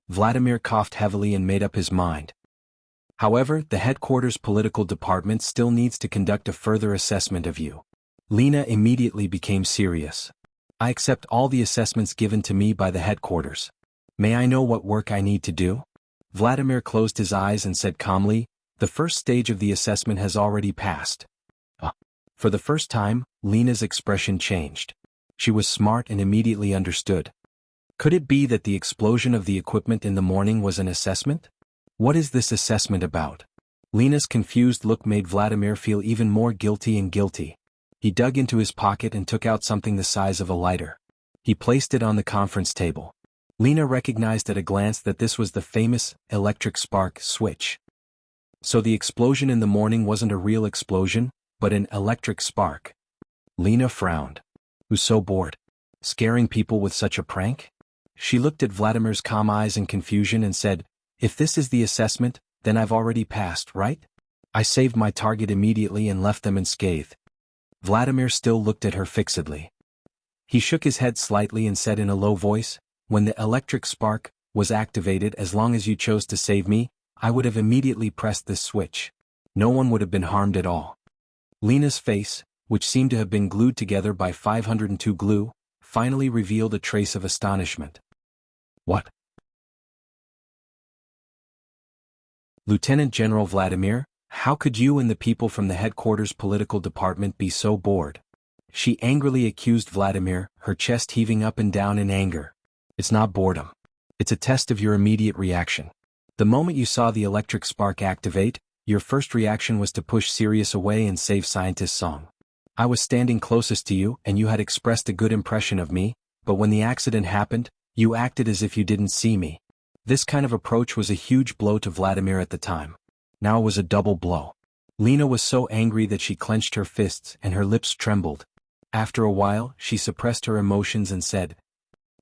Vladimir coughed heavily and made up his mind. However, the headquarters political department still needs to conduct a further assessment of you. Lena immediately became serious. "I accept all the assessments given to me by the headquarters. May I know what work I need to do?" Vladimir closed his eyes and said calmly, "The first stage of the assessment has already passed." For the first time, Lena's expression changed. She was smart and immediately understood. Could it be that the explosion of the equipment in the morning was an assessment? What is this assessment about? Lena's confused look made Vladimir feel even more guilty and guilty. He dug into his pocket and took out something the size of a lighter. He placed it on the conference table. Lena recognized at a glance that this was the famous electric spark switch. So the explosion in the morning wasn't a real explosion, but an electric spark. Lena frowned. Who's so bored? Scaring people with such a prank? She looked at Vladimir's calm eyes in confusion and said, "If this is the assessment, then I've already passed, right?" I saved my target immediately and left them unscathed. Vladimir still looked at her fixedly. He shook his head slightly and said in a low voice, "When the electric spark was activated, as long as you chose to save me, I would have immediately pressed this switch. No one would have been harmed at all." Lena's face, which seemed to have been glued together by 502 glue, finally revealed a trace of astonishment. "What?" "Lieutenant General Vladimir, how could you and the people from the headquarters political department be so bored?" She angrily accused Vladimir, her chest heaving up and down in anger. "It's not boredom. It's a test of your immediate reaction. The moment you saw the electric spark activate, your first reaction was to push Sirius away and save Scientist Song. I was standing closest to you and you had expressed a good impression of me, but when the accident happened, you acted as if you didn't see me." This kind of approach was a huge blow to Vladimir at the time. Now it was a double blow. Lena was so angry that she clenched her fists and her lips trembled. After a while, she suppressed her emotions and said,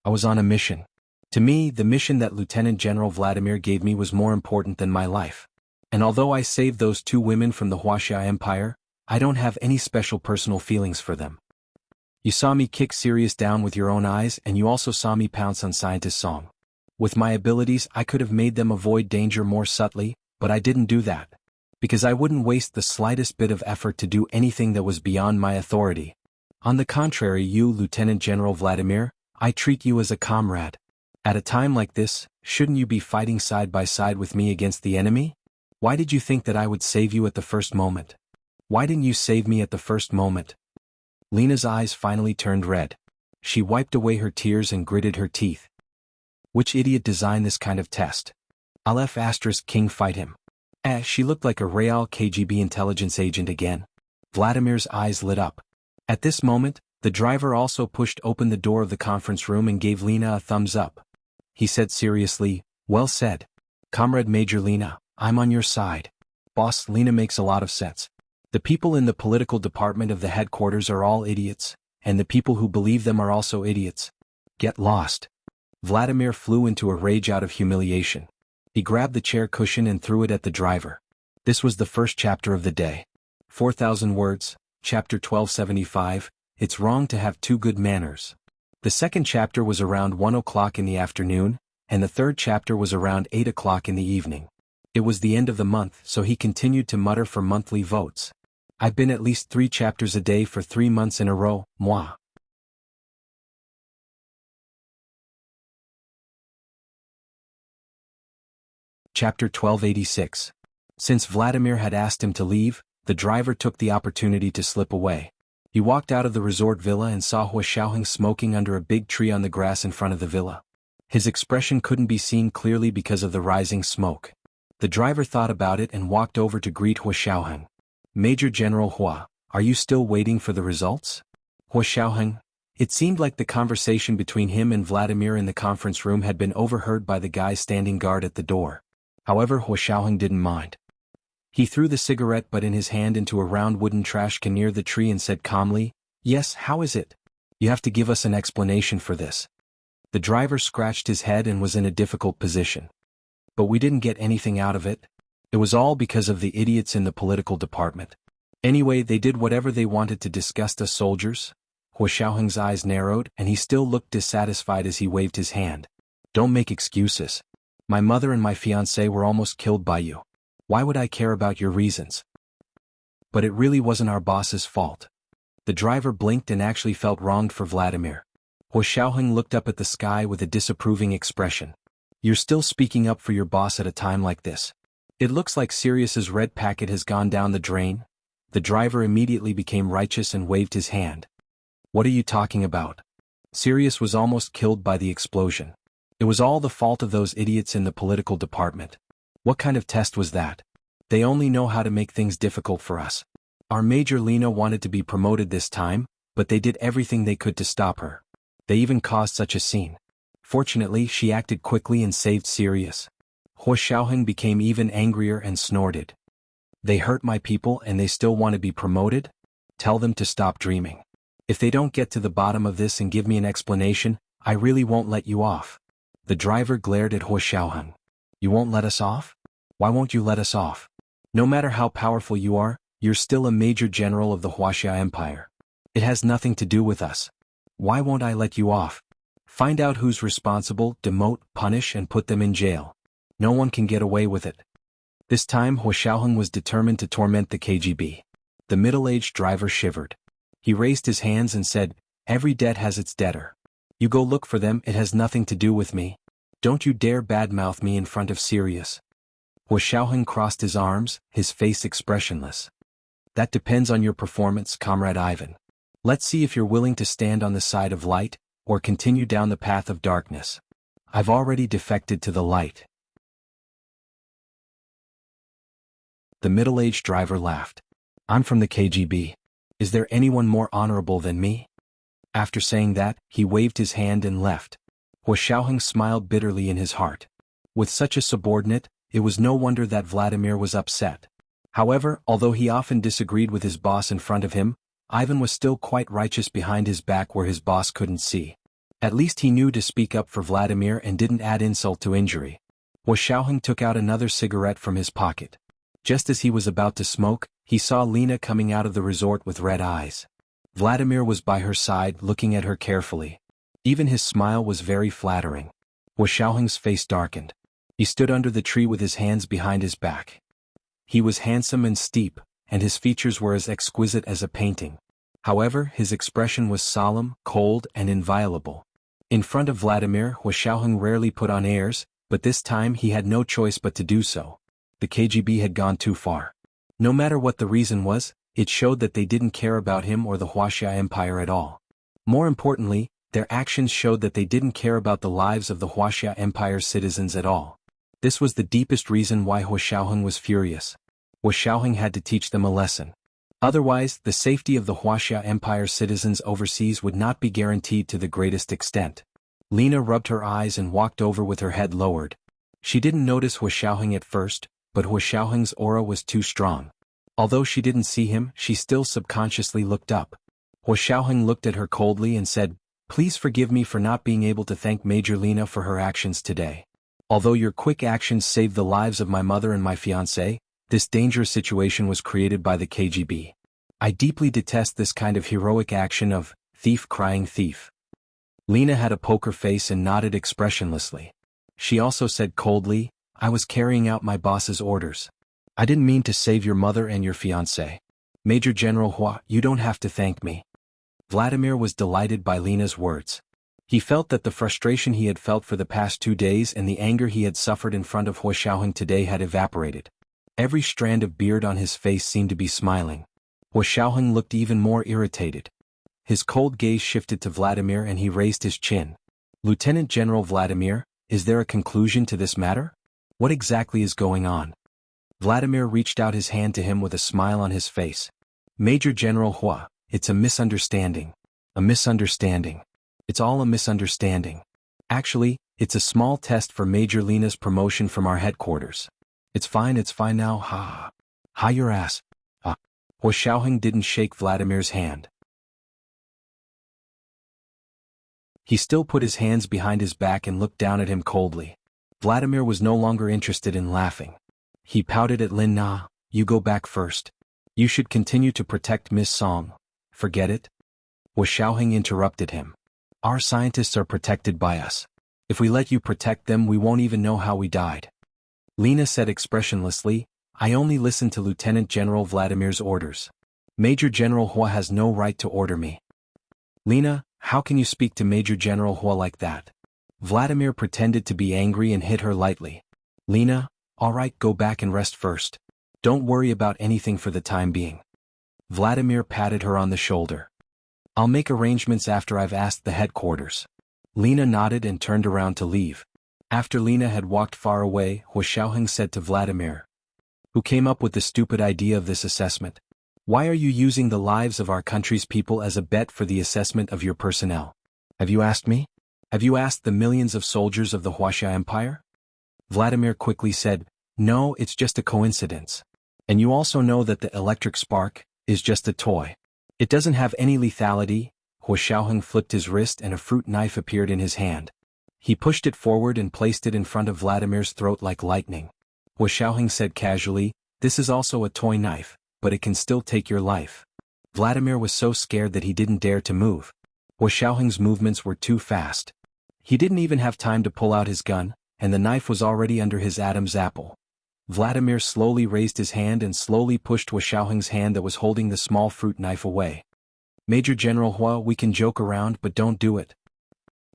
"I was on a mission. To me, the mission that Lieutenant General Vladimir gave me was more important than my life. And although I saved those two women from the Wuxia Empire, I don't have any special personal feelings for them. You saw me kick Sirius down with your own eyes, and you also saw me pounce on Scientist Song. With my abilities, I could have made them avoid danger more subtly, but I didn't do that. Because I wouldn't waste the slightest bit of effort to do anything that was beyond my authority. On the contrary, you, Lieutenant General Vladimir, I treat you as a comrade. At a time like this, shouldn't you be fighting side by side with me against the enemy? Why did you think that I would save you at the first moment?" Why didn't you save me at the first moment? Lena's eyes finally turned red. She wiped away her tears and gritted her teeth. Which idiot designed this kind of test? Aleph * King fight him. She looked like a Real KGB intelligence agent again. Vladimir's eyes lit up. At this moment, the driver also pushed open the door of the conference room and gave Lena a thumbs up. He said seriously, "Well said. Comrade Major Lena, I'm on your side. Boss, Lena makes a lot of sense. The people in the political department of the headquarters are all idiots, and the people who believe them are also idiots. Get lost." Vladimir flew into a rage out of humiliation. He grabbed the chair cushion and threw it at the driver. This was the first chapter of the day. 4,000 words, chapter 1275, It's Wrong to Have Too Good Manners. The second chapter was around 1 o'clock in the afternoon, and the third chapter was around 8 o'clock in the evening. It was the end of the month, so he continued to mutter for monthly votes. I've been at least 3 chapters a day for 3 months in a row, moi. Chapter 1286. Since Vladimir had asked him to leave, the driver took the opportunity to slip away. He walked out of the resort villa and saw Hua Xiaoheng smoking under a big tree on the grass in front of the villa. His expression couldn't be seen clearly because of the rising smoke. The driver thought about it and walked over to greet Hua Xiaoheng. Major General Hua, are you still waiting for the results? Hua Xiaoheng. It seemed like the conversation between him and Vladimir in the conference room had been overheard by the guy standing guard at the door. However, Hua Xiaoheng didn't mind. He threw the cigarette butt in his hand into a round wooden trash can near the tree and said calmly, "Yes, how is it? You have to give us an explanation for this." The driver scratched his head and was in a difficult position. But we didn't get anything out of it. It was all because of the idiots in the political department. Anyway, they did whatever they wanted to disgust us soldiers. Hua Xiaoheng's eyes narrowed and he still looked dissatisfied as he waved his hand. Don't make excuses. My mother and my fiancé were almost killed by you. Why would I care about your reasons? But it really wasn't our boss's fault. The driver blinked and actually felt wronged for Vladimir. Hua Xiaoheng looked up at the sky with a disapproving expression. You're still speaking up for your boss at a time like this. It looks like Sirius's red packet has gone down the drain. The driver immediately became righteous and waved his hand. What are you talking about? Sirius was almost killed by the explosion. It was all the fault of those idiots in the political department. What kind of test was that? They only know how to make things difficult for us. Our Major Lena wanted to be promoted this time, but they did everything they could to stop her. They even caused such a scene. Fortunately, she acted quickly and saved Sirius. Hua Xiaoheng became even angrier and snorted. They hurt my people and they still want to be promoted? Tell them to stop dreaming. If they don't get to the bottom of this and give me an explanation, I really won't let you off. The driver glared at Hua Xiaoheng. You won't let us off? Why won't you let us off? No matter how powerful you are, you're still a major general of the Huaxia Empire. It has nothing to do with us. Why won't I let you off? Find out who's responsible, demote, punish and put them in jail. No one can get away with it. This time Hua Xiaoheng was determined to torment the KGB. The middle-aged driver shivered. He raised his hands and said, "Every debt has its debtor. You go look for them, it has nothing to do with me. Don't you dare badmouth me in front of Sirius." Hua Xiaoheng crossed his arms, his face expressionless. That depends on your performance, Comrade Ivan. Let's see if you're willing to stand on the side of light, or continue down the path of darkness. I've already defected to the light. The middle-aged driver laughed. I'm from the KGB. Is there anyone more honorable than me? After saying that, he waved his hand and left. Hua Xiaoheng smiled bitterly in his heart. With such a subordinate, it was no wonder that Vladimir was upset. However, although he often disagreed with his boss in front of him, Ivan was still quite righteous behind his back where his boss couldn't see. At least he knew to speak up for Vladimir and didn't add insult to injury. Hua Xiaoheng took out another cigarette from his pocket. Just as he was about to smoke, he saw Lena coming out of the resort with red eyes. Vladimir was by her side looking at her carefully. Even his smile was very flattering. Hua Xiaoheng's face darkened. He stood under the tree with his hands behind his back. He was handsome and steep, and his features were as exquisite as a painting. However, his expression was solemn, cold, and inviolable. In front of Vladimir, Hua Xiaoheng rarely put on airs, but this time he had no choice but to do so. The KGB had gone too far. No matter what the reason was, it showed that they didn't care about him or the Wuxia Empire at all. More importantly, their actions showed that they didn't care about the lives of the Wuxia Empire's citizens at all. This was the deepest reason why Hu Shaoheng was furious. Hu Shaoheng had to teach them a lesson. Otherwise, the safety of the Wuxia Empire's citizens overseas would not be guaranteed to the greatest extent. Lina rubbed her eyes and walked over with her head lowered. She didn't notice Hu Shaoheng at first, but Hu Shaoheng's aura was too strong. Although she didn't see him, she still subconsciously looked up. Hu Shaoheng looked at her coldly and said, "Please forgive me for not being able to thank Major Lina for her actions today. Although your quick actions saved the lives of my mother and my fiancé, this dangerous situation was created by the KGB. I deeply detest this kind of heroic action of thief crying thief." Lina had a poker face and nodded expressionlessly. She also said coldly, "I was carrying out my boss's orders. I didn't mean to save your mother and your fiancé. Major General Hua, you don't have to thank me." Vladimir was delighted by Lina's words. He felt that the frustration he had felt for the past 2 days and the anger he had suffered in front of Hu Shaoheng today had evaporated. Every strand of beard on his face seemed to be smiling. Hu Shaoheng looked even more irritated. His cold gaze shifted to Vladimir and he raised his chin. "Lieutenant General Vladimir, is there a conclusion to this matter? What exactly is going on?" Vladimir reached out his hand to him with a smile on his face. "Major General Hua, it's a misunderstanding. A misunderstanding. It's all a misunderstanding. Actually, it's a small test for Major Lina's promotion from our headquarters. It's fine now, ha. Ha your ass. Ah." Hu Shaoheng didn't shake Vladimir's hand. He still put his hands behind his back and looked down at him coldly. Vladimir was no longer interested in laughing. He pouted at Lin Na, "You go back first. You should continue to protect Miss Song. Forget it." Hu Shaoheng interrupted him. "Our scientists are protected by us. If we let you protect them, we won't even know how we died." Lina said expressionlessly, "I only listen to Lieutenant General Vladimir's orders. Major General Hua has no right to order me." "Lina, how can you speak to Major General Hua like that?" Vladimir pretended to be angry and hit her lightly. "Lina, all right, go back and rest first. Don't worry about anything for the time being." Vladimir patted her on the shoulder. "I'll make arrangements after I've asked the headquarters." Lina nodded and turned around to leave. After Lina had walked far away, Hu Shaoheng said to Vladimir, "Who came up with the stupid idea of this assessment? Why are you using the lives of our country's people as a bet for the assessment of your personnel? Have you asked me? Have you asked the millions of soldiers of the Wuxia Empire?" Vladimir quickly said, "No, it's just a coincidence. And you also know that the electric spark is just a toy. It doesn't have any lethality." Hu Shaoheng flipped his wrist and a fruit knife appeared in his hand. He pushed it forward and placed it in front of Vladimir's throat like lightning. Hu Shaoheng said casually, "This is also a toy knife, but it can still take your life." Vladimir was so scared that he didn't dare to move. Hu Shaoheng's movements were too fast. He didn't even have time to pull out his gun, and the knife was already under his Adam's apple. Vladimir slowly raised his hand and slowly pushed Hu Shaoheng's hand that was holding the small fruit knife away. "Major General Hua, we can joke around but don't do it.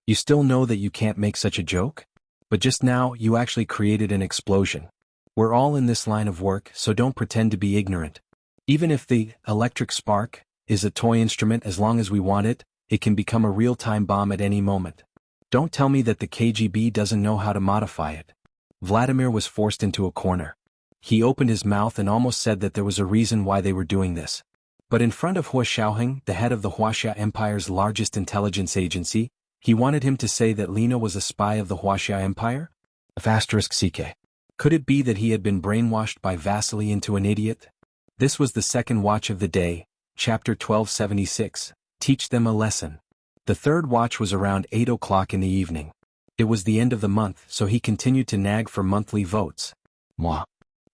You still know that you can't make such a joke? But just now, you actually created an explosion. We're all in this line of work, so don't pretend to be ignorant. Even if the electric spark is a toy instrument, as long as we want it, it can become a real-time bomb at any moment. Don't tell me that the KGB doesn't know how to modify it." Vladimir was forced into a corner. He opened his mouth and almost said that there was a reason why they were doing this. But in front of Hu Shaoheng, the head of the Wuxia Empire's largest intelligence agency, he wanted him to say that Lina was a spy of the Wuxia Empire? *CK. Could it be that he had been brainwashed by Vasily into an idiot? This was the second watch of the day, chapter 1276, Teach Them a Lesson. The third watch was around 8 o'clock in the evening. It was the end of the month, so he continued to nag for monthly votes. Mwah.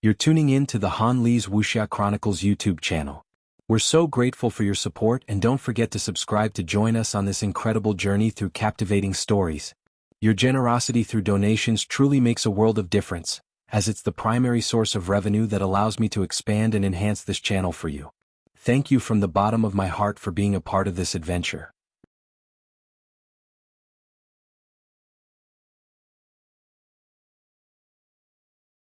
You're tuning in to the Han Li's Wuxia Chronicles YouTube channel. We're so grateful for your support, and don't forget to subscribe to join us on this incredible journey through captivating stories. Your generosity through donations truly makes a world of difference, as it's the primary source of revenue that allows me to expand and enhance this channel for you. Thank you from the bottom of my heart for being a part of this adventure.